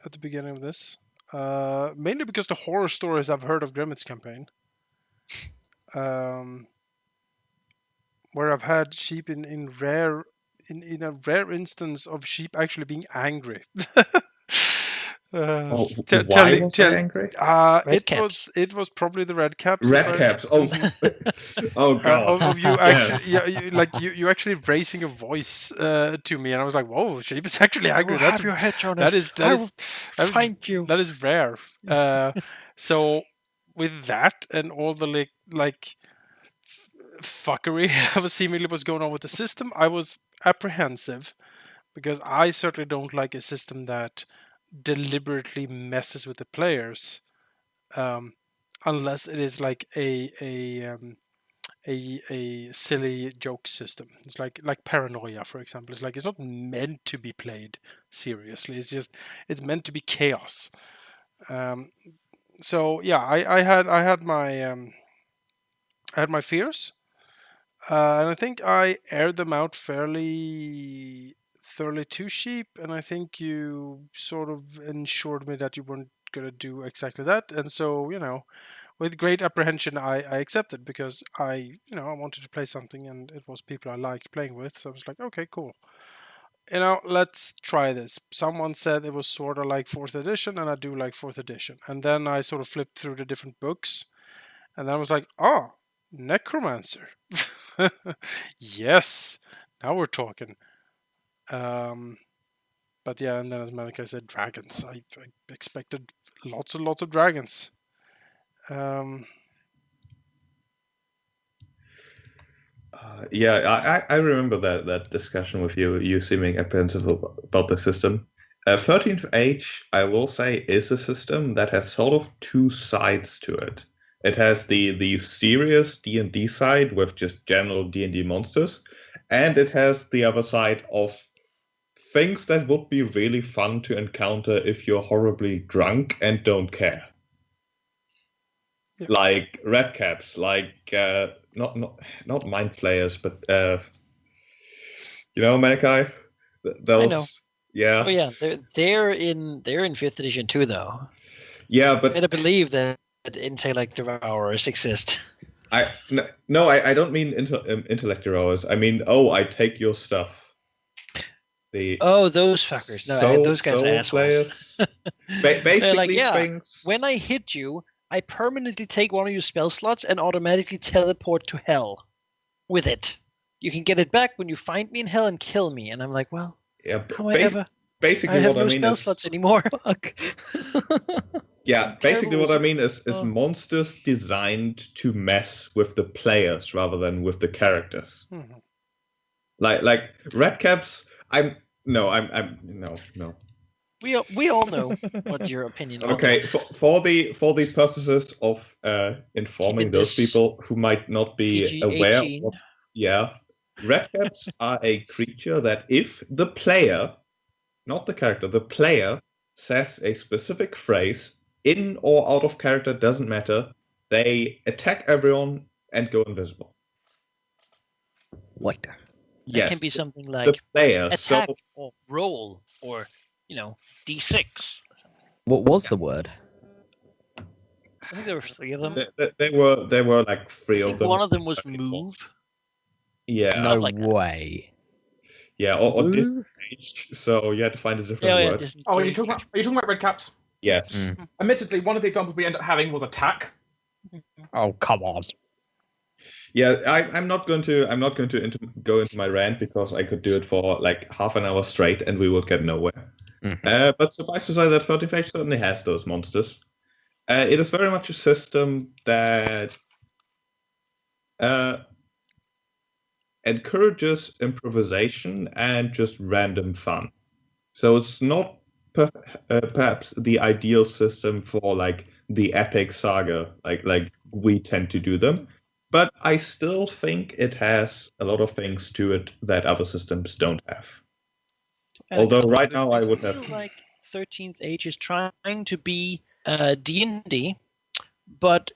at the beginning of this, mainly because the horror stories I've heard of Grimmit's campaign, where I've had sheep in a rare instance of sheep actually being angry. Why was I angry? Red caps. It was probably the red caps. Red caps. Oh, oh god. Of you Yes. actually, you actually raising your voice to me, and I was like, "Whoa, sheep is actually angry." That's your head, Jonas. that is Thank you. that is rare. So with that and all the like fuckery that seemingly was going on with the system, I was apprehensive because I certainly don't like a system that deliberately messes with the players, unless it is like a silly joke system. It's like paranoia, for example. It's like it's not meant to be played seriously. It's meant to be chaos. So yeah, I had my fears, and I think I aired them out fairly thoroughly to sheep, and I think you sort of ensured me that you weren't going to do exactly that, and so with great apprehension I accepted because I wanted to play something and it was people I liked playing with, so I was like, okay, cool, let's try this. Someone said it was sort of like 4th edition, and I do like 4th edition, and then I sort of flipped through the different books, and then I was like, oh, necromancer. Yes, now we're talking. But yeah, and then as Malika said, dragons. I expected lots and lots of dragons. Yeah, I remember that discussion with you seeming apprehensive about the system. 13th Age, I will say, is a system that has sort of two sides to it. It has the serious D&D side with just general D&D monsters, and it has the other side of things that would be really fun to encounter if you're horribly drunk and don't care. Yeah. Like red caps, like not mind flayers, but Menekai. Those, I know. Yeah. Oh yeah, they're in 5th edition too, though. Yeah, but I gotta believe that intellect devourers exist. I don't mean intellect devourers. I mean, I take your stuff. Those fuckers. No, those guys are assholes. Basically, like, yeah, things. When I hit you, I permanently take one of your spell slots and automatically teleport to hell with it. You can get it back when you find me in hell and kill me. And I'm like, well, yeah, how I ever? Basically, I have what no I mean spell is slots anymore. Fuck. Yeah, basically what I mean is Oh. monsters designed to mess with the players rather than with the characters. Mhm. Like red caps. No. We all know what your opinion. Okay, for the purposes of informing Keeping those this people who might not be PG-18. aware, red caps are a creature that if the player, not the character, the player says a specific phrase in or out of character, doesn't matter, they attack everyone and go invisible. What? That Yes, can be something the like players. attack So or roll or, D6. What was the word? I think there were 3 of them. they were like I 3 of think them. one of them was move. Yeah, No like that. way. yeah, or Move? disengaged. So you had to find a different Yeah, word. disengage. Oh, are you talking about red caps? Yes. Mm. Admittedly, one of the examples we end up having was attack. Oh, come on. Yeah, I'm not going to go into my rant because I could do it for like half an hour straight and we would get nowhere. Mhm. But suffice to say that 13th Age certainly has those monsters. It is very much a system that encourages improvisation and just random fun. So it's not perhaps the ideal system for like the epic saga, like we tend to do them. But I still think it has a lot of things to it that other systems don't have. Although right now I would feel have. like 13th Age is trying to be D&D, but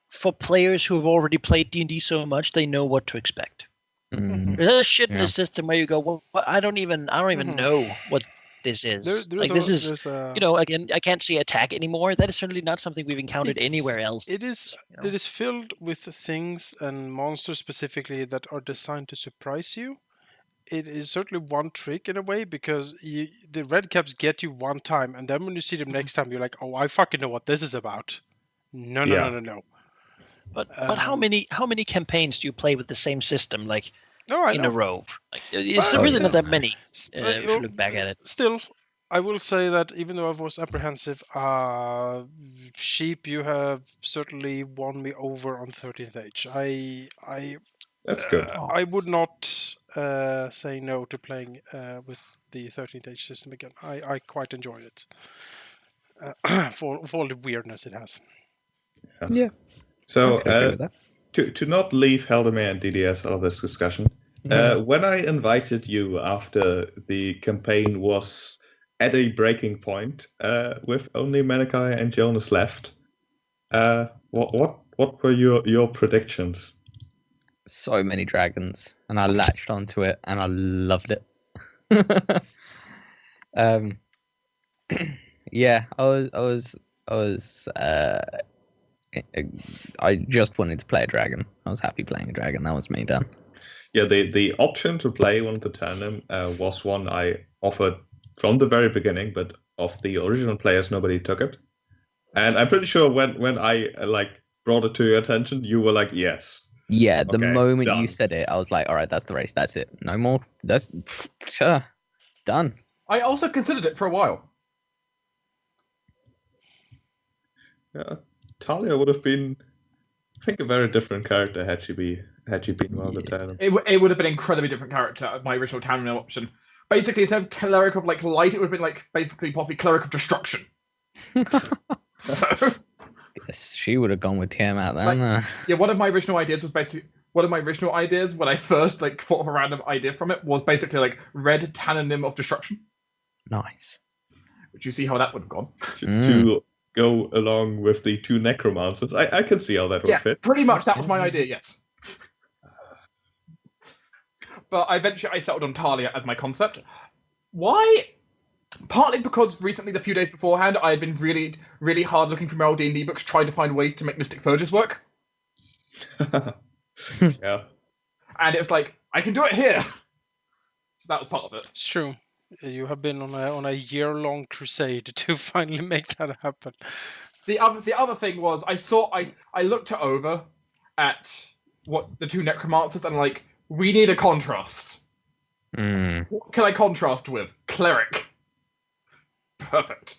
for players who have already played D&D so much, they know what to expect. Mm. There's shit in Yeah. the system where you go, well, I don't even Mhm. know what this is. Again, I can't say attack anymore. That is certainly not something we've encountered anywhere else. It is filled with things and monsters specifically that are designed to surprise you. It is certainly one trick in a way because the red caps get you one time, and then when you see them next time, you're like, "Oh, I fucking know what this is about." No. But how many campaigns do you play with the same system in a row? It's But really still- not that many. If you you- look back at it. Still, I will say that even though I was apprehensive, Sheep, you have certainly won me over on 13th Age. That's good. I would not say no to playing with the 13th Age system again. I quite enjoyed it for all the weirdness it has. Yeah. So I could agree with that. to not leave Halldamir and DDS out of this discussion, when I invited you after the campaign was at a breaking point, with only Malachi and Jonas left, what were your predictions? So many dragons, and I latched onto it, and I loved it. Yeah, I just wanted to play a dragon. I was happy playing a dragon. That was me done. Yeah, the option to play one of the tandem was one I offered from the very beginning, but of the original players, nobody took it. And I'm pretty sure when I brought it to your attention, you were like, yes. Yeah, the Okay, moment done. you said it, I was like, all right, that's the race. That's it. No more. That's sure. Done. I also considered it for a while. Yeah, Talia would have been, I think, a very different character had she been one of the tandem. It would have been an incredibly different character of my original town option. Basically, instead of cleric of light, it would have been basically possibly cleric of destruction. So Yes, she would have gone with Tiamat then. yeah, one of my original ideas when I first thought of a random idea from it was basically red Tananim of destruction. Nice. Which you see how that would have gone. To go along with the 2 necromancers. I can see how that would fit. Pretty much that was my idea, yes. But eventually I settled on Talia as my concept. Why? Partly because recently, the few days beforehand, I had been really, really hard looking through my old D&D books, trying to find ways to make Mystic Purges work. Yeah. And it was like, I can do it here! So that was part of it. It's true. You have been on a year-long crusade to finally make that happen. The other thing was, I looked over at what the 2 necromancers and we need a contrast. What can I contrast with? Cleric. Perfect.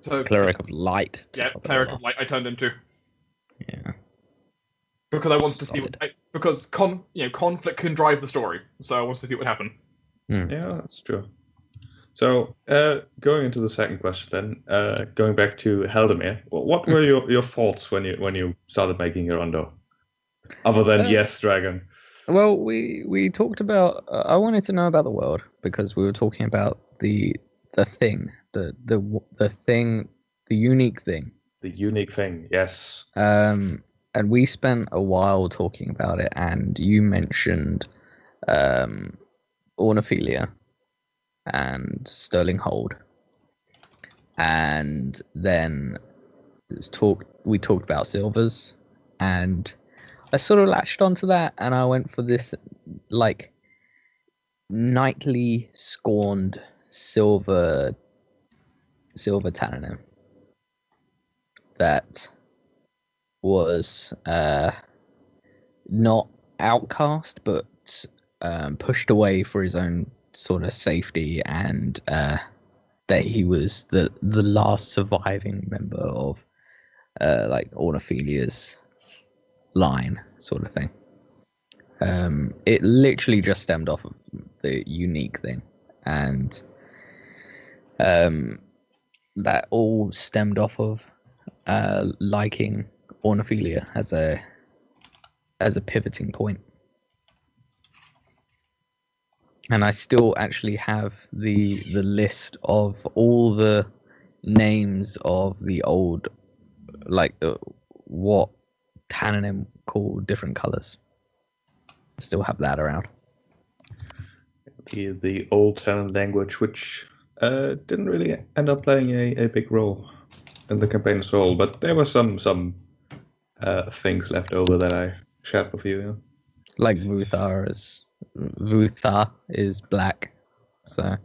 So Cleric of Light. yeah, cleric of light. I turned into Yeah. because I wanted to see Solid. because conflict can drive the story. So I wanted to see what happened. Yeah, that's true. So, going into the second question then, going back to Halldamir, what were your thoughts when you started making your Rondo? Other than yes, dragon. Well, we talked about. I wanted to know about the world because we were talking about the thing, the thing, the unique thing. The unique thing, yes. And we spent a while talking about it, and you mentioned Ornophilia and Sterling Hold, and then we talked about silvers, and I sort of latched onto that, and I went for this like nightly scorned silver Tananim that was not outcast, but pushed away for his own sort of safety, and that he was the last surviving member of like Ornophilia's line, sort of thing. It literally just stemmed off of the unique thing, and that all stemmed off of liking Ornophilia as a pivoting point. And I still actually have the list of all the names of the old, like what Tananim call different colors. I still have that around. The old Tanan language, which didn't really end up playing a big role in the campaign as well, but there were some things left over that I shared with you. Yeah. Like Vutha is black, so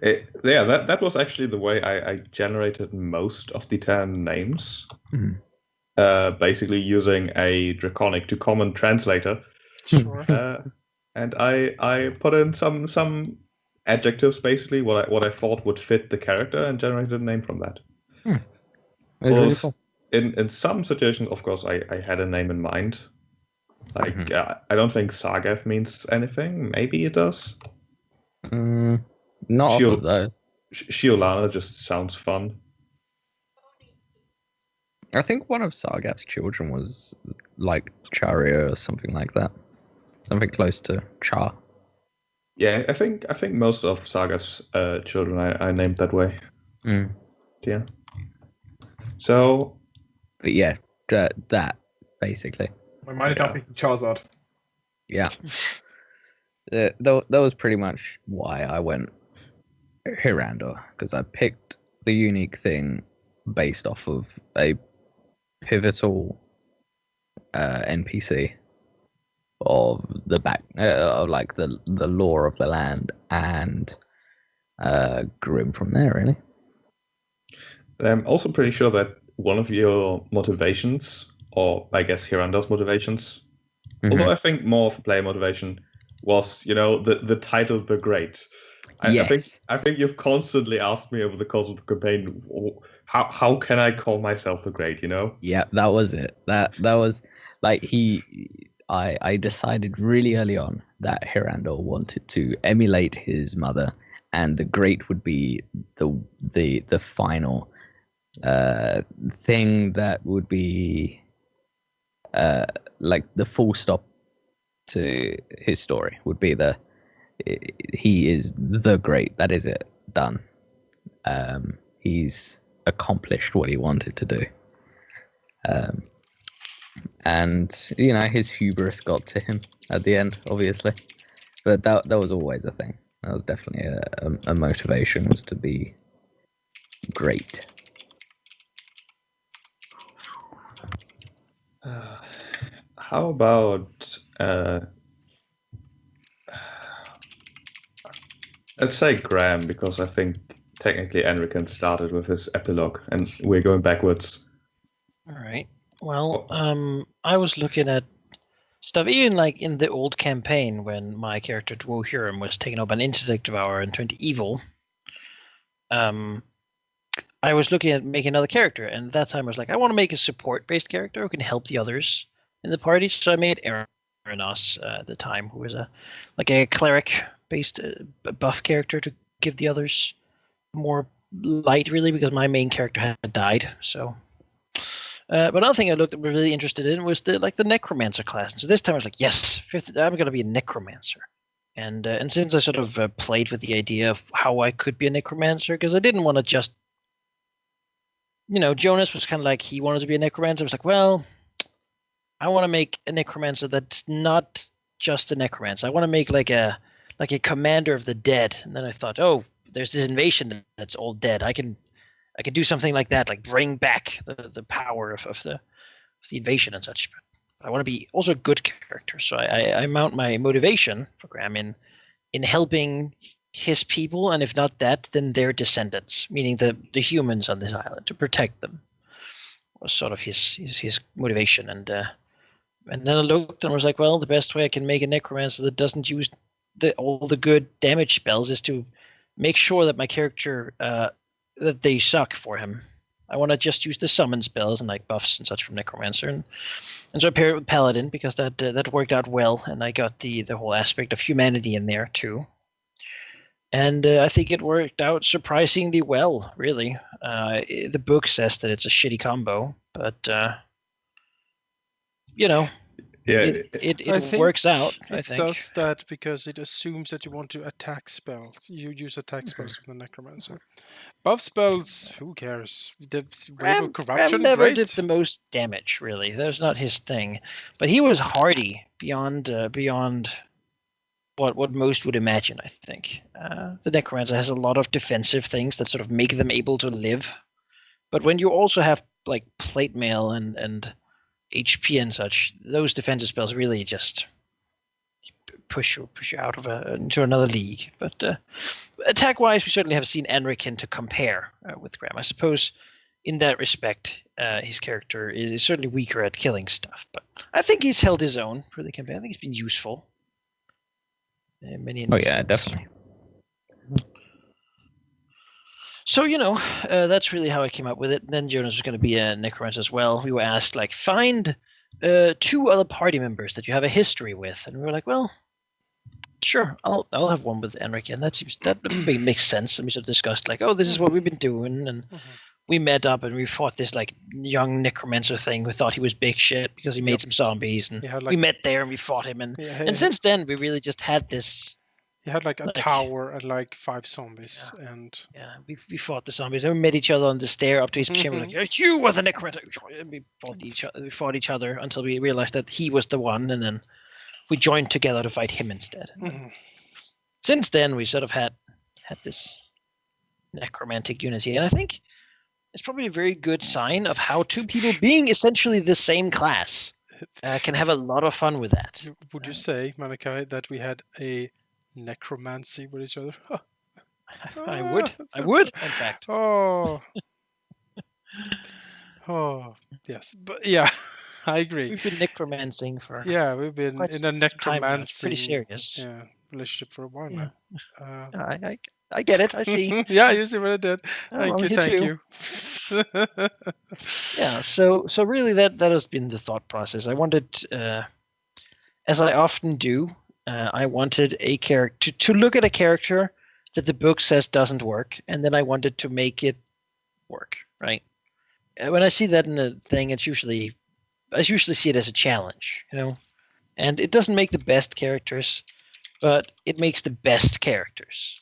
that was actually the way I generated most of the 10 names. Basically using a draconic to common translator. Sure. And I put in some adjectives, basically what I thought would fit the character, and generated a name from that. really cool. In some situations, of course, I had a name in mind. Like, I don't think Sargath means anything. Maybe it does. Not all of those. Shiolana just sounds fun. I think one of Sargath's children was like Charia or something like that. Something close to Char. Yeah, I think most of Sargath's children I named that way. Yeah. So. But yeah, that basically. My mind is now thinking Charizard. Yeah. That was pretty much why I went Hirandor, because I picked the unique thing based off of a pivotal NPC of the like the lore of the land, and grew him from there, really. I'm also pretty sure that one of your motivations, or I guess Hirandor's motivations, although I think more of a player motivation, was the title The Great. Yes. I think you've constantly asked me over the course of the campaign, how can I call myself The Great? Yeah, that was it. That was like I decided really early on that Hirandor wanted to emulate his mother, and The Great would be the final thing that would be like the full stop to his story, would be he is the Great. That is it. Done. He's accomplished what he wanted to do. And his hubris got to him at the end, obviously. But that was always a thing. That was definitely a motivation, was to be great. How about let's say Graham, because I think technically Enrican started with his epilogue, and we're going backwards. All right. Well, I was looking at stuff even like in the old campaign when my character Dwohurim was taken up an intellect devourer and turned evil. I was looking at making another character, and at that time I was like, I want to make a support-based character who can help the others in the party. So I made Eranos at the time, who was a cleric-based buff character to give the others more light, really, because my main character had died. So, but another thing I looked really interested in was the necromancer class. And so this time I was like, yes, I'm going to be a necromancer, And since I sort of played with the idea of how I could be a necromancer, because I didn't want to just, Jonas was kind of like he wanted to be a necromancer. I was like, well, I want to make a necromancer that's not just a necromancer. I want to make like a commander of the dead. And then I thought, oh, there's this invasion that's all dead. I can do something like that, like bring back the power of the invasion and such. But I want to be also a good character. So I mount my motivation for Graham in helping his people, and if not that, then their descendants, meaning the humans on this island, to protect them. Was sort of his motivation. And then I looked and was like, well, the best way I can make a necromancer that doesn't use all the good damage spells is to make sure that my character that they suck for him. I want to just use the summon spells and like buffs and such from necromancer, and so I paired it with paladin because that worked out well, and I got the whole aspect of humanity in there too. And I think it worked out surprisingly well, really. The book says that it's a shitty combo, but it works out. I think it does that because it assumes that you want to attack spells. You use attack spells from the necromancer. Buff spells, who cares? The wave of corruption, Graham never great. did the most damage, really. That was not his thing. But he was hardy beyond what most would imagine, I think. The necromancer has a lot of defensive things that sort of make them able to live. But when you also have like plate mail and HP and such, those defensive spells really just push you out of into another league. But attack-wise, we certainly have seen Enrikin to compare with Graham. I suppose in that respect, his character is certainly weaker at killing stuff. But I think he's held his own for the campaign. I think he's been useful. Many Oh yeah, definitely. So, that's really how I came up with it. And then Jonas was going to be a necromancer as well. We were asked, like, find 2 other party members that you have a history with. And we were like, well, sure, I'll have one with Enric. And that makes sense. And we sort of discussed, like, oh, this is what we've been doing. And we met up and we fought this, like, young necromancer thing who thought he was big shit because he made some zombies. And we met there and we fought him. And since then, we really just had this... He had like a tower and like 5 zombies, and we fought the zombies. And we met each other on the stair up to his chamber. Like, you were the necromancer. And we fought each other until we realized that he was the one, and then we joined together to fight him instead. Since then, we sort of had this necromantic unity, and I think it's probably a very good sign of how 2 people being essentially the same class can have a lot of fun with that. Would you say, Malachi, that we had a necromancy with each other? I would, in fact. Oh, yes, but yeah, I agree. We've been necromancing for we've been in a necromancy, pretty serious, relationship for a while now. I get it. I see. Yeah, you see what I did. Thank you. Yeah. So really, that has been the thought process. I wanted, as I often do. I wanted a character to look at a character that the book says doesn't work, and then I wanted to make it work, right? When I see that in a thing, I usually see it as a challenge, and it doesn't make the best characters, but it makes the best characters.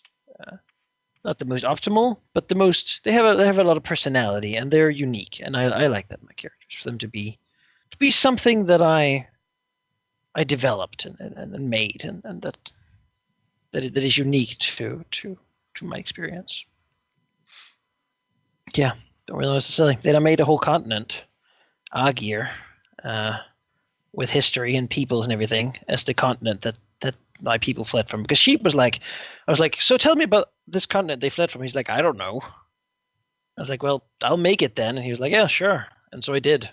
Not the most optimal, but the most. They have a lot of personality, and they're unique, and I like that in my characters, for them to be something that I developed and made, and that is unique to my experience. Yeah, don't really know what to say. Then I made a whole continent, Agir, with history and peoples and everything, as the continent that my people fled from. Because Sheep was like, I was like, so tell me about this continent they fled from. He's like, I don't know. I was like, well, I'll make it then. And he was like, yeah, sure. And so I did.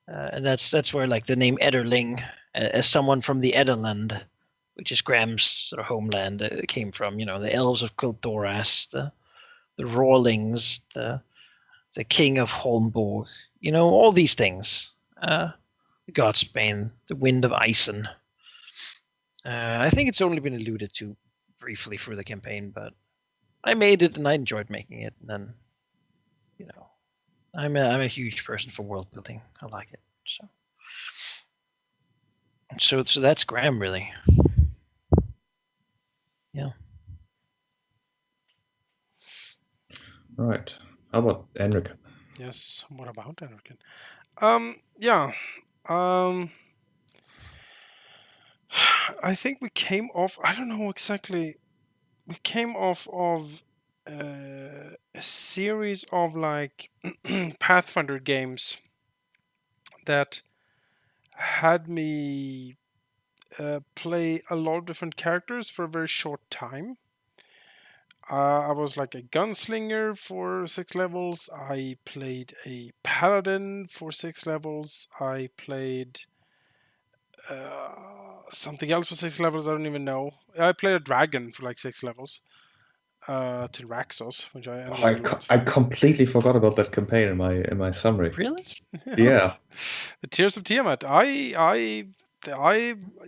And that's where like the name Ederling, as someone from the Ederland, which is Graham's sort of homeland, came from. The elves of Kultoras, the Rawlings, the king of Holmborg. All these things. The Godsbane, the wind of Isen. I think it's only been alluded to briefly through the campaign, but I made it and I enjoyed making it. And then, I'm a huge person for world building. I like it. So that's Graham, really. Yeah. Right. How about Enric? Yes. What about Anakin? Yeah. I think we came off. I don't know exactly. We came off of a series of like Pathfinder games that had me play a lot of different characters for a very short time. I was like a gunslinger for 6 levels. I played a paladin for 6 levels. I played something else for 6 levels. I don't even know. I played a dragon for like 6 levels. To Raxos, which I enjoyed a lot. I completely forgot about that campaign in my summary. Really? Yeah. The Tears of Tiamat. I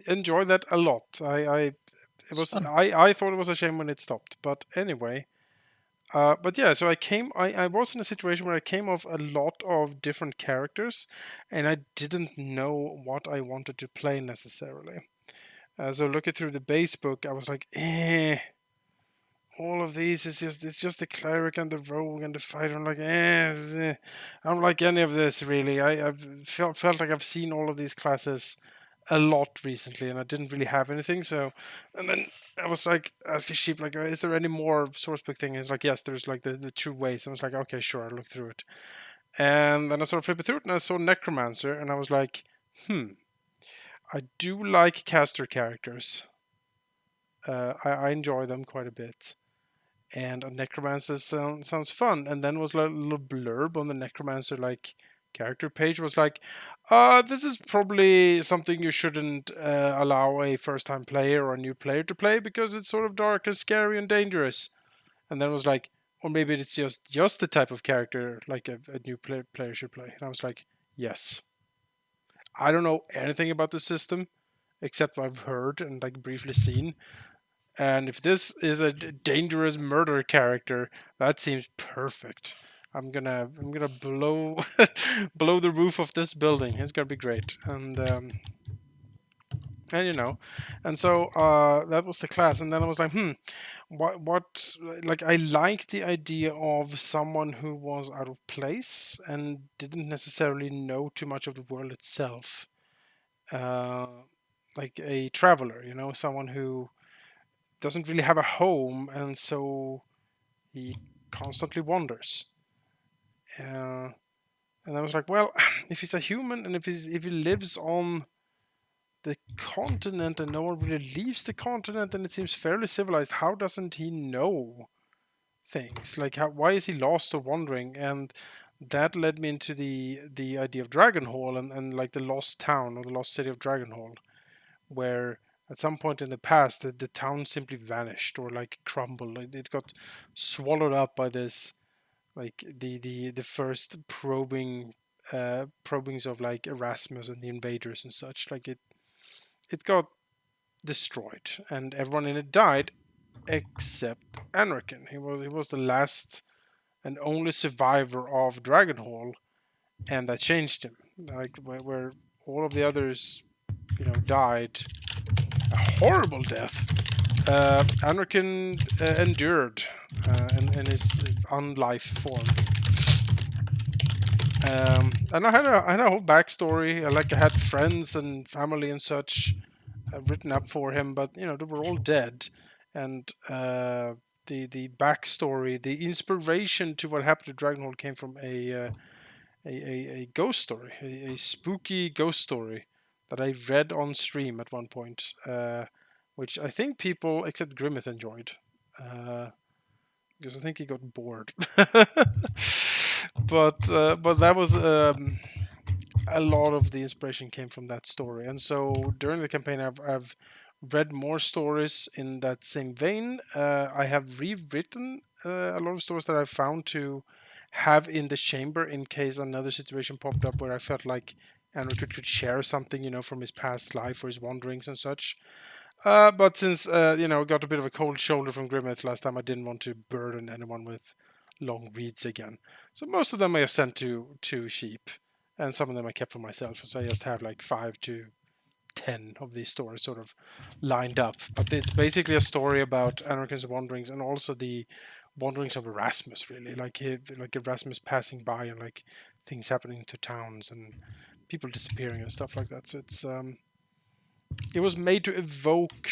enjoyed that a lot. I thought it was a shame when it stopped, but anyway. But yeah, so I was in a situation where I came off a lot of different characters, and I didn't know what I wanted to play necessarily. So looking through the base book, I was like, all of these is just the cleric and the rogue and the fighter. I'm like, I don't like any of this really. I've felt like I've seen all of these classes a lot recently, and I didn't really have anything. So, and then I was like asking Sheep, like, is there any more source book thing? He's like, yes, there's like the two ways. I was like, okay, sure, I'll look through it. And then I started flipping through it, and I saw Necromancer, and I was like, I do like caster characters. I enjoy them quite a bit. And a necromancer sounds fun. And then was like a little blurb on the necromancer like character page was like, this is probably something you shouldn't allow a first time player or a new player to play because it's sort of dark and scary and dangerous. And then was like, or maybe it's just the type of character like a new player should play. And I was like, yes. I don't know anything about the system except what I've heard and like briefly seen. And if this is a dangerous murder character, that seems perfect. I'm gonna blow blow the roof of this building. It's gonna be great. And you know, and so that was the class. And then I was like, what? Like I liked the idea of someone who was out of place and didn't necessarily know too much of the world itself. Uh, like a traveler, you know, someone who doesn't really have a home, and so he constantly wanders. Uh, and I was like, well, if he's a human and if he lives on the continent and no one really leaves the continent and it seems fairly civilized, how doesn't he know things? Like, why is he lost or wandering? And that led me into the idea of Dragonhall and like the lost town or the lost city of Dragonhall, where at some point in the past the town simply vanished or like crumbled. It got swallowed up by this like the first probings of like Erasmus and the invaders and such. Like it got destroyed and everyone in it died except Anarchin. He was the last and only survivor of Dragonhall, and that changed him. Like where all of the others, died a horrible death. Anarchin endured in his unlife form. And I had a whole backstory. I had friends and family and such written up for him, but they were all dead. And the backstory, the inspiration to what happened to Dragonhold came from a ghost story, a spooky ghost story that I read on stream at one point, which I think people except Grimmeth enjoyed, because I think he got bored. but that was a lot of the inspiration came from that story, and so during the campaign, I've read more stories in that same vein. I have rewritten a lot of stories that I found to have in the chamber in case another situation popped up where I felt like Andrew could share something, from his past life or his wanderings and such. But since got a bit of a cold shoulder from Grimmeth last time, I didn't want to burden anyone with long reads again. So most of them I sent to Sheep, and some of them I kept for myself. So I just have like 5 to 10 of these stories sort of lined up. But it's basically a story about Anarchin's wanderings and also the wanderings of Erasmus, really. Like Erasmus passing by and like things happening to towns and people disappearing and stuff like that. So it was made to evoke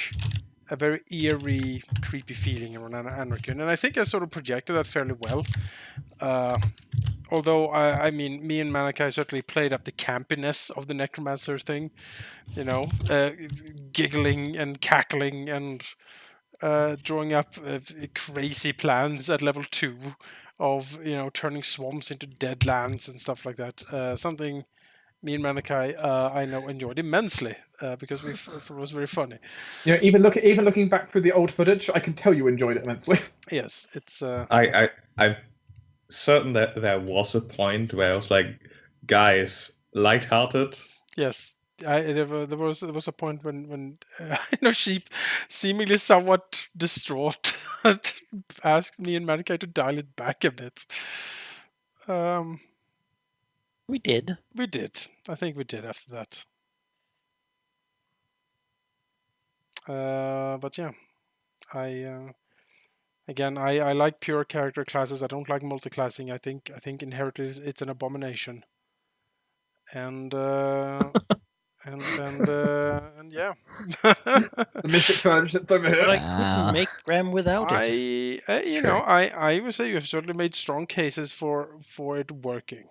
a very eerie, creepy feeling around Anarchin, and I think I sort of projected that fairly well. Although I mean, me and Malachi certainly played up the campiness of the necromancer thing, giggling and cackling and drawing up crazy plans at level 2 of turning swamps into dead lands and stuff like that. Something me and Malachi I know enjoyed immensely because we thought it was very funny. Even looking back through the old footage, I can tell you enjoyed it immensely. Yes, it's. I'm certain that there was a point where I was like, guys, lighthearted. Yes, there was a point when Sheep, seemingly somewhat distraught, asked me and Malachi to dial it back a bit. We did. We did. I think we did after that. But yeah, I like pure character classes. I don't like multiclassing. I think inherited it's an abomination. And yeah. The Mystic Furniture sits over here. But I couldn't make Graham without it. I would say you have certainly made strong cases for it working.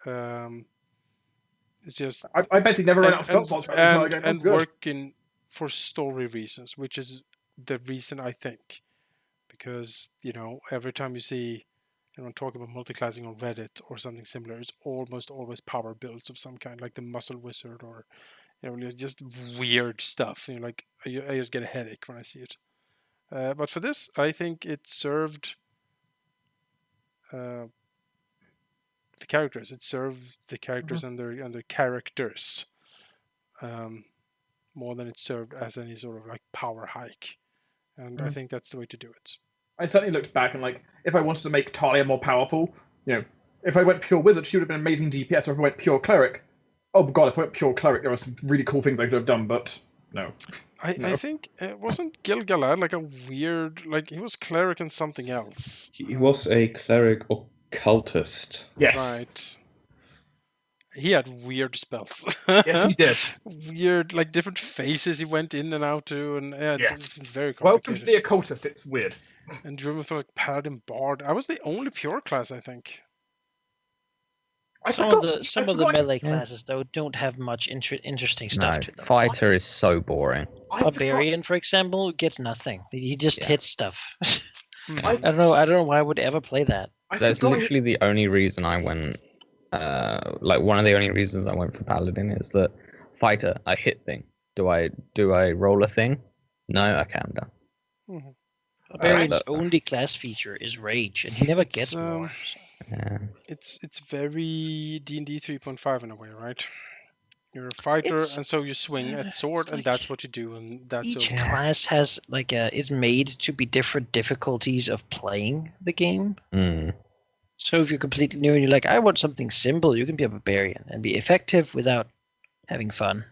It's just I basically never run out of spell slots for and working for story reasons, which is the reason I think, because every time you see anyone talking about multiclassing on Reddit or something similar, it's almost always power builds of some kind, like the Muscle Wizard or just weird stuff. I just get a headache when I see it. But for this, I think it served the characters. It served the characters and their characters more than it served as any sort of like power hike. And I think that's the way to do it. I certainly looked back and if I wanted to make Talia more powerful, if I went pure wizard, she would have been amazing DPS. Or if I went pure cleric, oh god, if I went pure cleric, there were some really cool things I could have done. But no. I think it wasn't Gil-galad like a weird, he was cleric and something else. He was a cleric occultist. Yes. Right. He had weird spells. Yes, he did. Weird, different phases he went in and out to, and it's very complicated. Welcome to the occultist. It's weird. And you remember Paladin Bard? I was the only pure class, I think. Some of the melee classes though don't have much interesting stuff to them. Fighter is so boring. Barbarian, for example, gets nothing. He just hits stuff. I don't know why I would ever play that. That's literally the only reason I went. One of the only reasons I went for Paladin is that fighter, I hit thing. Do I roll a thing? No, okay, I'm done. Mm-hmm. Barbarian's only class feature is rage, and he never gets more. Yeah. It's very D&D 3.5 in a way, right? You're a fighter, and so you swing at sword, and that's what you do, and that's each class has it's made to be different difficulties of playing the game. So if you're completely new and you're like, I want something simple, you can be a barbarian and be effective without having fun.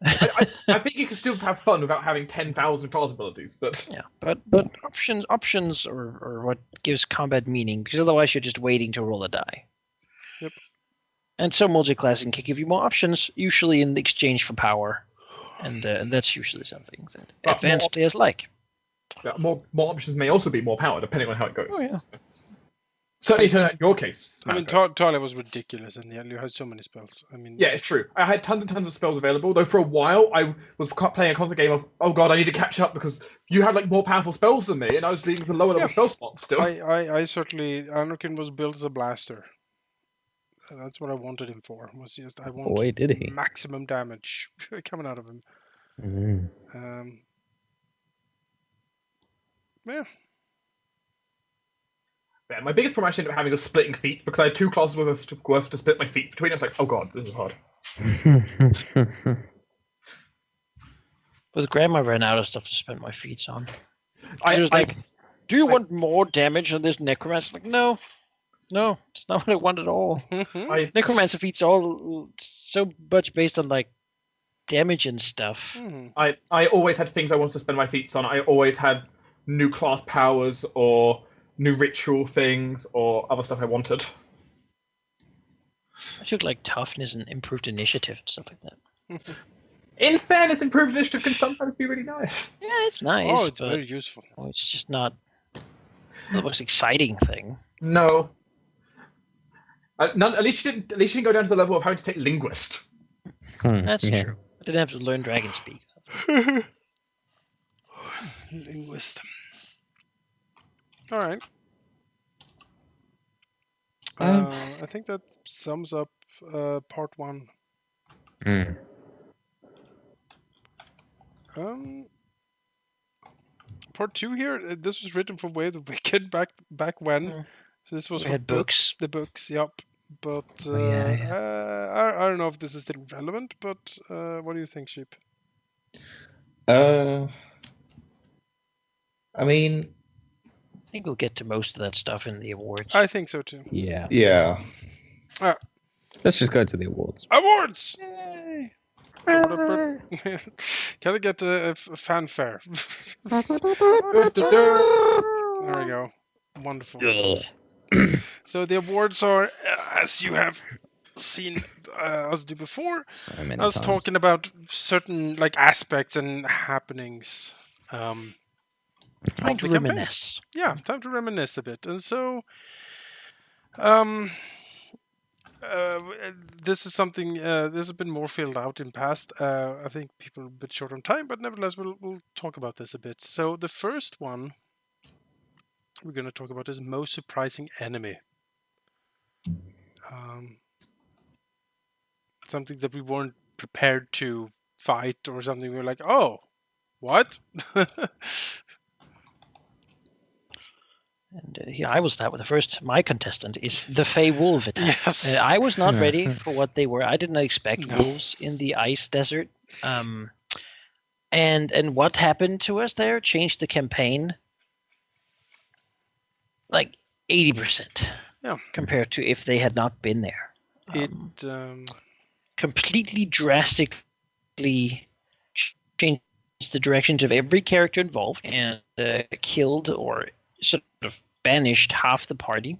I think you can still have fun without having 10,000 class abilities, but yeah, but options are what gives combat meaning, because otherwise you're just waiting to roll a die. Yep. And so multiclassing can give you more options, usually in exchange for power, and that's usually something that advanced players like. Yeah, more options may also be more power, depending on how it goes. Oh yeah. Certainly in your case. I mean, Talia was ridiculous in the end. You had so many spells. I mean, yeah, it's true. I had tons and tons of spells available, though for a while I was playing a constant game of, oh god, I need to catch up because you had more powerful spells than me, and I was leading the lower level spell slots still. I certainly, Anarchin was built as a blaster. That's what I wanted him for. Was just I want maximum damage coming out of him. Yeah. Yeah, my biggest problem actually ended up having was splitting feats because I had 2 classes worth to split my feats between. I was like, oh god, this is hard. With Graham, I ran out of stuff to spend my feats on. She was like, do you want more damage on this necromancer? Like, no, it's not what I want at all. Necromancer feats are all so much based on damage and stuff. I always had things I wanted to spend my feats on. I always had new class powers or new ritual things or other stuff I wanted. I took like toughness and improved initiative and stuff like that. In fairness, improved initiative can sometimes be really nice. Yeah, it's nice. Oh, it's but, very useful. it's just not the most exciting thing. No. At least you didn't go down to the level of having to take linguist. That's Yeah. true. I didn't have to learn dragon speak. Linguist. All right. I think that sums up part 1. Mm. Part 2 here. This was written for Way of the Wicked back when. So this was We for had books. The books, yep. But yeah. I don't know if this is still relevant. But what do you think, Sheep? I mean, I think we'll get to most of that stuff in the awards. I think so too. Yeah. yeah. Let's just go to the awards. Awards. Yay. Can I get a fanfare? There we go. Wonderful. So the awards are, as you have seen us do before, So many I was times. talking about certain like aspects and happenings Time of to the campaign. reminisce. Yeah, time to reminisce a bit. And so this is something this has been more filled out in past. I think people are a bit short on time, but nevertheless we'll talk about this a bit. So the first one we're going to talk about is most surprising enemy. Something that we weren't prepared to fight or something. We were like, oh, what? And I will start with the first. My contestant is the Fey Wolf attack. Yes. I was not ready for what they were. I did not expect No. wolves in the ice desert. And what happened to us there changed the campaign like 80%. Yeah. Compared to if they had not been there. It Completely drastically changed the directions of every character involved and killed or sort of banished half the party.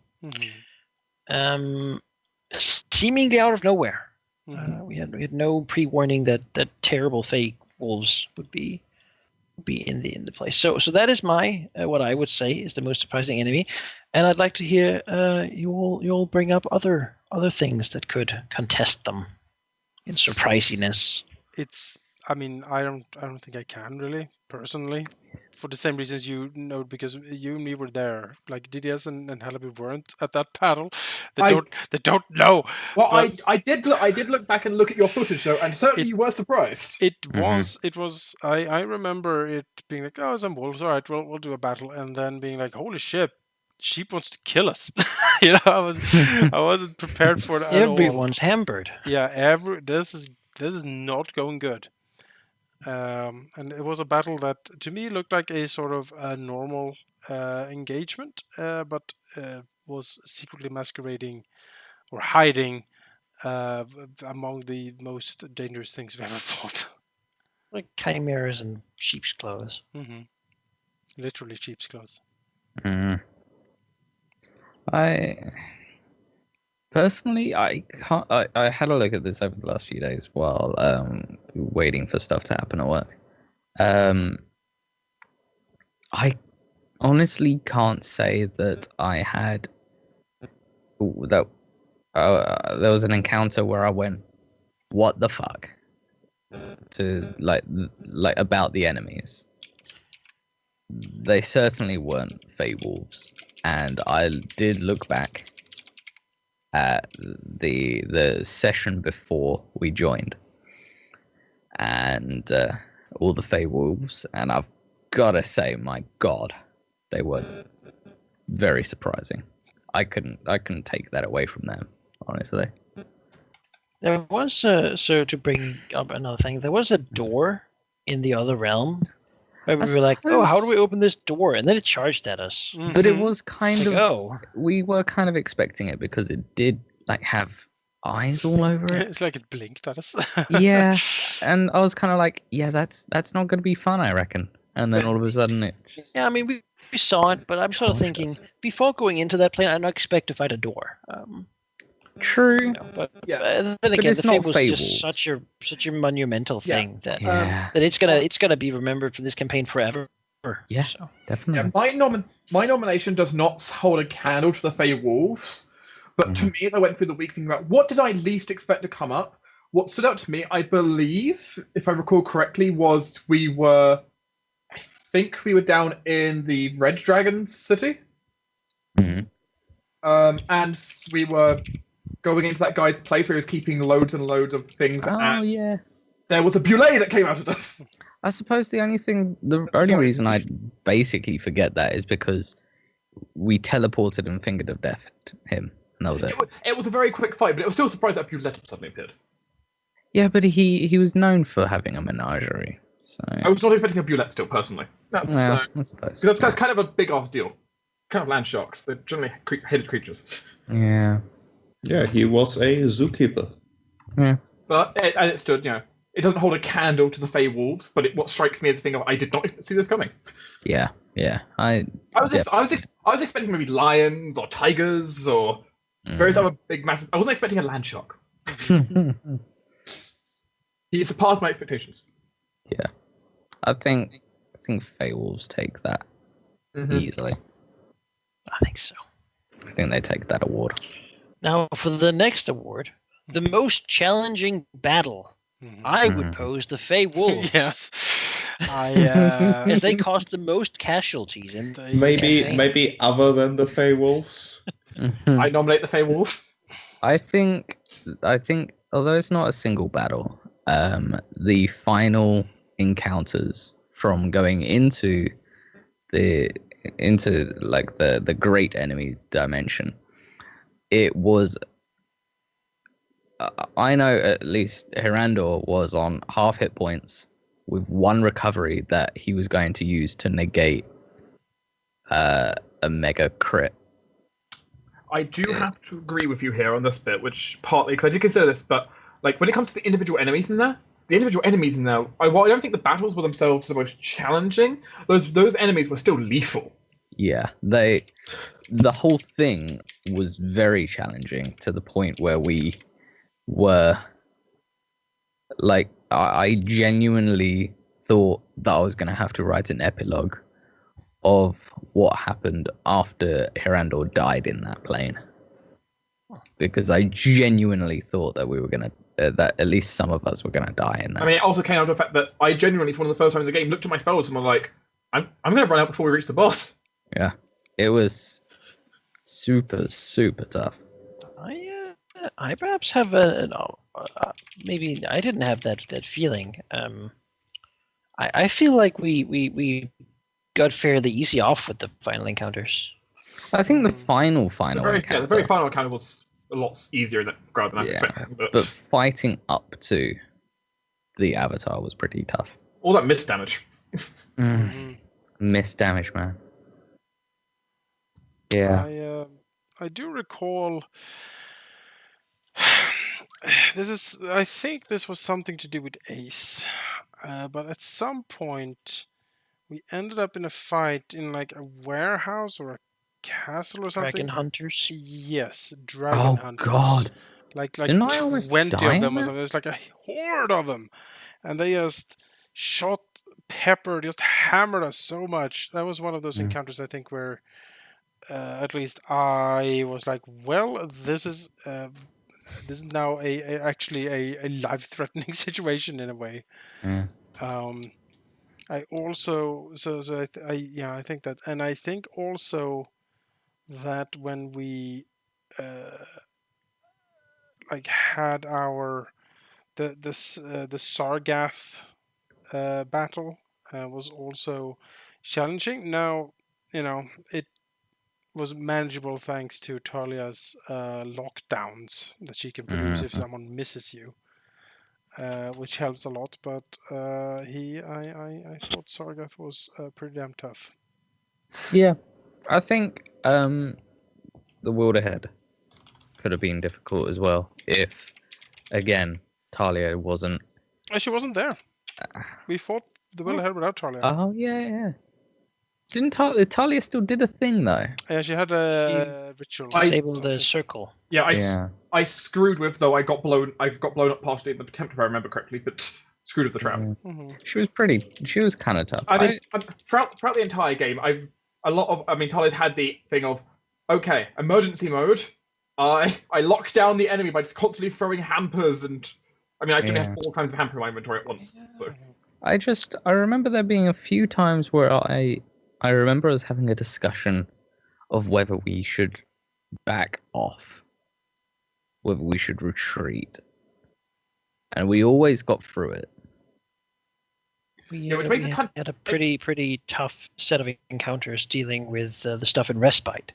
Seemingly out of nowhere. We had no pre-warning that terrible fake wolves would be in the place. So that is my what I would say is the most surprising enemy, and I'd like to hear you all bring up other things that could contest them in surprisiness. It's. I mean, I don't think I can really personally, for the same reasons you know, because you and me were there. Like DDS and Halldamir weren't at that battle. They don't know. Well, But I did look back and look at your footage though, and certainly you were surprised. it was. I remember it being like, oh, some wolves. All right, we'll do a battle, and then being like, holy shit, Sheep wants to kill us. You know, I wasn't prepared for that at all. Everyone's hampered. Yeah, this is not going good. And it was a battle that to me looked like a sort of a normal engagement, but was secretly masquerading or hiding among the most dangerous things we've ever fought. Like chimeras and sheep's clothes. Literally sheep's clothes. I personally, I can't. I had a look at this over the last few days while waiting for stuff to happen at work. I honestly can't say that I had that. There was an encounter where I went, "What the fuck?" to like about the enemies. They certainly weren't Fey wolves, and I did look back at the session before we joined, and all the Fey wolves, and I've gotta say, my God, they were very surprising. I couldn't take that away from them, honestly. There was so to bring up another thing. There was a door in the other realm. Where we were like, oh, how do we open this door? And then it charged at us. But it was kind Like, of oh. we were kind of expecting it because it did like have eyes all over it. It's like it blinked at us. Yeah, and I was kind of like, yeah, that's not going to be fun, I reckon. And then all of a sudden it just... Yeah, I mean, we saw it, but I'm sort of thinking, Cautious. before going into that plane, I don't expect to fight a door. True. But Yeah. then again, it's the not Fable is just Fable. such a monumental Yeah. thing that Yeah, that it's gonna be remembered from this campaign forever. Yeah. So. definitely. Yeah, my nomination does not hold a candle to the Fey Wolves, but to me, as I went through the week thinking about what did I least expect to come up, what stood out to me, I believe, if I recall correctly, was I think we were down in the Red Dragon City, Mhm. and we were going into that guy's place where he was keeping loads and loads of things, Oh and yeah. there was a bulle that came out of us. I suppose the only reason I basically forget that is because we teleported and fingered of death him, and that was it. It was a very quick fight, but it was still surprised that bulle suddenly appeared. Yeah, but he was known for having a menagerie, so I was not expecting a bulle still, personally. No, yeah, so- I suppose. Because that's kind of a big ass deal. Kind of land sharks. They're generally hated creatures. Yeah, Yeah, he was a zookeeper. yeah. But it stood, it doesn't hold a candle to the Fey Wolves, but what strikes me as a thing of I did not see this coming. Yeah. I was expecting maybe lions or tigers or various other big massive. I wasn't expecting a land shark. He surpassed my expectations. Yeah, I think Fey Wolves take that easily. I think so. I think they take that award. Now, for the next award, the most challenging battle, I would pose the Fey Wolves. Yes. As they caused the most casualties in the campaign. Maybe other than the Fey Wolves. I nominate the Fey Wolves. I think although it's not a single battle, the final encounters from going into the great enemy dimension, it was I know at least Hirandor was on half hit points with one recovery that he was going to use to negate a mega crit. I do have to agree with you here on this bit, which partly because I did consider this, but like when it comes to the individual enemies in there, while I don't think the battles were themselves the most challenging, those enemies were still lethal. Yeah, the whole thing was very challenging to the point where we were like, I genuinely thought that I was going to have to write an epilogue of what happened after Hirandor died in that plane, because I genuinely thought that we were going to that at least some of us were going to die in that. I mean, it also came out of the fact that I genuinely, for one of the first times in the game, looked at my spells and was like, I'm going to run out before we reach the boss. Yeah, it was super tough. I perhaps have maybe I didn't have that feeling. I feel like we got fairly easy off with the final encounters. I think the final The very final encounter was a lot easier than I expected. But fighting up to the Avatar was pretty tough. All that mist damage. Missed damage, man. Yeah. I do recall. I think this was something to do with Ace, but at some point we ended up in a fight in like a warehouse or a castle or something. Dragon hunters. Yes, dragon hunters. Oh God! Like Didn't I almost 20 die of them or in something. There's like a horde of them, and they just shot pepper, just hammered us so much. That was one of those encounters I think where at least I was like, well, this is now actually a life-threatening situation in a way. I also I think that, and I think also that when we like had our the Sargath battle was also challenging. Now it was manageable thanks to Talia's lockdowns that she can produce if someone misses you, which helps a lot. But I thought Sargath was pretty damn tough. Yeah, I think the world ahead could have been difficult as well if, again, Talia wasn't. She wasn't there. We fought the well ahead without Talia. Oh yeah. Didn't Talia still did a thing though? Yeah, she had a ritual. Disable the circle. Yeah, I screwed with, though I got blown up partially in the attempt, if I remember correctly, but screwed with the trap. Mm-hmm. She was kind of tough. Throughout the entire game, Talia's had the thing of, okay, emergency mode. I locked down the enemy by just constantly throwing hampers, and I generally have all kinds of hamper in my inventory at once. So I remember there being a few times where I remember us having a discussion of whether we should back off, whether we should retreat, and we always got through it. We had a pretty tough set of encounters dealing with the stuff in Respite.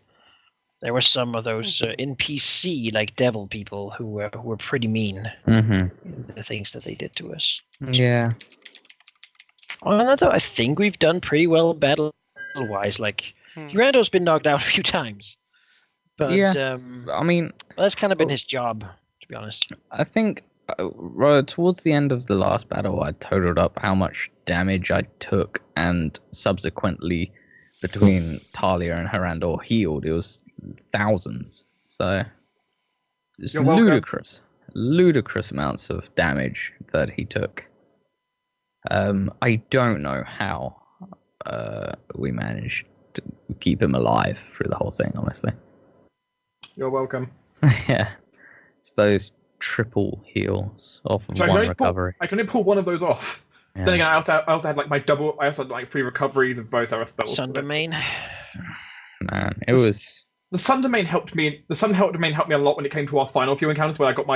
There were some of those NPC like devil people who were pretty mean. Mm-hmm. The things that they did to us. Yeah. Although I think we've done pretty well battle-wise. Like Rando's been knocked out a few times, but that's kind of been his job, to be honest. I think towards the end of the last battle, I totaled up how much damage I took, and subsequently, between Talia and Harandor healed, it was thousands. So it's ludicrous amounts of damage that he took. I don't know how we managed to keep him alive through the whole thing, honestly. You're welcome. Yeah, it's those triple heals off of one recovery. I can only pull one of those off. Yeah. Then again, I also had like my double. I also had like 3 recoveries of both our spells. Sun Domain. Man, it was. The Sun Domain helped me. The Sun Domain helped me a lot when it came to our final few encounters, where I got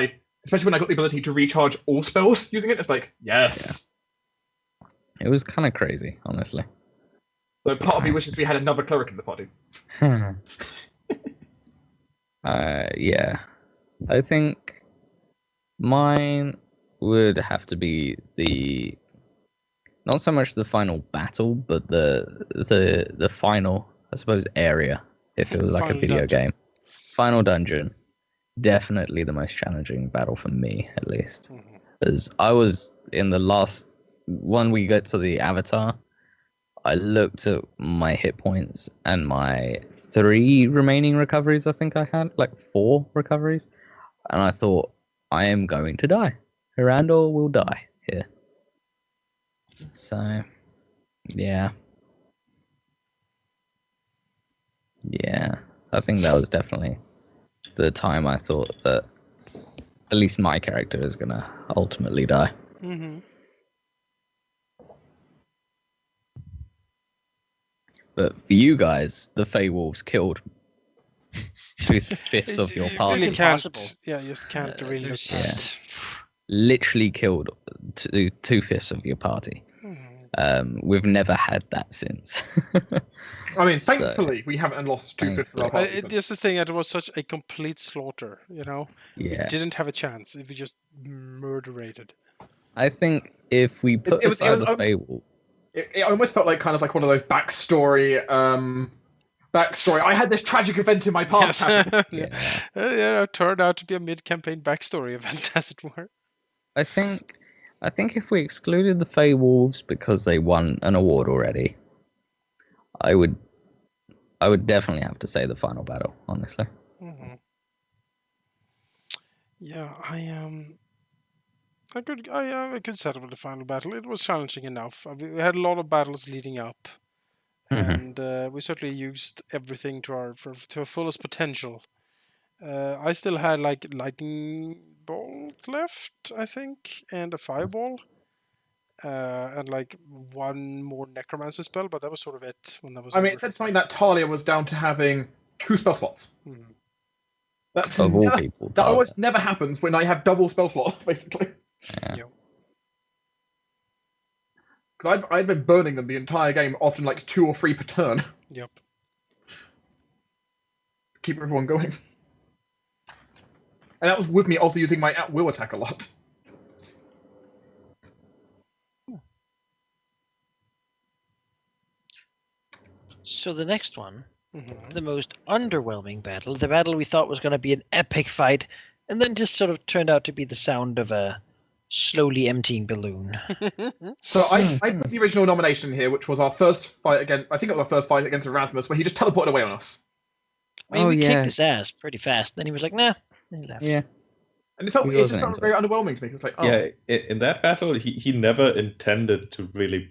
especially when I got the ability to recharge all spells using it. It's like yes. Yeah. It was kind of crazy, honestly. But part of me wishes we had another cleric in the party. Yeah. I think mine would have to be not so much the final battle, but the final, I suppose, area, if it was like a video game. Final dungeon. Definitely the most challenging battle for me, at least. As I was in the last when we get to the avatar, I looked at my hit points and my 3 remaining recoveries. I think I had like 4 recoveries, and I thought, I am going to die. Harandor will die here. So, yeah, I think that was definitely the time I thought that at least my character is gonna ultimately die. Mm-hmm. But for you guys, the Fey Wolves killed 2/5 of your party. Really can't. Yeah, you just can't really. Literally killed 2/5 of your party. We've never had that since. Thankfully, we haven't lost 2/5 of our party. Just the thing that it was such a complete slaughter, Yeah. We didn't have a chance if we just murderated. I think if we put aside the Fey Wolves. It almost felt like kind of like one of those backstory. I had this tragic event in my past. Yes. It turned out to be a mid-campaign backstory event, as it were. I think if we excluded the Fey Wolves because they won an award already, I would definitely have to say the final battle, honestly. Mm-hmm. Yeah, I could settle with the final battle. It was challenging enough. We had a lot of battles leading up, and we certainly used everything to our fullest potential. I still had like lightning bolt left, I think, and a fireball, and like 1 more necromancer spell, but that was sort of it. When that was it said something that Talia was down to having 2 spell slots. That's of all people. That almost never happens when I have double spell slot, basically. Yeah. Because I'd been burning them the entire game, often like 2 or 3 per turn. Yep. Keep everyone going. And that was with me also using my at-will attack a lot. So the next one the most underwhelming battle, the battle we thought was going to be an epic fight, and then just sort of turned out to be the sound of a slowly emptying balloon. So I put the original nomination here, which was our first fight against. I think it was our first fight against Erasmus, where he just teleported away on us. I mean, we kicked his ass pretty fast. Then he was like, "Nah," and he left. Yeah. And it just felt very underwhelming to me. It's like, oh. Yeah, in that battle, he never intended to really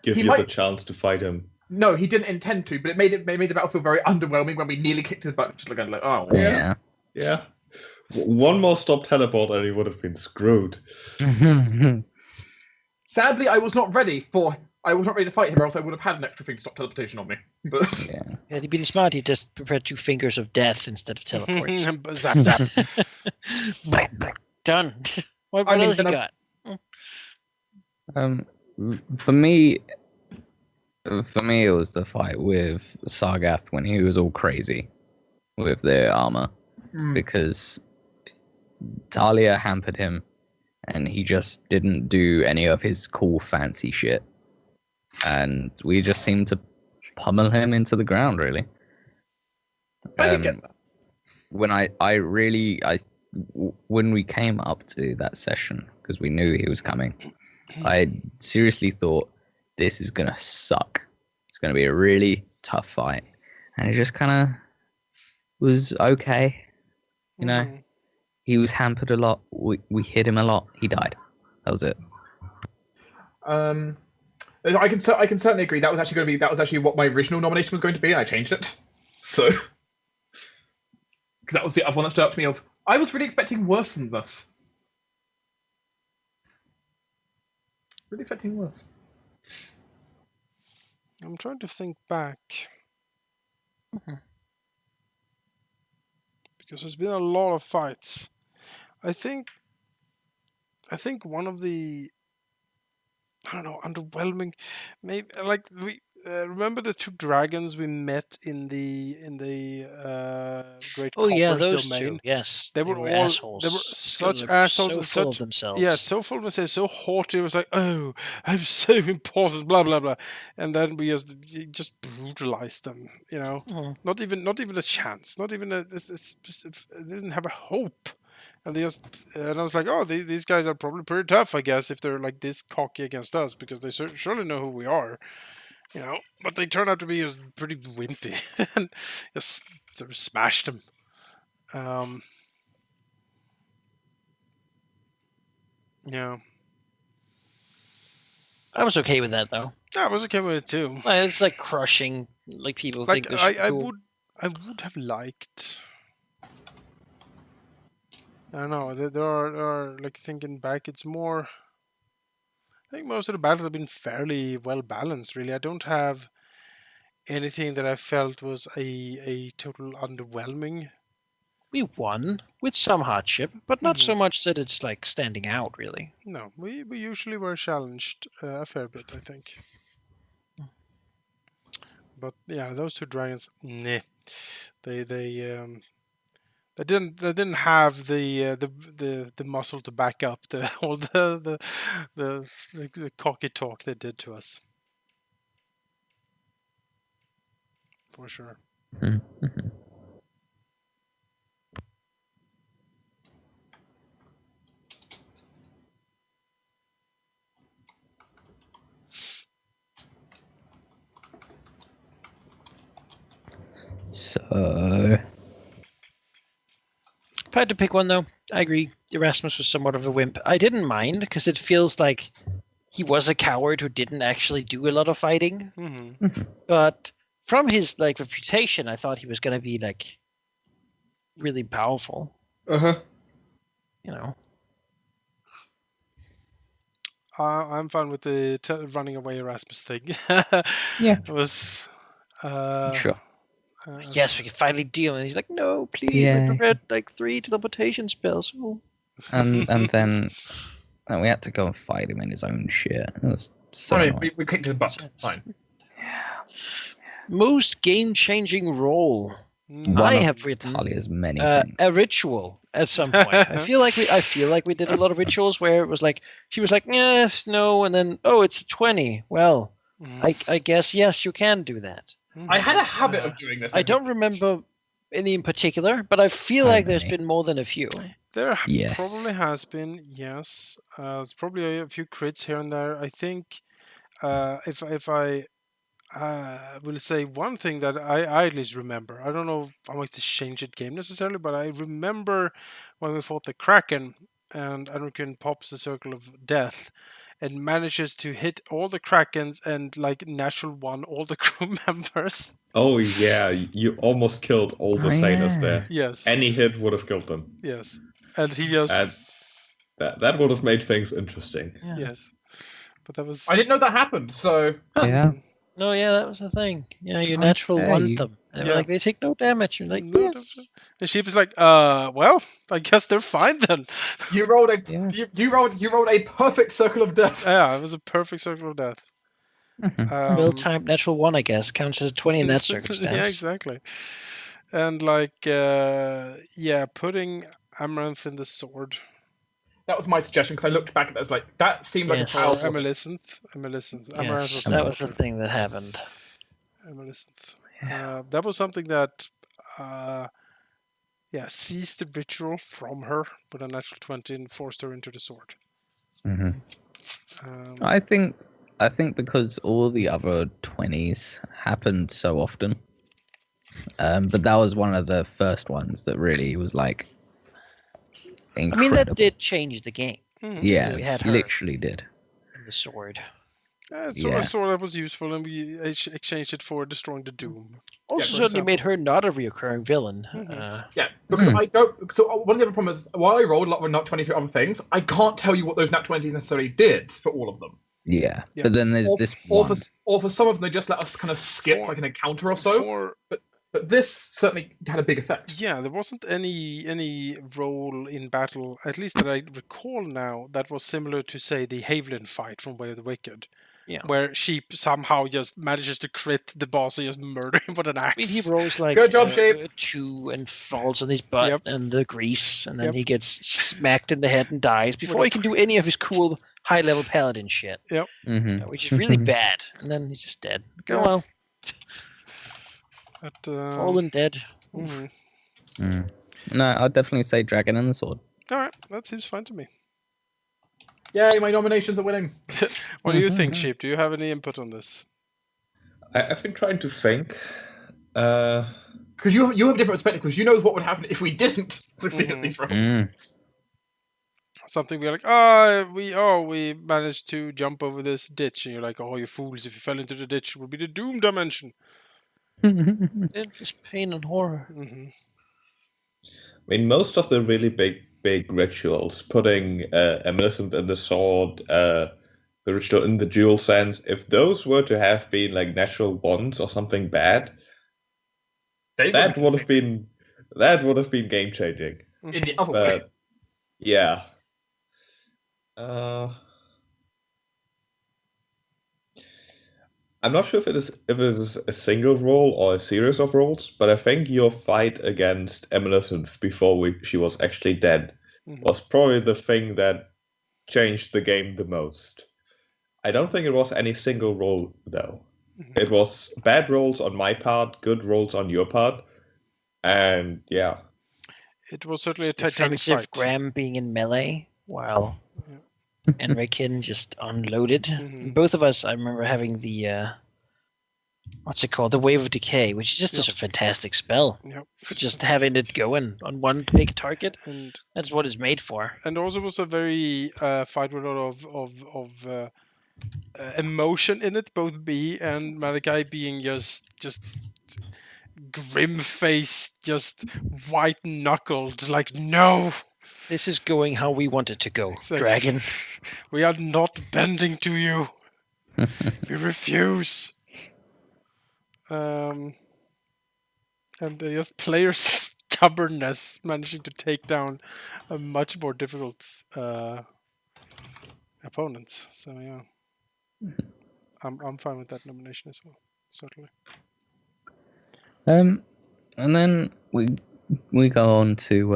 give you the chance to fight him. No, he didn't intend to, but it made the battle feel very underwhelming when we nearly kicked his butt. Just like, oh, Yeah. Yeah. One more stop teleport and he would have been screwed. Sadly, I was not ready to fight him, or else I would have had an extra thing to stop teleportation on me. But Yeah. Had he been smart, he'd just prepared 2 fingers of death instead of teleport. Zap, zap. Done. What else you got? For me, it was the fight with Sargath when he was all crazy with their armor, because Talia hampered him, and he just didn't do any of his cool fancy shit, and we just seemed to pummel him into the ground. Really, I did get that. When we came up to that session, because we knew he was coming, I seriously thought this is gonna suck. It's gonna be a really tough fight, and it just kind of was okay. You know, he was hampered a lot. We hit him a lot. He died. That was it. I can certainly agree. That was actually what my original nomination was going to be, and I changed it. So, because that was the other one that stood out to me. I was really expecting worse than this. Really expecting worse. I'm trying to think back. Because there's been a lot of fights. I think one of the, I don't know, underwhelming, maybe like we remember the 2 dragons we met in the Great Copper's those domain. 2. Yes, They were all assholes. They were such So assholes and full such of themselves. Yeah, so full of themselves, so haughty. It was like, oh, I'm so important, blah blah blah, and then we just brutalized them. You know, not even a chance, not even they didn't have a hope. And I was like, oh, these guys are probably pretty tough, I guess, if they're like this cocky against us, because they surely know who we are, you know. But they turned out to be just pretty wimpy, and just sort of smashed them. Yeah, I was okay with that though. I was okay with it too. It's like crushing. Like people think this. I would have liked. I don't know. There are like, thinking back, it's more. I think most of the battles have been fairly well balanced. Really, I don't have anything that I felt was a total underwhelming. We won with some hardship, but not so much that it's like standing out. Really. No, we usually were challenged a fair bit, I think. But yeah, those 2 dragons, nah. They didn't have the muscle to back up all the cocky talk they did to us. For sure. So, If I had to pick one, though, I agree. Erasmus was somewhat of a wimp. I didn't mind, because it feels like he was a coward who didn't actually do a lot of fighting. But from his like reputation, I thought he was going to be like really powerful. You know. I'm fine with the running away Erasmus thing. Yeah. It was. sure. Yes, we can finally deal. And he's like, no, please. Yeah. I prepared like 3 teleportation spells. Ooh. And then we had to go and fight him in his own shit. It was so annoying. we kicked his butt. Fine. Most game-changing role. One I of have written Talia's many things. a ritual at some point. I feel like we did a lot of rituals where it was like she was like, yes, no, and then it's 20. Well, I guess yes, you can do that. I had a habit of doing this. I don't remember any in particular, but I feel like there's many. been more than a few. There Yes. probably has been, yes. There's probably a few crits here and there. I think if I will say one thing that I at least remember. I don't know how much this changed the game necessarily, but I remember when we fought the Kraken and Enrican pops the circle of death and manages to hit all the Krakens and like natural one all the crew members. Oh yeah, you almost killed all the Oh, sailors yeah. there. Yes. Any hit would have killed them. Yes. And he just And that would have made things interesting. Yeah. yes. But that was I didn't know that happened, so Yeah. No, yeah, that was the thing. Yeah, you natural Okay, one you- them. And Yeah. like they take no damage. You're like, No, yes. and Sheep is like, well, I guess they're fine then. you rolled a Yeah. you rolled a perfect circle of death. Yeah, it was a perfect circle of death. Well-timed natural one, I guess, counts as a 20 in that circumstance. Yeah, exactly. And like, putting Amaranth in the sword. That was my suggestion because I looked back at that. I was like, that seemed like Yes. a Or powerful. Amalysynth. Amaranth Yes, was that was the important. thing that happened. Amalysynth. That was something that, seized the ritual from her with a natural 20 and forced her into the sword. Mhm. Um, I think because all the other 20s happened so often, but that was one of the first ones that really was like I mean, incredible. that did change the game. Yeah, We it had her. literally did. The sword. it's a sword that was useful, and we exchanged it for destroying the Doom. Also, for certainly example. made her not a reoccurring villain. Yeah, because I don't. So one of the other problems is while I rolled a lot of nat 20 for other things, I can't tell you what those nat 20s necessarily did for all of them. Yeah, Yeah. but then there's this Or one. for some of them, they just let us kind of skip For- like an encounter or so. For But this certainly had a big effect. yeah, there wasn't any role in battle, at least that I recall now, that was similar to say the Haviland fight from Way of the Wicked. Yeah. Where Sheep somehow just manages to crit the boss and just murder him with an I mean, he axe. rolls like Good job, Shape. a 2 and falls on his butt Yep. and the grease, and then Yep. he gets smacked in the head and dies before he can do any of his cool high-level paladin shit, Mhm. which is really bad. And then he's just dead. Go Yeah. well, But, fallen dead. mhm. Mm. No, I'd definitely say Dragon and the Sword. All right, that seems fine to me. Yay, my nominations are winning. What do you think, Sheep? Do you have any input on this? I've been trying to think. Because you have different perspective, because you know what would happen if we didn't succeed at these rolls. Mm. Something we're like, we managed to jump over this ditch, and you're like, oh, you fools! If you fell into the ditch, it would be the Doom dimension. It's just pain and horror. Hmm. I mean, most of the really big rituals, putting Amalysynth in the sword, the ritual in the dual sense, if those were to have been like natural ones or something bad, that would have been game changing. in the other way. But yeah. I'm not sure if it is a single roll or a series of rolls, but I think your fight against Amalysynth before she was actually dead was probably the thing that changed the game the most. I don't think it was any single roll though. It was bad rolls on my part, good rolls on your part, and yeah. It was certainly a titanic Defensive fight. Graham being in melee while Enrikin just unloaded. Mhm. Both of us, I remember having the what's it called, the Wave of Decay, which is just a fantastic spell. Yep. For just having it going on one big target. And That's what it's made for. also was a very fight with a lot of emotion in it. Both B and Malachi being just grim faced, just white knuckled, like no. This is going how we want it to go, It's like, Dragon. We are not bending to you. We refuse. And just player stubbornness managing to take down a much more difficult opponent. So yeah, I'm fine with that nomination as well. Certainly. And then we go on to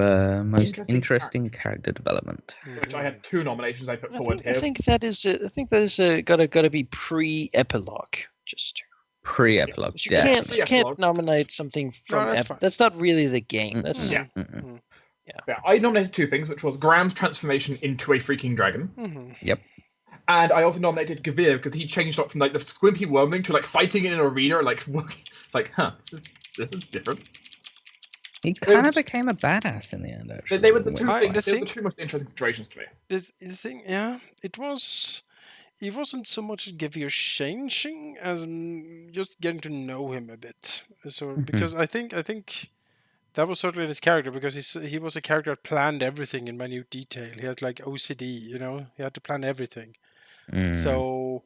most Interesting interesting character development. Which I had 2 nominations I put I forward think, here. I think that is gotta be pre-epilogue. Just Pre-epilogue. You Yes. can't nominate something from that's fine. that's not really the game. That's Yeah. Yeah, I nominated 2 things, which was Graham's transformation into a freaking dragon, Yep. and I also nominated Gavir because he changed up from like the squimpy wormling to like fighting in an arena, like this is different. He kind of became a badass in the end, actually. They were the in a two weird things. way. They were the 2 most interesting situations to me. The thing, yeah, it wasn't so much Gavir changing as just getting to know him a bit. So because I think that was certainly his character, because he was a character that planned everything in minute detail. He had like OCD, he had to plan everything. So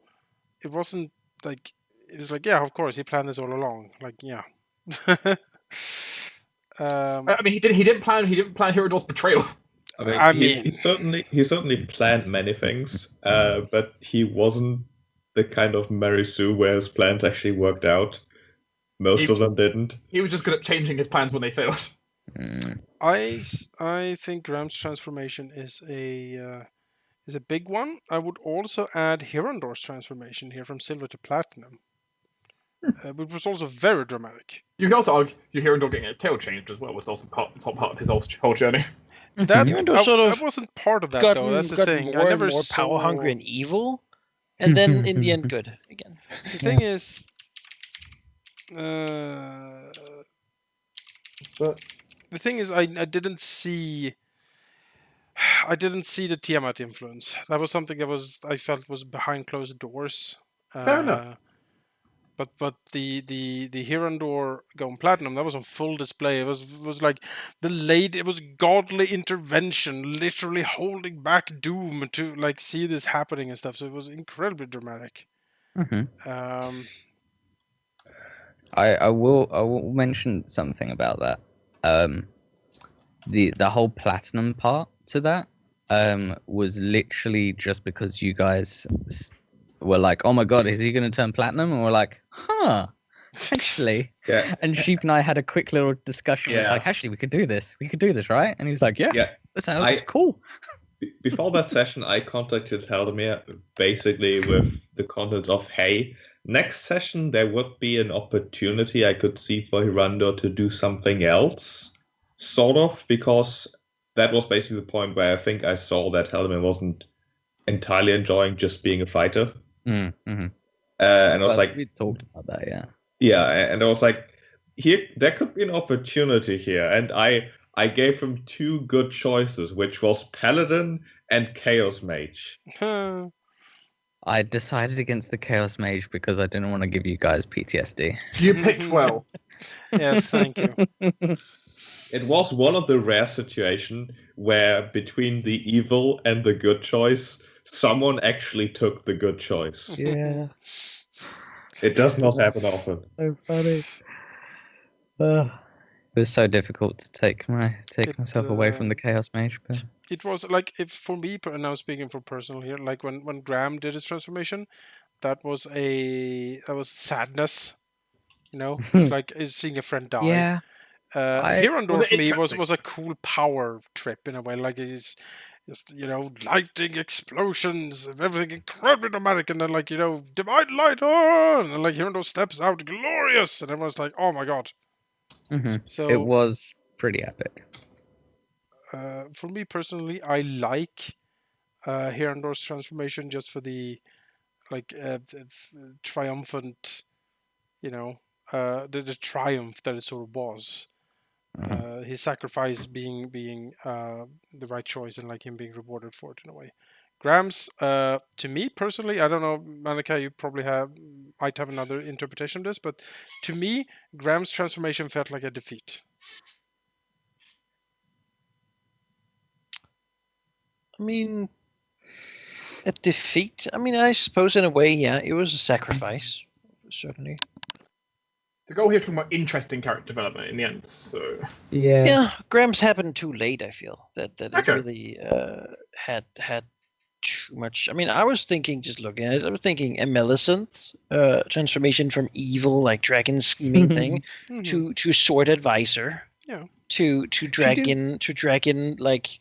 it wasn't like, it was like, yeah, of course he planned this all along. Like, yeah. I mean, he didn't plan Hirador's betrayal. I mean, he certainly planned many things, but he wasn't the kind of Mary Sue where his plans actually worked out. Most of them didn't. He was just good at changing his plans when they failed. I think Graham's transformation is a big one. I would also add Hirondor's transformation here from silver to platinum, which was also very dramatic. You can also argue Hirondor getting his tail changed as well was also part of his whole journey. That Hirondor sort of I wasn't part of that though. That's the thing. More I never and more saw. power hungry and evil, and then in the end, good again. The thing is, I didn't see. I didn't see the Tiamat influence. That was something that I felt was behind closed doors. Fair enough. But the Hirondor going platinum, that was on full display. It was like it was godly intervention, literally holding back doom to like see this happening and stuff. So it was incredibly dramatic. I will mention something about that. The whole platinum part to that was literally just because you guys were like, oh my god, is he going to turn platinum? And we're like, actually. Yeah. And Sheep and I had a quick little discussion. Yeah. Like, actually, we could do this, right? And he was like, yeah. That sounds cool. Before that session, I contacted Halldamir basically with the contents of, hey, next session there would be an opportunity I could see for Hirondor to do something else, sort of, because that was basically the point where I think I saw that Halldamir wasn't entirely enjoying just being a fighter. And I was like, we talked about that, yeah. Yeah, and I was like, there could be an opportunity here, and I gave him 2 good choices, which was Paladin and Chaos Mage. I decided against the Chaos Mage because I didn't want to give you guys PTSD. You picked well. Yes, thank you. It was one of the rare situations where between the evil and the good choice, someone actually took the good choice. Yeah. It does not happen often. So funny. It was so difficult to take myself away from the Chaos Mage. But it was like, if for me, and I'm speaking for personal here, like when Graham did his transformation, that was sadness. It's like seeing a friend die. Yeah. Hirondor for me was a cool power trip in a way. Like he's just lighting explosions, everything incredibly dramatic, and then like divine light on, and like Hirondor steps out glorious, and everyone's like, oh my god. So it was pretty epic. For me personally, I like Hirondor's transformation just for the triumphant, the triumph that it sort of was. His sacrifice being the right choice, and like him being rewarded for it in a way. Graham's, to me personally, I don't know, Manika, you probably might have another interpretation of this, but to me, Graham's transformation felt like a defeat. I mean, a defeat? I mean, I suppose in a way, yeah, it was a sacrifice, certainly. The goal here to talk about interesting character development in the end, so... Yeah, Graham's happened too late, I feel. That it really had too much. I mean, I was thinking, just looking at it, I was thinking a Millicent's transformation from evil, like dragon scheming thing, to sword advisor. Yeah. To dragon like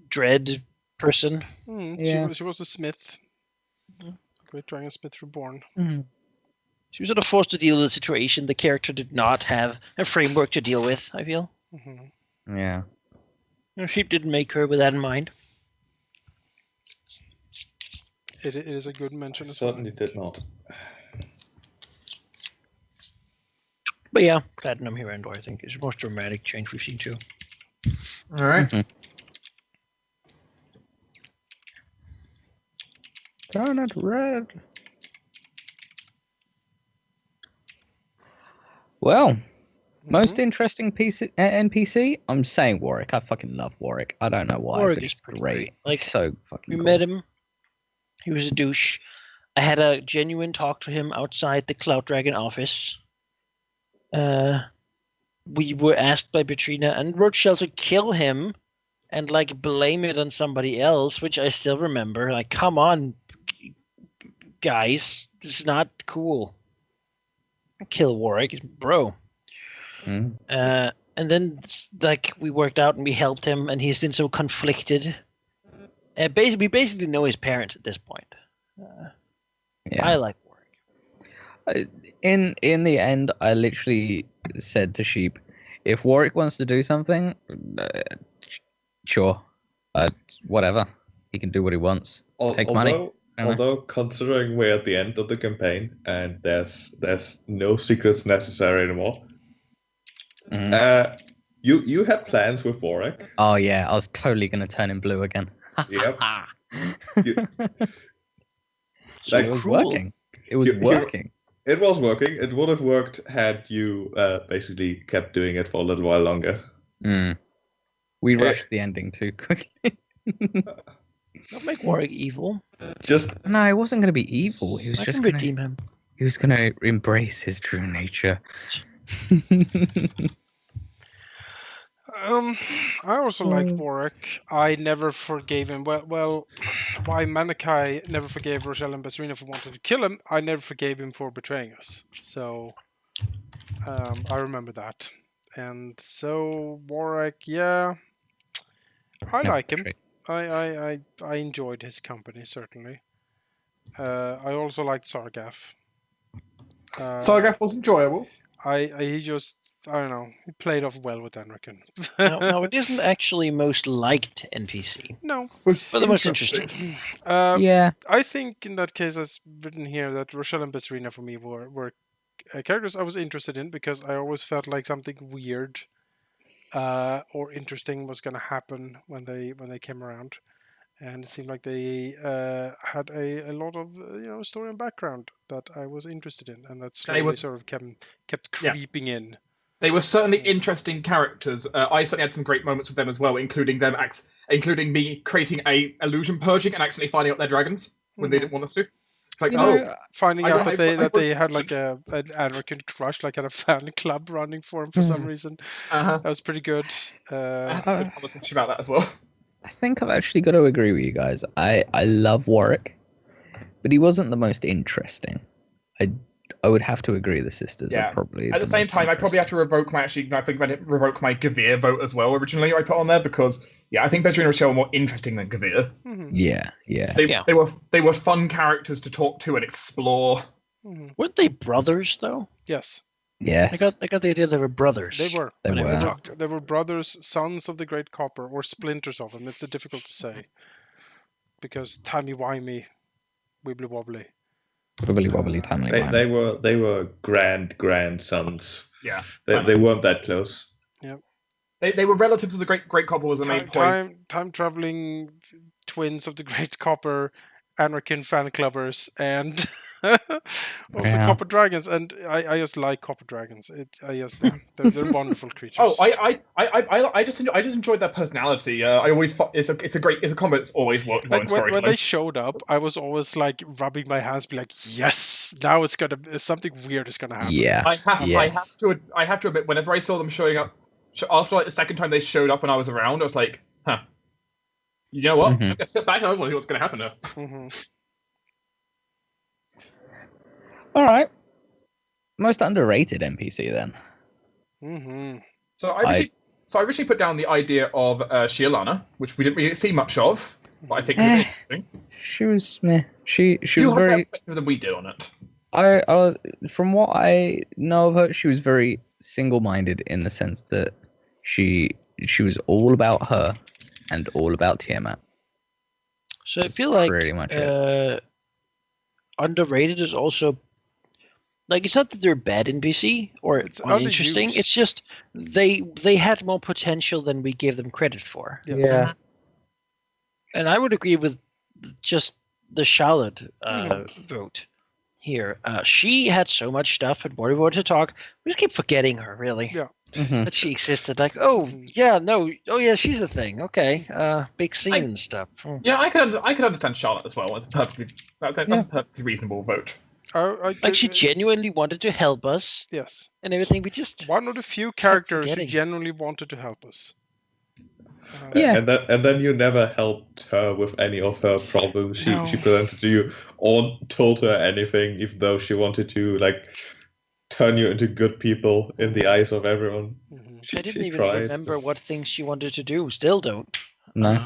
dread person. She was a smith. Great dragon smith reborn. She was sort of forced to deal with a situation the character did not have a framework to deal with, I feel. Mm-hmm. Yeah. Sheep didn't make her with that in mind. It is a good mention as well. Certainly did not. But yeah, Platinum here, Endor, I think, is the most dramatic change we've seen too. All right. Turn it red. Well, most interesting NPC? I'm saying Warwick. I fucking love Warwick. I don't know why, Warwick but is it's pretty great. great. Like, It's so fucking We cool. met him. He was a douche. I had a genuine talk to him outside the Cloud Dragon office. We were asked by Betrina and Rochelle to kill him and like blame it on somebody else, which I still remember. Like, come on, guys, this is not cool. Kill Warwick, bro. Mm. And then like we worked out and we helped him, and he's been so conflicted. We basically know his parents at this point. Yeah. I like Warwick. In the end, I literally said to Sheep, if Warwick wants to do something, sure, whatever. He can do what he wants. Take money. Although considering we're at the end of the campaign and there's no secrets necessary anymore, you had plans with Warwick. Oh yeah, I was totally gonna turn him blue again. Yep. So Like, it was cruel. working. It was You- working. It was working. It would have worked had you basically kept doing it for a little while longer. Mm. We Yeah. rushed the ending too quickly. Don't make Warwick evil. Just No, he wasn't gonna be evil. He was I just can gonna. redeem him. He was gonna embrace his true nature. I also liked Warwick. I never forgave him. Well, why Manikai never forgave Rochelle and Basrina for wanting to kill him, I never forgave him for betraying us. So, I remember that. And so, Warwick, yeah, I Never like him. betrayed. I enjoyed his company, certainly. I also liked Sargaff. Sargaff was enjoyable. I don't know, he played off well with Enriken. Now, it isn't actually most liked NPC, No. but the most interesting. Yeah. I think in that case, as written here, that Rochelle and Basrina for me were characters I was interested in because I always felt like something weird or interesting was going to happen when they came around, and it seemed like they had a lot of story and background that I was interested in, and that slowly sort of kept creeping in. They were certainly interesting characters. I certainly had some great moments with them as well, including me creating a illusion purging and accidentally finding out they're dragons when they didn't want us to. It's like, finding out that I they had like an Anrican crush, like had a fan club running for him for some reason. That was pretty good. I had a good conversation about that as well. I think I've actually got to agree with you guys. I love Warwick, but he wasn't the most interesting. I would have to agree. The sisters are probably at the same time. I probably have to revoke my Gavir vote as well. Originally, I put on there because I think Bedouin and Rochelle were more interesting than Gavir. Yeah. They were fun characters to talk to and explore. Weren't they brothers though? Yes. Yes. I got the idea they were brothers. They were. They were. They were brothers, sons of the Great Copper, or splinters of him. It's difficult to say because timey-wimey, wibbly wobbly. Wibbly wobbly timely. They were grandsons. Yeah. They weren't that close. Yeah. They were relatives of the Great Copper was the main point. Time traveling twins of the Great Copper, Anarchan fan clubbers, and also Copper Dragons. And I just like Copper Dragons. They're wonderful creatures. Oh, I just enjoyed their personality. I always thought it's a combo that's always worked well in storytelling. When they showed up, I was always like rubbing my hands, be like, yes, now something weird is gonna happen. Yeah. I have to admit, whenever I saw them showing up, after like the second time they showed up when I was around, I was like, huh. You know what? I'm gonna sit back and I want to see what's gonna happen now. All right. Most underrated NPC then. So I originally put down the idea of Shialana, which we didn't really see much of, but I think it was interesting. She was meh. She You was had a better very. perspective than we did on it. From what I know of her, she was very single-minded in the sense that she was all about her and all about Tiamat. So I That's feel like pretty much it. underrated is also like it's not that they're bad NPC or It's uninteresting. It's underused. just they had more potential than we gave them credit for. Yes. Yeah. And I would agree with just the Charlotte vote here. She had so much stuff and more to talk. We just keep forgetting her, really. Yeah. Mhm. That she existed. Like, oh yeah, no, oh yeah, she's a thing. Okay, big scene and stuff. Yeah, I could understand Charlotte as well. That's a perfectly reasonable vote. Like she genuinely wanted to help us Yes. and everything. We just One of the few characters who forgetting. genuinely wanted to help us. Yeah. And then you never helped her with any of her problems she No. presented to you, or told her anything, even though she wanted to like turn you into good people in the eyes of everyone. Mhm. She, I didn't she even tried. remember what things she wanted to do. Still don't. No.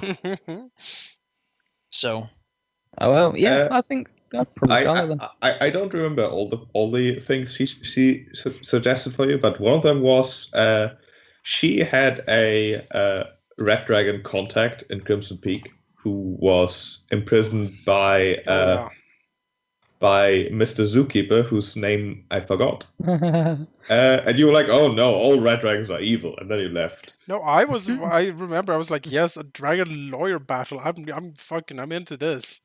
So Oh well, yeah. I think I'd probably Charlotte then. I don't remember all the things she suggested for you, but one of them was she had a Red Dragon contact in Crimson Peak who was imprisoned by Mr. Zookeeper, whose name I forgot. And you were like, "Oh no, all Red Dragons are evil," and then you left. No, I remember I was like, yes, a dragon lawyer battle. I'm into this.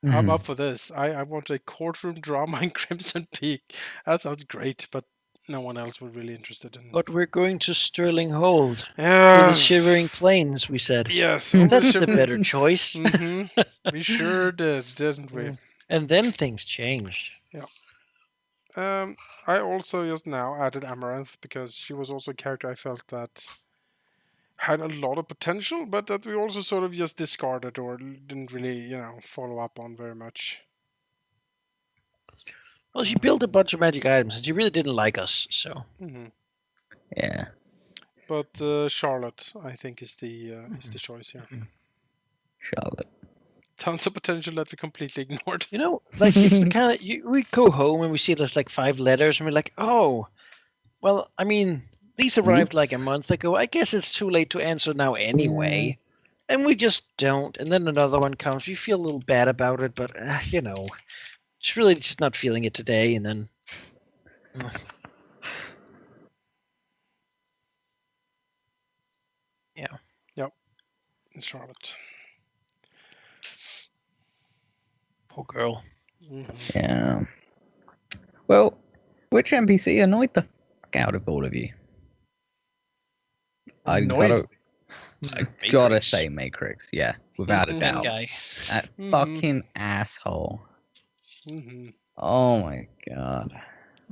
I'm up for this. I want a courtroom drama in Crimson Peak. That sounds great, but no one else was really interested in. but we're going to Sterling Hold. To the Yes. Shivering Plains, we said. Yes. That's the better choice. Mm-hmm. We sure did, didn't we? And then things changed. I also just now added Amaranth because she was also a character I felt that had a lot of potential, but that we also sort of just discarded or didn't really, follow up on very much. Well, she built a bunch of magic items, and she really didn't like us, so. Mm-hmm. Yeah. But Charlotte, I think, is the choice here. Charlotte. Tons of potential that we completely ignored. Like it's the kind of we go home and we see there's like 5 letters, and we're like, oh, well, I mean, these arrived like a month ago. I guess it's too late to answer now anyway. And we just don't. And then another one comes. We feel a little bad about it, but just really just not feeling it today. And then, yeah. Yep. Charlotte. Poor girl. Mm-hmm. Yeah. Well, which NPC annoyed the fuck out of all of you? I gotta say Matrix, yeah, without a That doubt. guy. That fucking asshole. Mm-hmm. Oh my god. I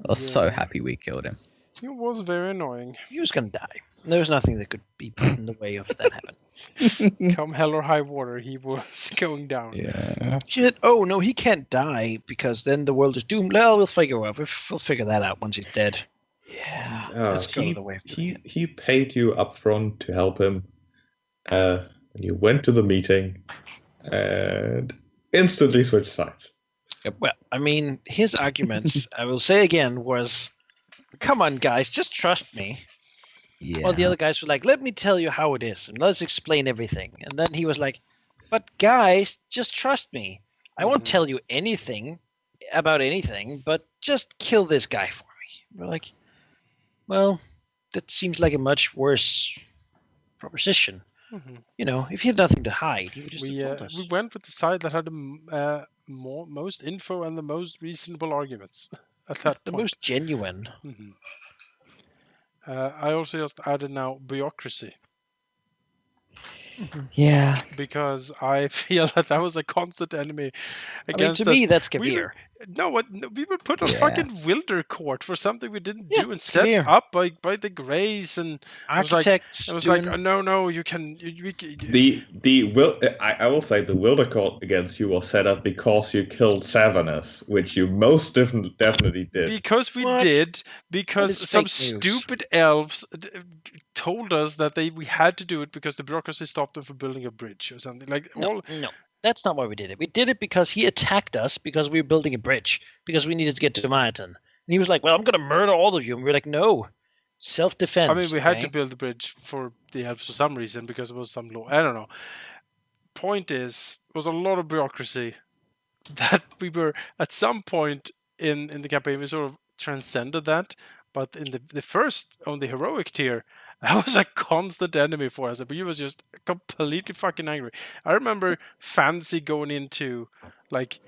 was so happy we killed him. He was very annoying. He was gonna die. There was nothing that could be put in the way of that happening. Come hell or high water, he was going down. Yeah. Shit! Oh no, he can't die because then the world is doomed. Well, we'll figure that out once he's dead. Yeah, let's go the way. He paid you up front to help him. And you went to the meeting and instantly switched sides. Well, I mean, his arguments, I will say again, was, "Come on, guys, just trust me." Yeah. Well, the other guys were like, "Let me tell you how it is, and let's explain everything." And then he was like, "But guys, just trust me. I won't tell you anything about anything, but just kill this guy for me." We're like, well, that seems like a much worse proposition. Mm-hmm. If he had nothing to hide, he would just have told us. We went with the side that had the most info and the most reasonable arguments at that The point. most genuine. Mm-hmm. I also just added now bureaucracy. Yeah. Because I feel that was a constant enemy against to us. me, that's Kabir. We would put a fucking Wilder court for something we didn't do and set Kabir. up by the Greys and Architects. it was like no, you can. I will say the Wilder court against you was set up because you killed Savannus, which you most definitely did. Because we What? did. Because That is some fake news. stupid elves told us that we had to do it because the bureaucracy stopped them from building a bridge or something like No. That's not why we did it. We did it because he attacked us because we were building a bridge because we needed to get to Marathon. And he was like, "Well, I'm going to murder all of you." And we were like, "No, self-defense." I mean, we had to okay? build the bridge for the elves for some reason because it was some law. I don't know. Point is, it was a lot of bureaucracy that we were at some point in the campaign we sort of transcended that. But in the first on the heroic tier, that was a constant enemy for us. But he was just completely fucking angry. I remember Fancy going into like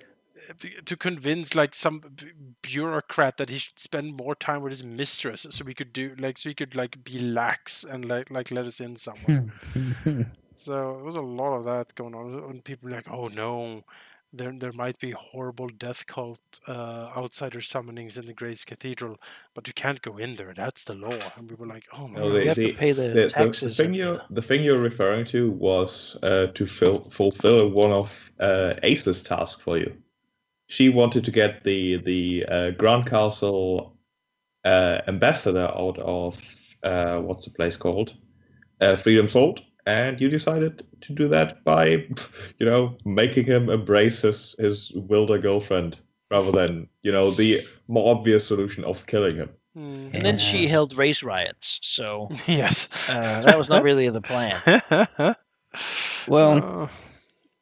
to convince like some bureaucrat that he should spend more time with his mistress so we could do like so he could like be lax and like let us in somewhere. So there was a lot of that going on, and people were like, "Oh no, there might be horrible death cult outsider summonings in the Grace Cathedral, but you can't go in there. That's the law." And we were like, "Oh No, man, You have to pay the taxes. the thing you're referring to was to fulfill one of Ace's tasks for you. She wanted to get the Grand Castle ambassador out of what's the place called? Freedom Salt, and you decided to do that by, making him embrace his wilder girlfriend rather than, the more obvious solution of killing him. And then she held race riots, so yes, that was not really the plan. Well,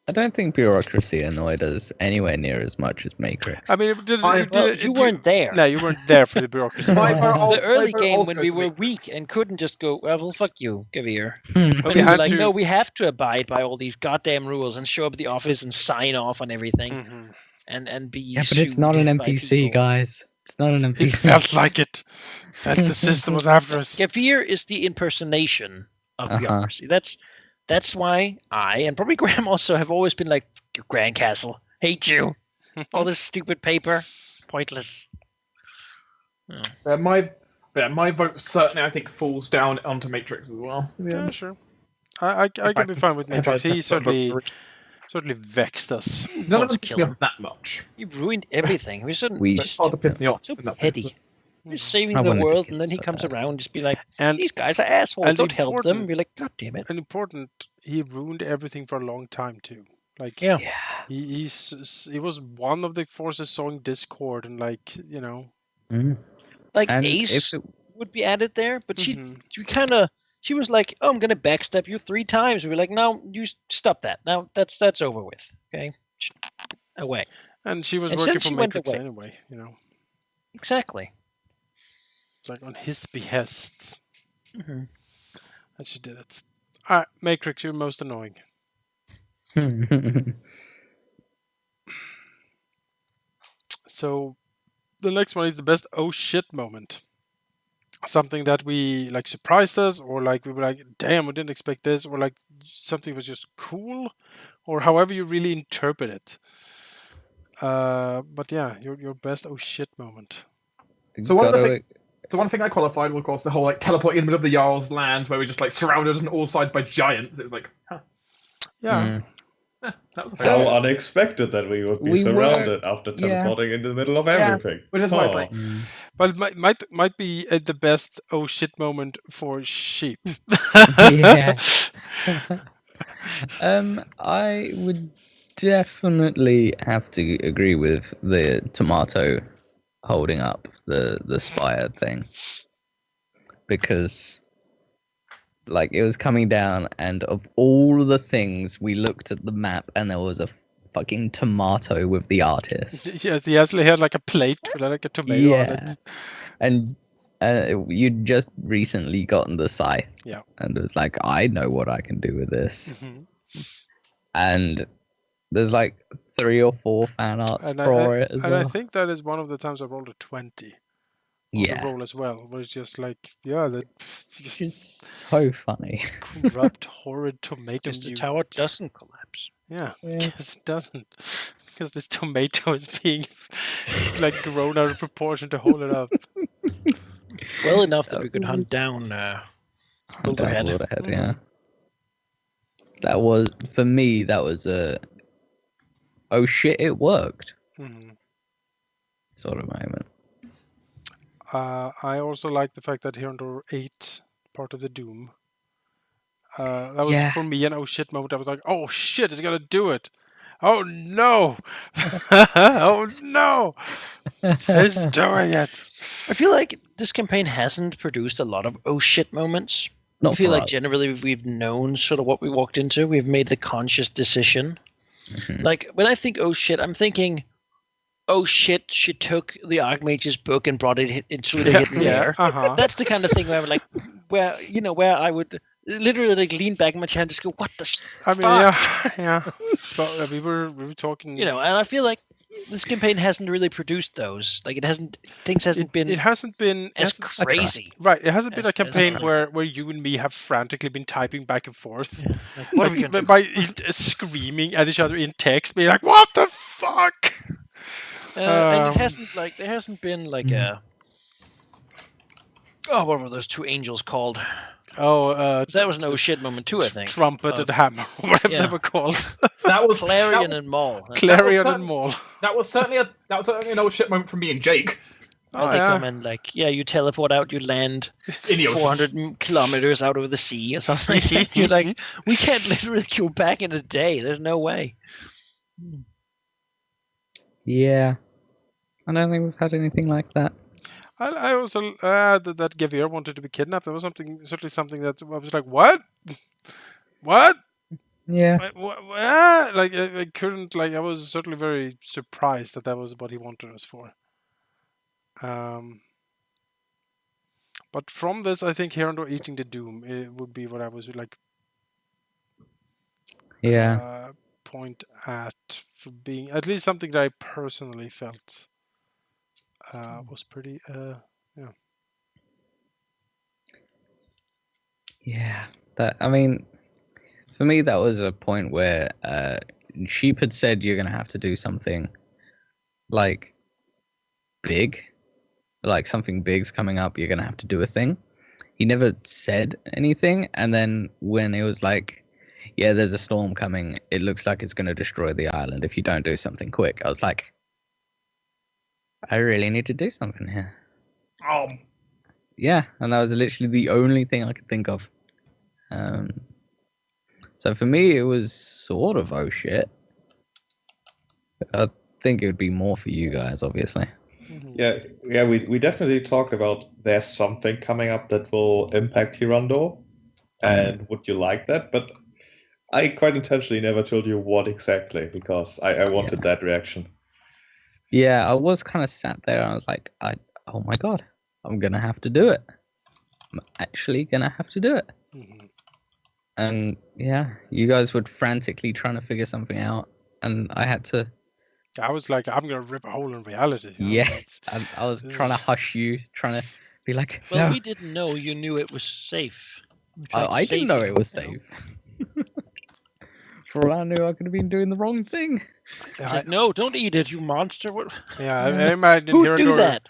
I don't think bureaucracy annoyed us anywhere near as much as Matrix. I mean, You weren't there. No, you weren't there for the bureaucracy. The early game when we were weak and couldn't just go, well, fuck you, give here. And we we were had like, to- no, we have to abide by all these goddamn rules and show up at the office and sign off on everything Mhm. and be Yeah, but it's not an sued by NPC, people. guys. It's not an It NPC. felt like it. Felt the system was after us. Gavir is the impersonation of Uh-huh. bureaucracy. That's why I, and probably Graham also, have always been like, Grand Castle, hate you. All this stupid paper, it's pointless. My vote certainly, I think, falls down onto Matrix as well. in the Yeah, end. sure. I can be fine with Matrix. He certainly vexed us. None of Let's them piss kill me him. off that much. He ruined everything. He was so, We- It's just hard to piss me off. so in that petty. sense. You're saving I the wanted to world, kill and then he so comes bad. around and just be like, And these guys are assholes, and don't help them. important- You're like, God damn it. and important, he ruined everything for a long time too. Like Yeah. he was one of the forces sowing discord and like Mm. Like And Ace if it- would be added there, but Mhm. she was like, oh, I'm gonna backstab you 3 times. We were like, no, you stop that. Now that's over with. Okay, away. And she was And working since for she went Matrix away- anyway. Exactly. It's like on his behest Mm-hmm. that she did it. Alright, Matrix, you're most annoying. So the next one is the best oh shit moment. Something that we like surprised us, or like we were like, damn, we didn't expect this, or like something was just cool, or however you really interpret it. But yeah, your best oh shit moment. So one of the Gotta- things- The one thing I qualified was, of course, the whole like teleporting in the middle of the Jarl's lands, where we just like surrounded on all sides by giants. It was like, huh, Yeah. that was a How fair. unexpected that we would be We were- surrounded after yeah. teleporting in the middle of Yeah. everything. Which is why it's Oh. like, But it might be the best oh shit moment for sheep. Yeah. I would definitely have to agree with the tomato holding up the spire thing, because like it was coming down, and of all the things, we looked at the map and there was a fucking tomato with the artist. Yes, he actually had like a plate with like a tomato on it. And you'd just recently gotten the scythe. Yeah. And it was like, I know what I can do with this. Mhm. And there's like 3 or 4 fan arts And for it as I well. think that is one of the times I rolled a 20 on Yeah. the roll as well, where it's just like, yeah, that Which is so funny. corrupt, horrid tomato Because the mutant. tower doesn't collapse. Yeah, Yeah. because it doesn't. Because this tomato is being like grown out of proportion to hold it up. Well enough that we could hunt down Boulderhead. Boulderhead, yeah. That was, for me, that was a, oh shit, it worked Mhm. sort of moment. I also like the fact that here under 8, part of the Doom, that was Yeah. for me an oh shit moment. I was like, oh shit, it's gonna do it. Oh no! Oh no! He's doing it. I feel like this campaign hasn't produced a lot of oh shit moments. Not I feel for like us. generally we've known sort of what we walked into. We've made the conscious decision. Mhm. Like when I think oh shit, I'm thinking, oh shit, she took the Archmage's book and brought it into the hidden lair. That's the kind of thing where I'm like, where I would literally like lean back in my chair and just go, what the I mean, fuck? yeah. But we were talking. And I feel like this campaign hasn't really produced those. Like things hasn't been It hasn't been as crazy. Right. It hasn't been a as campaign other. where you and me have frantically been typing back and forth, Like, what are we gonna do? by screaming at each other in text, being like, "What the fuck!" And it hasn't there hasn't been like a what were those two angels called? That was an oh shit moment too, I think. Trumpet and hammer, whatever they were called. That was Clarion that was, and Maul. Clarion and Maul. That was certainly an old shit moment from me and Jake. Where they come in like, you teleport out, you land In the ocean. 400 kilometers out over the sea or something. You're like, we can't literally go back in a day. There's no way. Yeah. I don't think we've had anything like that. I also that Gavir wanted to be kidnapped. There was certainly something that I was like, what? What? Yeah. Like I couldn't I was certainly very surprised that was what he wanted us for. But from this, I think Herondor eating the Doom it would be what I was like. Yeah. Point at for being at least something that I personally felt was pretty yeah. Yeah. That, I mean, for me, that was a point where Sheep had said you're going to have to do something like big, like something big's coming up, you're going to have to do a thing. He never said anything. And then when it was like, yeah, there's a storm coming, it looks like it's going to destroy the island if you don't do something quick, I was like, I really need to do something here. Yeah, and that was literally the only thing I could think of. So for me, it was sort of oh shit. I think it would be more for you guys, obviously. Yeah, we definitely talked about there's something coming up that will impact Hirondor, and would you like that? But I quite intentionally never told you what exactly, because I wanted that reaction. Yeah, I was kind of sat there and I was like, oh my god, I'm going to have to do it. I'm actually going to have to do it. Mm-hmm. And yeah, you guys were frantically trying to figure something out, and I had to. I was like, I'm going to rip a hole in reality. Yeah, I was trying to hush you, trying to be like, well, no. we didn't know you knew it was safe. I didn't know it was safe. For all I knew, I could have been doing the wrong thing. No, don't eat it, you monster. What? Yeah, I imagine Who'd do that?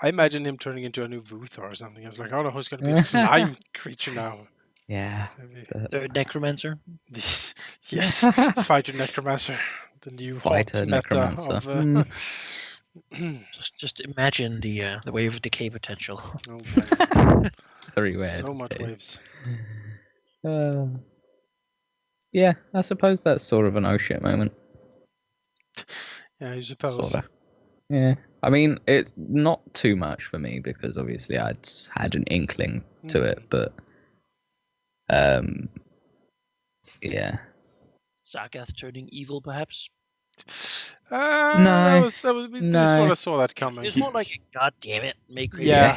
I imagine him turning into a new Vuthor or something. I was like, oh no, who's going to be a slime creature now? Yeah. The necromancer? Yes, Fighter Necromancer. The new Fighter Necromancer. Of, just imagine the wave of decay potential. oh my. 3 waves. So much waves. Yeah, I suppose that's sort of an oh shit moment. Yeah, I suppose. Sorta. Yeah, I mean, it's not too much for me because obviously I'd had an inkling to it, but yeah. Sargath turning evil, perhaps? No. We sort of saw that coming. It's more like a god damn it, Matrix. Yeah,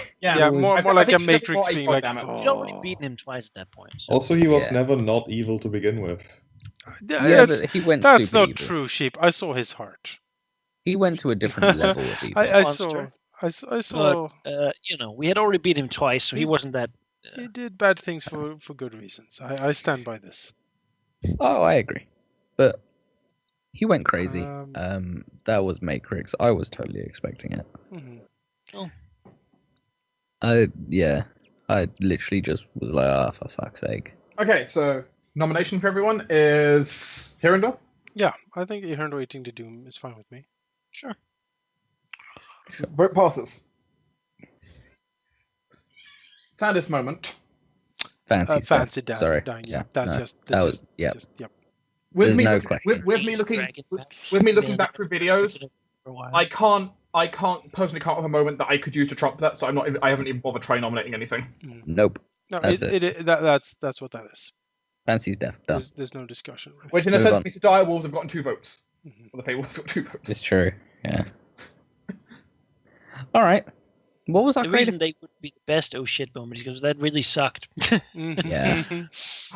more like a Matrix being like, You'd already beaten him twice at that point. So. Also, he was never not evil to begin with. Yeah, but he went that's super not evil. true, Sheep. I saw his heart. He went to a different level of evil. I saw. But, we had already beat him twice, so he wasn't that. He did bad things for good reasons. I stand by this. Oh, I agree. But he went crazy. That was Matrix. I was totally expecting it. Mm-hmm. I literally just was like, for fuck's sake. Okay, so nomination for everyone is Hirondor. Yeah, I think Herondor eating the Doom is fine with me. Sure. Vote passes. Saddest moment. Fancy Fancy death. Sorry. dying. Yeah, That's no, just. that was. Yep. with There's me, no looking, question. with me looking, Dragon with me Yeah, looking back through videos, for a while. I can't personally come up with a moment that I could use to trump that. So I haven't even bothered try nominating anything. Nope. No, That's that's what that is. Fancy's death. Done. There's no discussion. Really. Which in a Move sense on. means the dire wolves have gotten 2 votes. Mhm. Or the Fey wolves have got 2 votes. It's true. Yeah. All right. What was our The creative? reason they would be the best oh shit moment is because that really sucked. Yeah.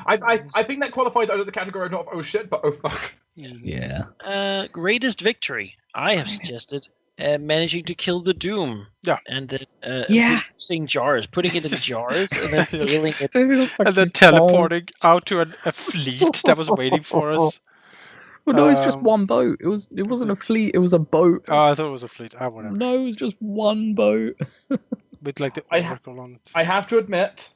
I think that qualifies under the category of not oh shit, but oh fuck. Yeah. Greatest victory, I have suggested managing to kill the Doom. Yeah. And then Yeah. using jars, putting it in jars, and then feeling it. And then teleporting out to a fleet that was waiting for us. Well, no, it's just Um, one boat. It wasn't a fleet. It was a boat. Oh, I thought it was a fleet. Ah, whatever. No, it was just one boat. With like the I ha- oracle on it. I have to admit,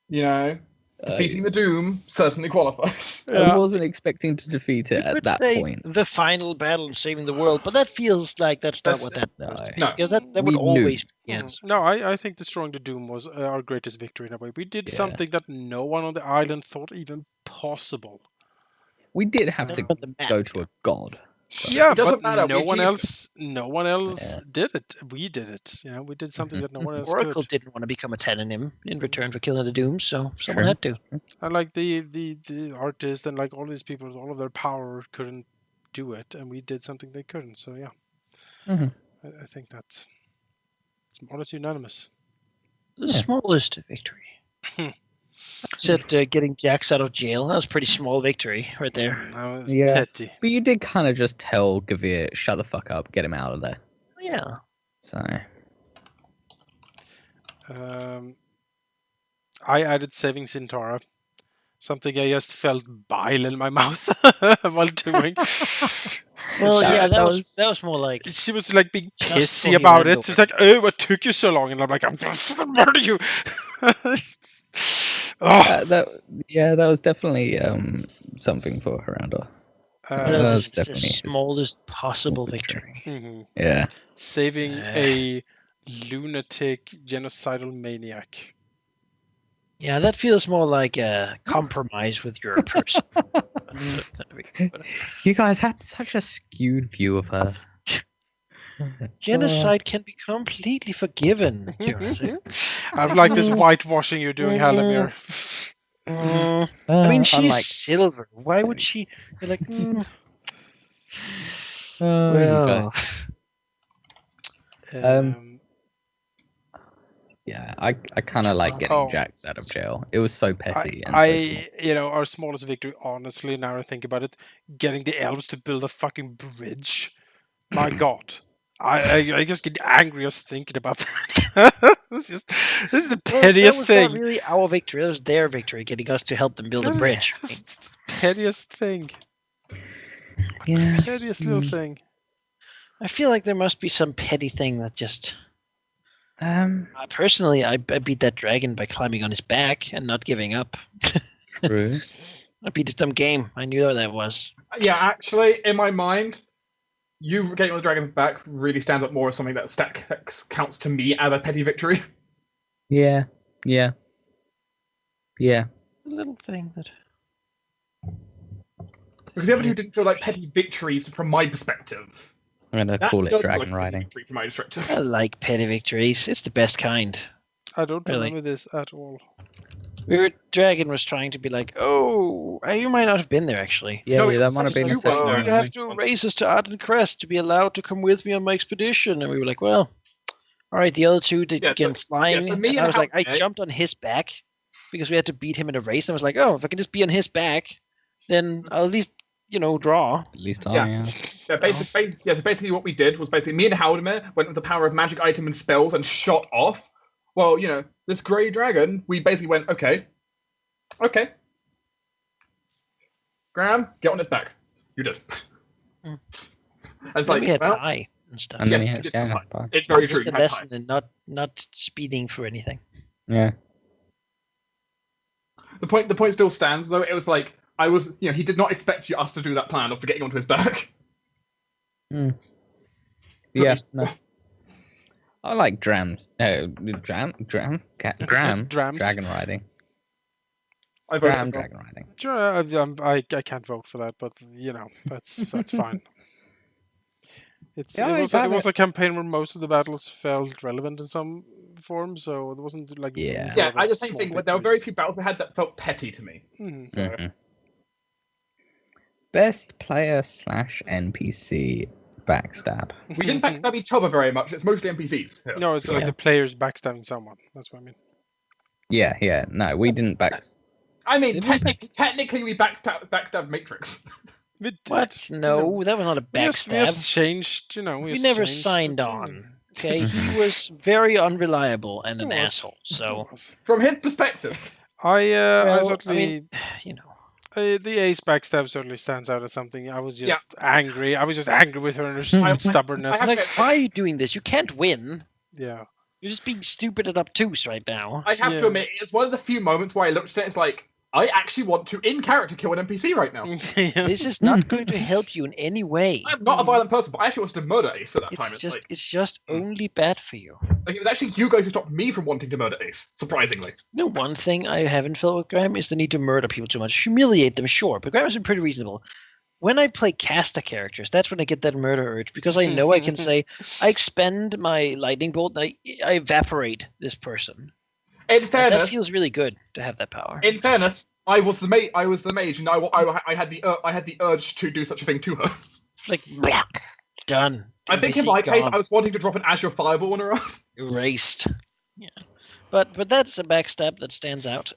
defeating the Doom certainly qualifies. I wasn't expecting to defeat it You at could that say point. the final battle and saving the world, but that feels like that's not what that's No. supposed to be. No. Because that We would knew. always be the answer. No, I think destroying the Doom was our greatest victory in a way. We did Yeah. something that no one on the island thought even possible. We did have That's to on the map. go to a god. Yeah, It doesn't but matter, no we one achieved else Yeah. did it. We did it. You know, we did something that no one else Oracle could. didn't want to become a telonym in return for killing the Doom, so someone Sure. had to. And like the artists and like all these people, all of their power couldn't do it, and we did something they couldn't. So yeah, Mhm. I think it's more or less unanimous. The Yeah. smallest victory. Except getting Jax out of jail. That was a pretty small victory right there. That was Yeah. petty. But you did kind of just tell Gavir, shut the fuck up, get him out of there. Yeah. So, I added saving Sintara, something I just felt bile in my mouth while doing. Well, That- yeah, that was- that was more like She was like being Just pissy for about human it. She was like, "Oh, what took you so long?" And I'm like, "I'm gonna fucking murder you." Oh, that was definitely something for Haranda. that was was the definitely his smallest possible victory. mhm. Yeah. Saving a lunatic genocidal maniac. Yeah, that feels more like a compromise with your person. You guys had such a skewed view of her. Genocide can be completely forgiven. I like this whitewashing you're doing, Halldamir. I mean, she's unlike- silver. Why would she be like? you Well, Yeah, I kind of like getting Oh. Jax out of jail. It was so petty. and so our smallest victory, honestly, now I think about it, getting the elves to build a fucking bridge. My God. I just get angry just thinking about that. this is the pettiest that was thing. not really our victory. That was their victory, getting us to help them build a That is bridge. just the pettiest thing. Yeah. Pettiest little thing. I feel like there must be some petty thing that just. Um, Personally, I beat that dragon by climbing on his back and not giving up. true. I beat his dumb game. I knew where that was. Yeah, actually, in my mind, you getting on the dragon's back really stands up more as something that counts to me as a petty victory. Yeah. Yeah. Yeah. A little thing that. Because the other two didn't feel like petty victories from my perspective. I'm gonna That call it does feel dragon like a petty riding. victory from my perspective. I like petty victories. It's the best kind. I don't Really? remember this at all. Dragon was trying to be like, oh, you might not have been there actually. Yeah, No, yeah, it's that might have such a been a new session. one. Oh, No, you have to raise us to Arden Crest to be allowed to come with me on my expedition. And we were like, well, all right, the other two did Yeah, begin so- flying. so me and I and was like, I Halldamir- jumped on his back because we had to beat him in a race. And I was like, oh, if I can just be on his back, then I'll at least, draw. At least Yeah. I am. So basically what we did was basically me and Halldamir went with the power of magic item and spells and shot off. Well, this grey dragon, we basically went, okay. Graham, get on its back. You did. Hmm. It's Then like, we had well, pie and stuff. And then Yes, he you had, just yeah, fine. fine. it's very true. Just a you had lesson time. and not speeding for anything. Yeah. The point still stands though. It was like I was, he did not expect us to do that plan of getting onto his back. Mm. Yeah. No. I like Graham Drams. dragon riding. I vote I'm as well. dragon riding. Sure, I can't vote for that, but that's fine. Yeah, It was a campaign where most of the battles felt relevant in some form, so there wasn't like Yeah. room for a Yeah, lot I of just same small thing. There were very victories. few battles we had that felt petty to me. Mhm. So Mhm. Best player / NPC backstab. we didn't backstab each other very much. It's mostly NPCs. Yeah. No, it's like Yeah. the players backstabbing someone. That's what I mean. Yeah. No, we didn't I mean, Did we technically we backstabbed Matrix. We did. What? No, that was not a We just backstab. changed, We just never changed signed the on. thing. Okay, he was very unreliable and an He was. asshole. So, It was. From his perspective, I well, certainly you know, the ace backstab certainly stands out as something. I was Yeah. just angry. I was just angry with her and her I- stupid stubbornness. I like, have- why are you doing this? You can't win. Yeah. You're just being stupid and obtuse right now. I have Yeah. to admit, it's one of the few moments where I looked at it. It's like I actually want to, in character, kill an NPC right now. This is not going to help you in any way. I'm not a violent person, but I actually wanted to murder Ace at that time. It's just only bad for you. Like, it was actually you guys who stopped me from wanting to murder Ace. Surprisingly, You know, one thing I haven't felt with Graham is the need to murder people too much. Humiliate them, sure, but Graham has been pretty reasonable. When I play caster characters, that's when I get that murder urge, because I know I can say, I expend my lightning bolt, and I evaporate this person. in That fairness, feels really good to have that power. I was the mage, and I had the urge to do such a thing to her. Like, black, done. I think in NPC my case, gone. I was wanting to drop an Azure Fireball on her ass. Erased. Yeah. But that's a backstab that stands out.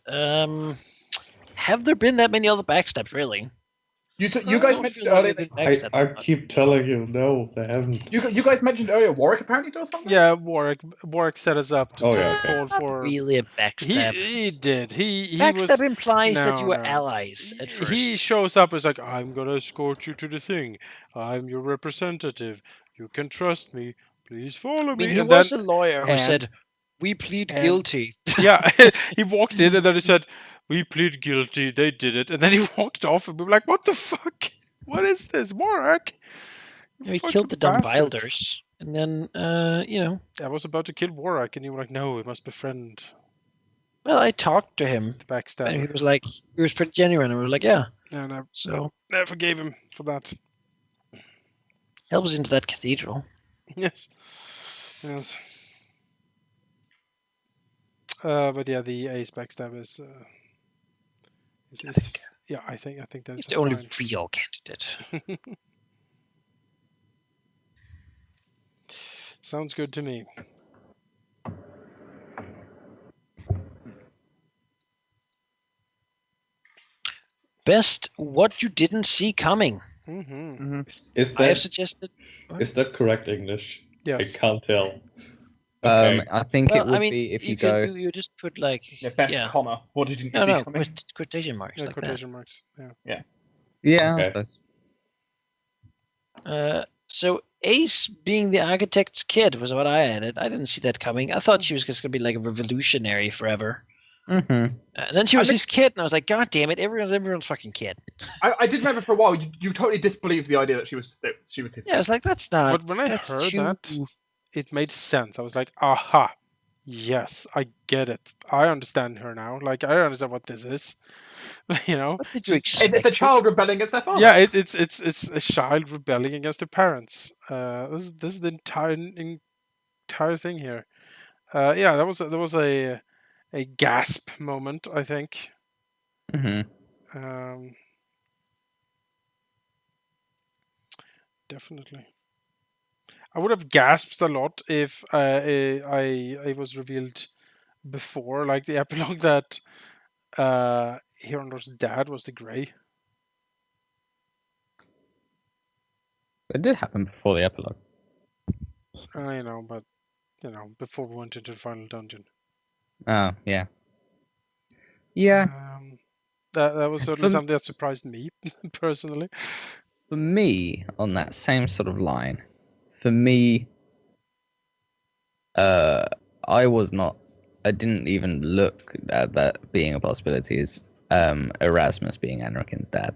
Have there been that many other backstabs, really? You I guys don't mentioned feel like earlier. they've been I backstabbed. keep telling you, no, they haven't. You guys mentioned earlier Warwick apparently does something. Yeah, Warwick set us up to Oh, take yeah, the okay. fall Not for. really a backstab. He did. He Backstab was. implies that No, you were no. allies at first. He shows up as like, I'm gonna escort you to the thing. I'm your representative. You can trust me. Please follow I me. mean, he and was then, a lawyer who and- said, "We plead and- guilty." yeah, he walked in and then he said, "We plead guilty." They did it, and then he walked off, and we were like, "What the fuck? What is this, Warwick?" You He fucking killed the bastard." Dunbilders, and then, I was about to kill Warwick, and you were like, "No, we must befriend well, I talked to him, the and he backstabber." was like, he was pretty genuine, and we were like, yeah. And I So never forgave him for that. helps into that cathedral. Yes. But yeah, the ace backstab is yeah, I think that's He's the only fine. real candidate. Sounds good to me. Best what you didn't see coming. Mm-hmm. Is I have that suggested. is that correct English? Yes. I can't tell. Okay. I think it Well, would I mean, be if you can, go. you just put like Yeah, best yeah. comma. What did you No, see no, coming? quotation marks Yeah, like quotation marks. Yeah. Yeah, I Okay. suppose. that. So Ace being the architect's kid was what I added. I didn't see that coming. I thought she was just gonna be like a revolutionary forever. Mm-hmm. And then she was his kid, and I was like, God damn it, everyone's fucking kid. I did remember for a while. You totally disbelieved the idea that she was his. Yeah, I was like, that's not. But when I that's heard too- that, it made sense. I was like, aha, yes, I get it. I understand her now. Like, I understand what this is. You know? What did you expect? It's a child rebelling against their father. Yeah, it's a child rebelling against their parents. This is the entire thing here. Yeah, there was a gasp moment, I think. Mm-hmm. Definitely. I would have gasped a lot if I was revealed before, like the epilogue, that Hirondor's dad was the Grey. It did happen before the epilogue. I know, but before we went into the final dungeon. Oh, yeah. Yeah. That was certainly For- something that surprised me personally. For me, on that same sort of line, for me, I didn't even look at that being a possibility as Erasmus being Anrikin's dad.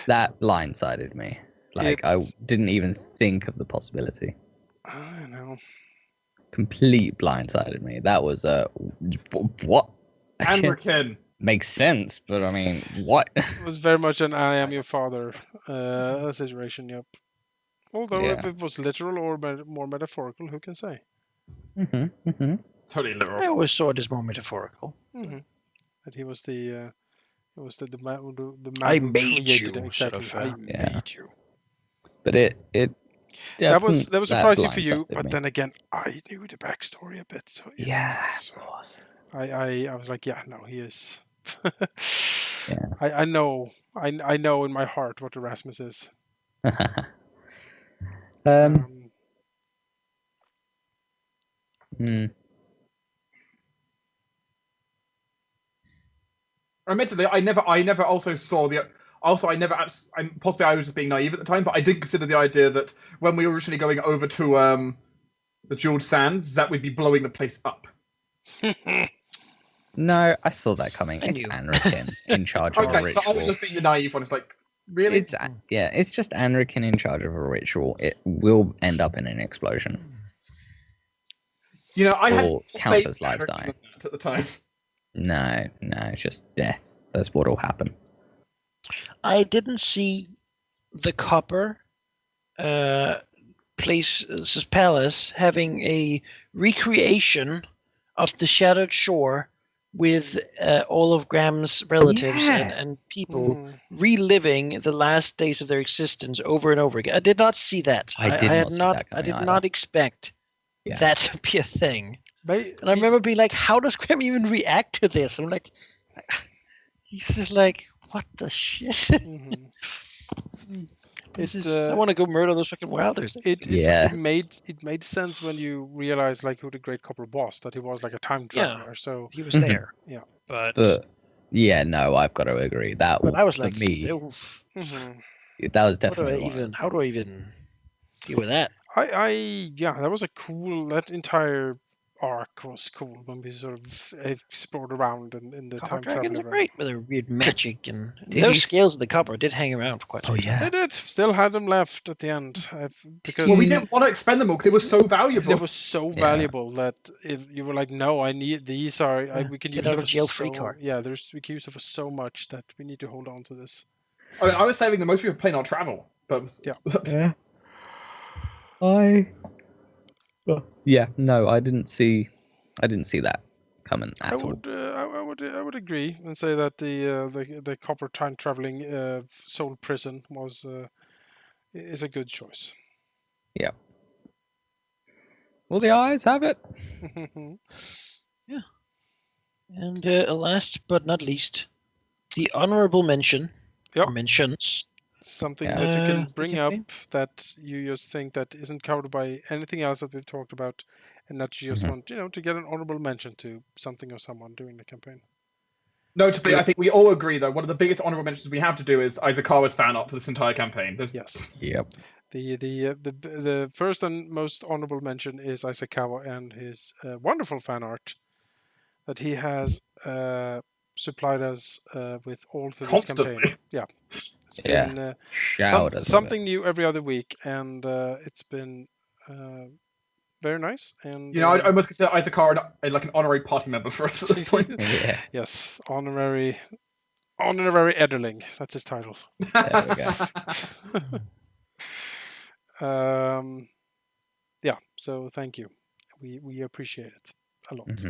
That blindsided me. Like, I didn't even think of the possibility. I know. Complete blindsided me. That was what? Anrikin. makes sense, but I mean, what? It was very much an "I am your father" situation. Yep. Although if Yeah. it was literal or more metaphorical, who can say? Totally literal. I always saw it as more metaphorical. That he was the man I who made created you, him. sort Exactly. of, I Yeah. made you. But it That was surprising for blindsided you, but me. then again, I knew the backstory a bit, so you know, Yeah, so of course. I was like, yeah, no, he is. Yeah. I know in my heart what Erasmus is. Hmm. Admittedly, I never also saw the. Also, possibly I was just being naive at the time, but I did consider the idea that when we were originally going over to the Jeweled Sands, that we'd be blowing the place up. No, I saw that coming. I It's knew. Anrikin in charge of a Okay, so ritual. I was just being the naive one. It's like, really? It's just Anrikin in charge of a ritual. It will end up in an explosion. You know, I had Or countless lives dying. at the time. No, it's just death. That's what'll happen. I didn't see the copper palace having a recreation of the Shattered Shore with all of Graham's relatives Yeah. and people reliving the last days of their existence over and over again. I did not see that. I did not see that I coming did either. not expect Yeah. that to be a thing. But And I remember being like, how does Graham even react to this? I'm like, he's just like, what the shit? I want to go murder those fucking wilders. Yeah. It made sense when you realize like who the Great Copper was, that he was like a time traveler. So He was there. Yeah. But yeah, no, I've got to agree. That But I was for like, me, oof, that was definitely one. how do I even deal with that? that was a cool. That entire arc was cool when we sort of explored around in the Copper time dragons travel are great with their weird magic and Did those you scales of the copper did hang around for quite some time. yeah. They did. Still had them left at the end because Well, we didn't want to expend them all because it was so valuable. they were so valuable that you were like, no, I need these. We can Get use out them of for jail free so card. we can use them for so much that we need to hold on to this. I mean, I was saving the most people playing on travel, but Yeah. Yeah, no, I didn't see that coming at all. I would agree and say that the copper time traveling soul prison is a good choice. Yeah. Will the eyes have it? And last but not least, the honorable mention Yep. or mentions. Something Yeah. that you can the bring up campaign? that you just think that isn't covered by anything else that we've talked about, and that you just want to get an honorable mention to something or someone during the campaign. notably, I think we all agree though. One of the biggest honorable mentions we have to do is Isakawa's fan art for this entire campaign. Yes. Yep. The first and most honorable mention is Isakawa and his wonderful fan art that he has supplied us with all through this campaign. Constantly. Yeah, it's Yeah. been Showered us with something new every other week, and it's been very nice. And You know, I almost consider Isakawa like an honorary party member for us at this point. Yeah. yes, honorary Ederling. That's his title. There we go. Yeah. So thank you. We appreciate it a lot.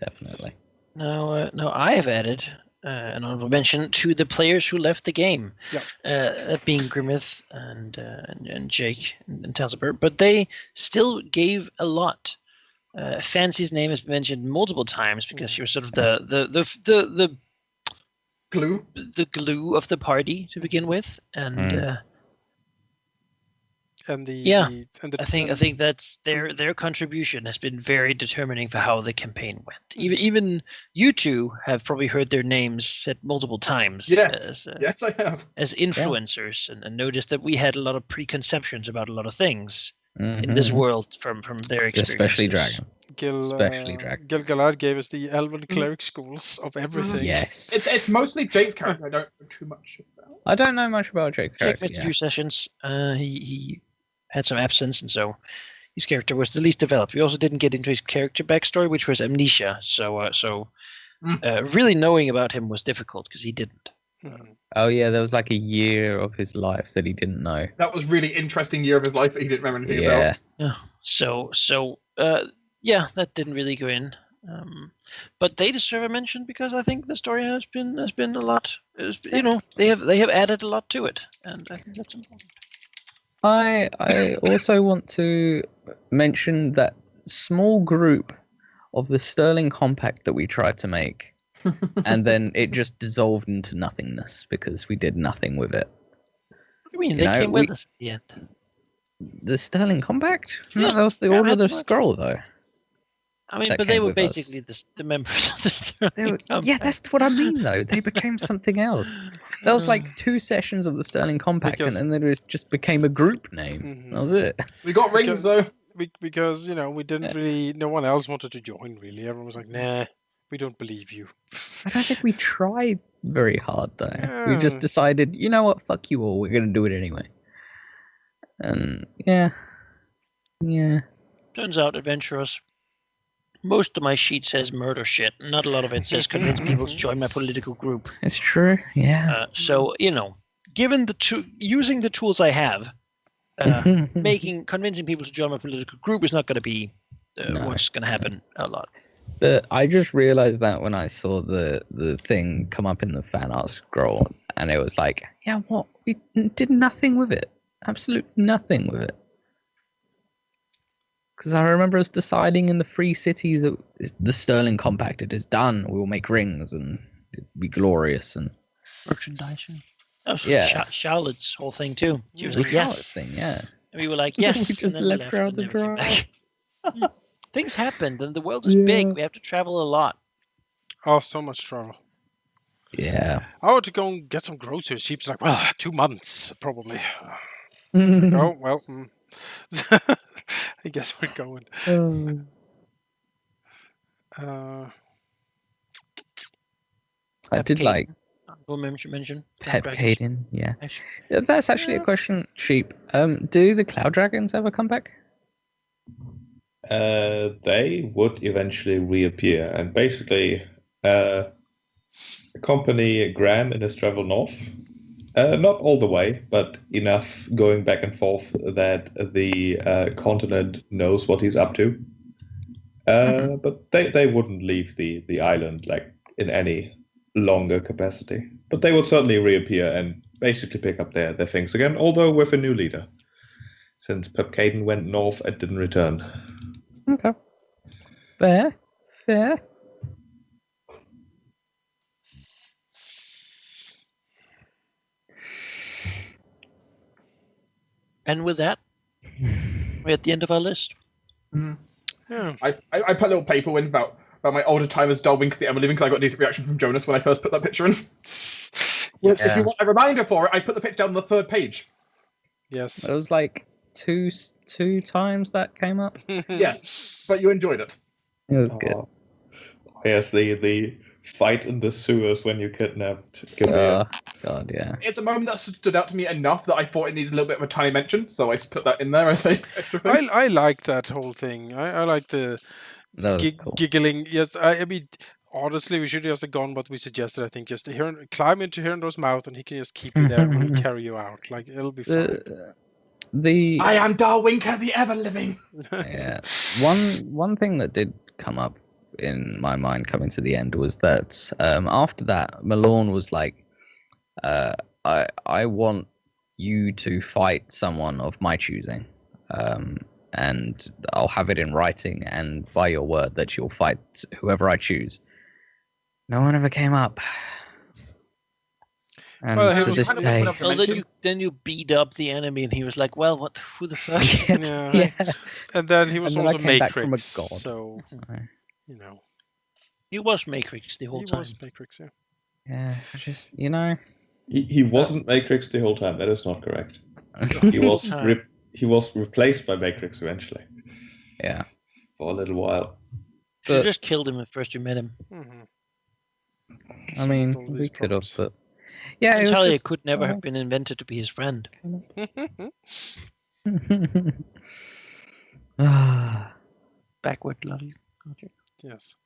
Definitely. Now I have added an honorable mention to the players who left the game. Yeah. That being Grimith and Jake and Talsabert, but they still gave a lot. Fancy's name has been mentioned multiple times because she was sort of the Glue. the glue of the party to begin with, and And the Yeah, and the, I think that's their contribution has been very determining for how the campaign went. Even you two have probably heard their names said multiple times Yes. Yes, I have. as influencers, and noticed that we had a lot of preconceptions about a lot of things in this world from their experiences. Especially Dragon. Especially Gil-galad gave us the Elven cleric schools of everything. Yes. It's mostly Jake's character I don't know too much about. I don't know much about Jake's Jake character. missed a few sessions. He had some absence, and so his character was the least developed. We also didn't get into his character backstory, which was amnesia. So Really knowing about him was difficult because he didn't. Mhm. Oh yeah, there was like a year of his life that he didn't know. That was really interesting year of his life that he didn't remember anything about. Yeah. Yeah, that didn't really go in. But they deserve a mention because I think the story has been a lot. You know, they have added a lot to it, and I think that's important. I also want to mention that small group of the Sterling Compact that we tried to make, and then it just dissolved into nothingness because we did nothing with it. What do you mean? You They know, came with us at the end. The Sterling Compact? No, Yeah, that was the yeah, Order of the that's what- Scroll, though. I mean, That but they came were with us. basically the members of the Sterling They were, Compact. yeah, that's what I mean, though. They became something else. That was like 2 sessions of the Sterling Compact, Because- and then it just became a group name. Mhm. That was it. We got rings Because- though. Because we didn't really. No one else wanted to join. Really, everyone was like, "Nah, we don't believe you." I don't think we tried very hard, though. We Yeah. just decided, you know what, fuck you all, we're gonna do it anyway. And yeah. Turns out, adventurers. Most of my sheet says murder shit. Not a lot of it says convince people to join my political group. It's true, yeah. So given using the tools I have, convincing people to join my political group is not going to be No. what's going to happen a lot. But I just realized that when I saw the thing come up in the fan art scroll, and it was like, yeah, what? We did nothing with it. Absolutely nothing with it. Because I remember us deciding in the Free City that the Sterling Compact, it is done. We will make rings and it'll be glorious. And Merchandising. That was Yeah. Charlotte's whole thing too. She was the like, Charlotte yes. thing, yeah. And we were like, We yes. just and then we left her out and to never came dry. back. Things happened, and the world is big. Yeah. We have to travel a lot. Oh, so much trouble. Yeah. I want to go and get some groceries. Sheep's like, well, 2 months probably. Oh well. I guess we're going. I did Caden. like We'll mention. Pep Dragons. Caden, yeah. Actually, Yeah, that's actually a question, Sheep. Do the Cloud Dragons ever come back? They would eventually reappear, and basically, accompany Graham in his travel north. Not all the way, but enough going back and forth that the continent knows what he's up to. But they wouldn't leave the island like in any longer capacity. But they would certainly reappear and basically pick up their things again, although with a new leader. Since Pep Caden went north and didn't return. Okay. Fair. and with that, we're at the end of our list. Yeah. I put a little paper in about my older time as Darwin the Ever Living because I got a decent reaction from Jonas when I first put that picture in. Yes. If you want a reminder for it, I put the picture down on the 3rd page. Yes. It was like two times that came up. Yes, but you enjoyed it. It was good. Oh, yes, the fight in the sewers when you kidnapped Kabir. God, yeah. It's a moment that stood out to me enough that I thought it needed a little bit of a tiny mention, so I put that in there as a extra thing. I like that whole thing. I like the That was cool. giggling. Yes, I mean, honestly, we should just have gone what we suggested. I think just climb into Hirando's mouth, and he can just keep you there and he'll carry you out. Like it'll be fun. The I am Darwinka the Ever Living. yeah, one thing that did come up in my mind coming to the end was that after that, Malorn was like, I want you to fight someone of my choosing, and I'll have it in writing and by your word that you'll fight whoever I choose. No one ever came up. And Well, he to was- this Kind of day, put up- Well, then you beat up the enemy, and he was like, "Well, who the fuck?" Yeah. yeah. And then he was And then I also came back from a Matrix, god. so So, He was Matrix the whole he time. was Matrix. Yeah. yeah, I just He wasn't Matrix the whole time. That is not correct. He was he was replaced by Matrix eventually yeah. for a little while. Should have But- just killed him at first you met him. I mean, all we these could have, problems. but yeah, it was Natalia just- could never have been invented to be his friend. Ah, Backward logic. Yes.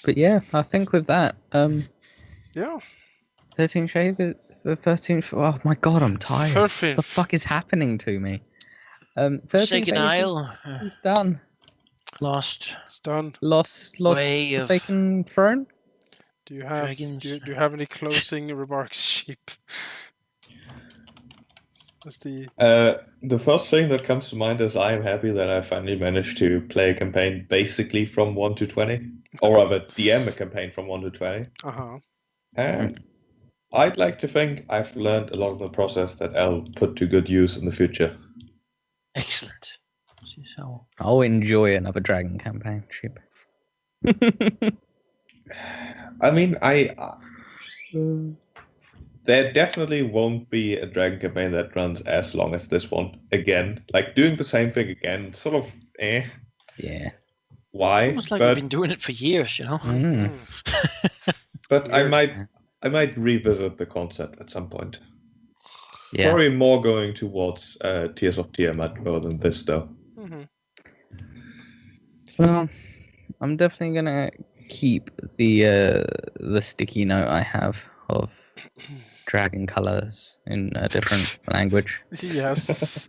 But yeah, I think with that, Yeah. 13th shave is the 13th. Oh my god, I'm tired. What the 13th. fuck is happening to me? 13th Forsaken Age Isle. is done. Lost It's done. Lost Way of Forsaken Throne. Do you have Dragons. do you have any closing remarks, Sheep? That's the The first thing that comes to mind is I am happy that I finally managed to play a campaign basically from 1 to 20, or rather DM a campaign from 1 to 20. uh-huh. And I'd like to think I've learned along the process that I'll put to good use in the future. excellent. So I'll enjoy another dragon campaign. Ship. I mean, there definitely won't be a dragon campaign that runs as long as this one again. Like doing the same thing again, sort of Yeah. why? almost like we've been doing it for years, you know. Mm. But I Weird. might revisit the concept at some point. Yeah. Probably more going towards Tears of Tiamat more than this, though. Mm-hmm. Well, I'm definitely gonna keep the sticky note I have of dragon colors in a different language. Yes.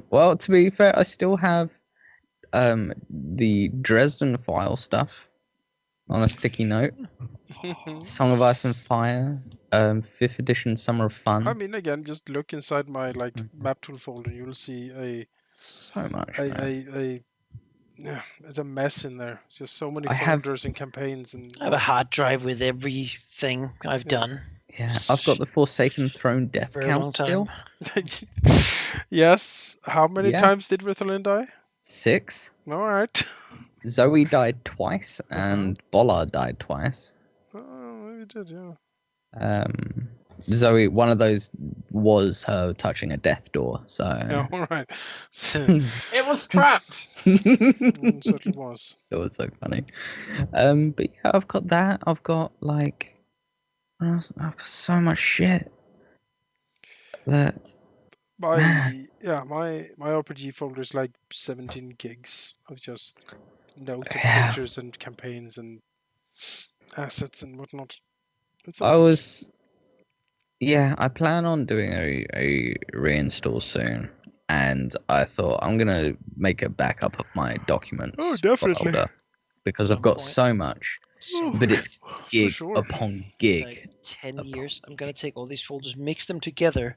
Well, to be fair, I still have the Dresden file stuff on a sticky note. Song of Ice and Fire, 5th edition Summer of Fun. I mean, again, just look inside my map tool folder. You'll see So much. yeah, it's a mess in there. It's just so many I have- folders and campaigns and I have a hard drive with everything I've done. Yeah, I've got the Forsaken Throne death For a long count still. yes. How many Yeah. times did Rithalin die? 6. All right. Zoe died twice, and Bollard died twice. Oh, maybe did, yeah. Zoe, one of those was her touching a death door, so. Yeah, all right. It was trapped. It certainly was. It was so funny. But yeah, I've got that. I've got like, what else? I've got so much shit. That My RPG folder is like 17 gigs of just notes and Yeah. pictures and campaigns and assets and whatnot. It's a I lot. was. Yeah, I plan on doing a reinstall soon, and I thought I'm gonna make a backup of my documents. Oh, definitely. folder, because I've got so much, but it's gig sure. upon gig. Like 10 years, I'm gonna take all these folders, mix them together,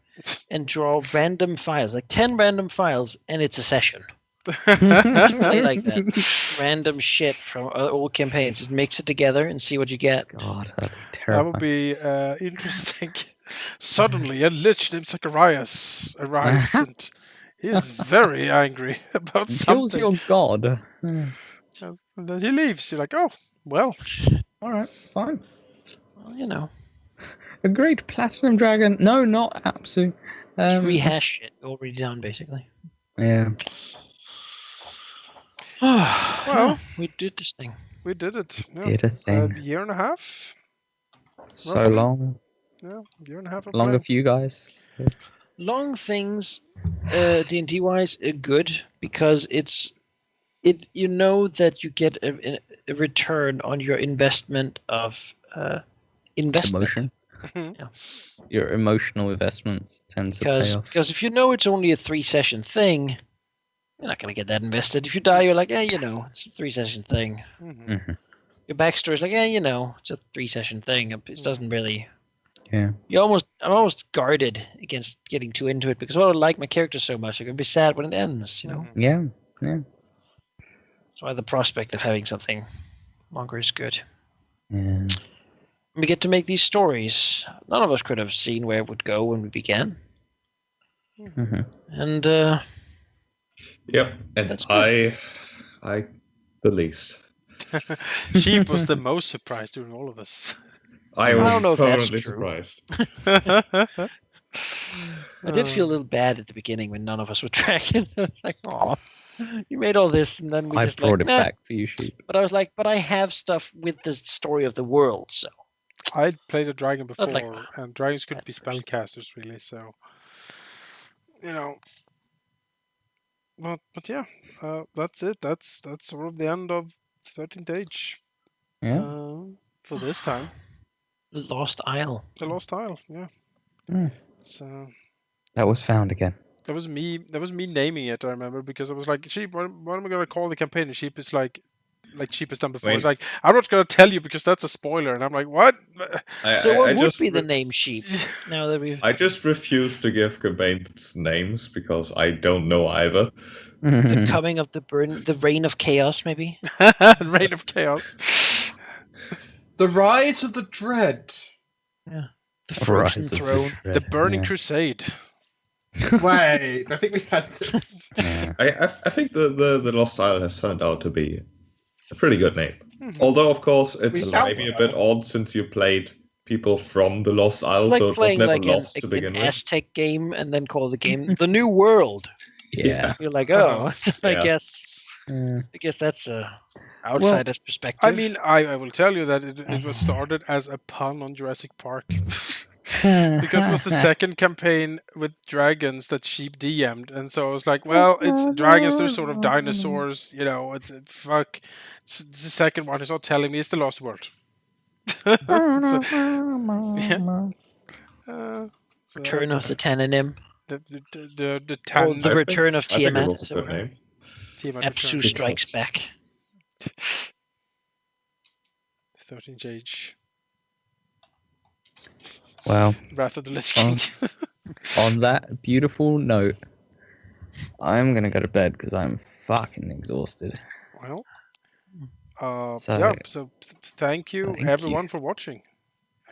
and draw random files, like 10 random files, and it's a session. Play like that. Random shit from old campaigns. Just mix it together and see what you get. God, that'd be That terrifying. would be interesting. Suddenly, a lich named Zacharias arrives and he is very angry about Kills something. your god. And then he leaves. You're like, oh, well. All right, fine. Well, you know, A great platinum dragon. No, not Apsu. just rehash shit already done, basically. Yeah. Well, we did this thing. We did it. Yeah. Did a thing. A year and a half. So roughly. long. Yeah, year and a half of Longer playing. for you guys. Long things, D&D wise, are good because it. You know that you get a return on your investment of investment. Emotion. Mhm. Yeah. Your emotional investments tend to pay off. Because if you know it's only a 3-session thing, you're not going to get that invested. If you die, you're like, you know, it's a 3-session thing. Mhm. Mhm. Your backstory is like, you know, it's a 3-session thing. It doesn't really. Yeah. I'm almost guarded against getting too into it because I like my character so much. I'm gonna be sad when it ends. You know, Mhm. Yeah. Yeah. that's why the prospect of having something longer is good. Yeah. We get to make these stories. None of us could have seen where it would go when we began, Mhm. and Yep, and That's good. I the least. Sheep was the most surprised during all of this. I I was don't know if that's totally true. surprised. I did feel a little bad at the beginning when none of us were tracking. Like, oh, you made all this, and then we I just brought like, it nah. back for you, sheep. But I was like, but I have stuff with the story of the world, so I'd played a dragon before, like- and dragons couldn't be spellcasters really, so you know. But yeah, that's it. That's sort of the end of 13th Age. Yeah. For this time. The Lost Isle. The Lost Isle, yeah. Mm. It's, That was found again. that was me naming it, I remember, because I was like, Sheep, what am I gonna call the campaign? And Sheep is like Sheep has done before. It's like, I'm not gonna tell you because that's a spoiler. And I'm like, what? So what I would just be the name Sheep? Now that we I just refuse to give campaigns names because I don't know either. the coming of the reign of chaos, maybe. Reign of Chaos. The Rise of the Dread. Yeah. The Frozen Rise of the Throne. Dread, The Burning yeah. Crusade. Wait, I think we had this. Yeah. I think the Lost Isle has turned out to be a pretty good name. Mhm. Although, of course, it's We shall- maybe a bit odd since you played people from the Lost Isle, Like so it was playing never like lost to an begin with. Aztec game and then call the game The New World. Yeah. You're like, oh, I Yeah. guess Yeah. that's a outsider's perspective. I mean, I will tell you that it was started as a pun on Jurassic Park. Because it was the second campaign with dragons that Sheep DM'd, and so I was like, well, it's dragons, they're sort of dinosaurs, it's fuck. It's the second one. It's not telling me it's the Lost World. So, yeah. So Return of the Tananim. the Or Tan the Return of I think it Tiamat. was a good name. Tiamat Apsu returns. Strikes Back. 13th Age. Well, Wrath of the Lich King. on that beautiful note, I'm gonna go to bed because I'm fucking exhausted. Well, So- so thank you Thank everyone you. for watching.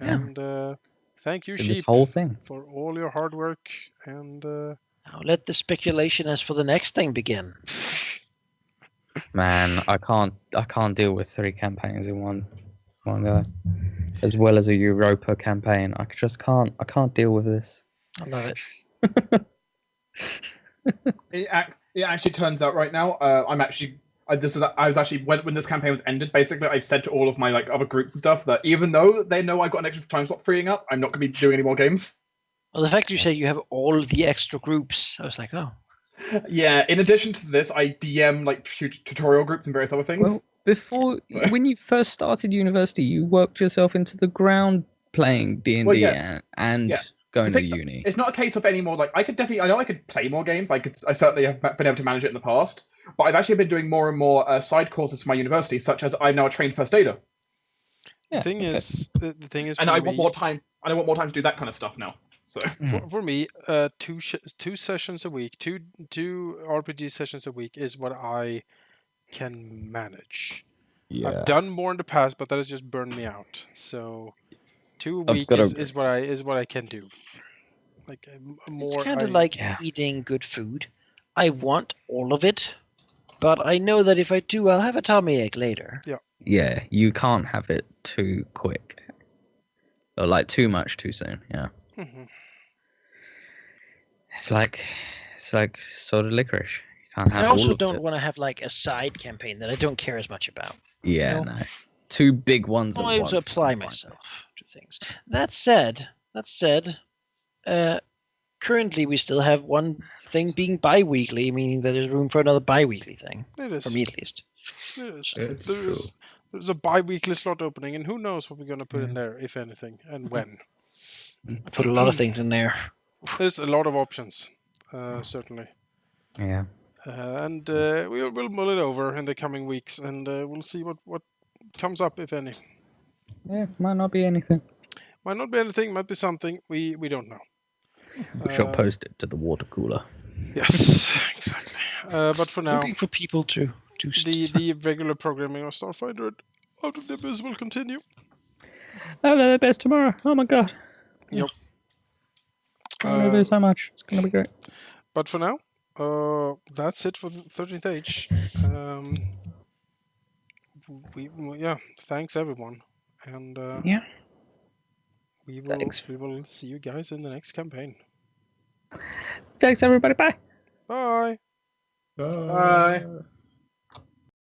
Yeah. And thank you, For this Sheep, whole thing. for all your hard work. And Now let the speculation as for the next thing begin. Man, I can't deal with 3 campaigns in one go. As well as a Europa campaign. I can't deal with this. I love it. It actually turns out right now, I was actually when this campaign was ended, basically I said to all of my other groups and stuff that even though they know I got an extra time slot freeing up, I'm not going to be doing any more games. Well, the fact you say you have all the extra groups, I was like, oh. Yeah, in addition to this, I DM tutorial groups and various other things. Well, before when you first started university, you worked yourself into the ground playing D&D Well, yeah. and Yeah. going The to thing- uni. It's not a case of any more I know I could play more games. I certainly have been able to manage it in the past, but I've actually been doing more and more side courses for my university, such as I'm now a trained first aider, Yeah, the thing okay. is, and for I me, want more time. And I want more time to do that kind of stuff now. So for me, two sessions a week, two RPG sessions a week is what I can manage. Yeah. I've done more in the past, but that has just burned me out. So 2 a I've week gotta is what I can do. Like more. It's kind I- of like Yeah. eating good food. I want all of it, but I know that if I do, I'll have a tummy ache later. Yeah, you can't have it too quick. Or too much too soon, yeah. Mhm. It's like sort of licorice. You can't have I all also of don't it. want to have a side campaign that I don't care as much about. Yeah, No. no. 2 big ones I at want once. to apply I'm fine. myself to things. That said, currently we still have one thing being bi-weekly, meaning that there's room for another bi-weekly thing, It is. for me at least. It is. It's There's a bi-weekly slot opening, and who knows what we're gonna put in Yeah. there, if anything, and when. I put a lot of things in there. There's a lot of options, certainly. Yeah. And we'll mull it over in the coming weeks, and we'll see what comes up, if any. Yeah, might not be anything. Might not be anything, might be something. We don't know. We shall post it to the water cooler. Yes, exactly. But for now, Looking for people to do the regular programming of Starfighter Out of the Abyss will continue. I'll have the best tomorrow. Oh my god. Yep. I'm gonna do so much. It's gonna be great. But for now, that's it for the 13th Age. Thanks everyone, and Yeah. we will Thanks. we will see you guys in the next campaign. Thanks everybody. Bye. Bye. bye.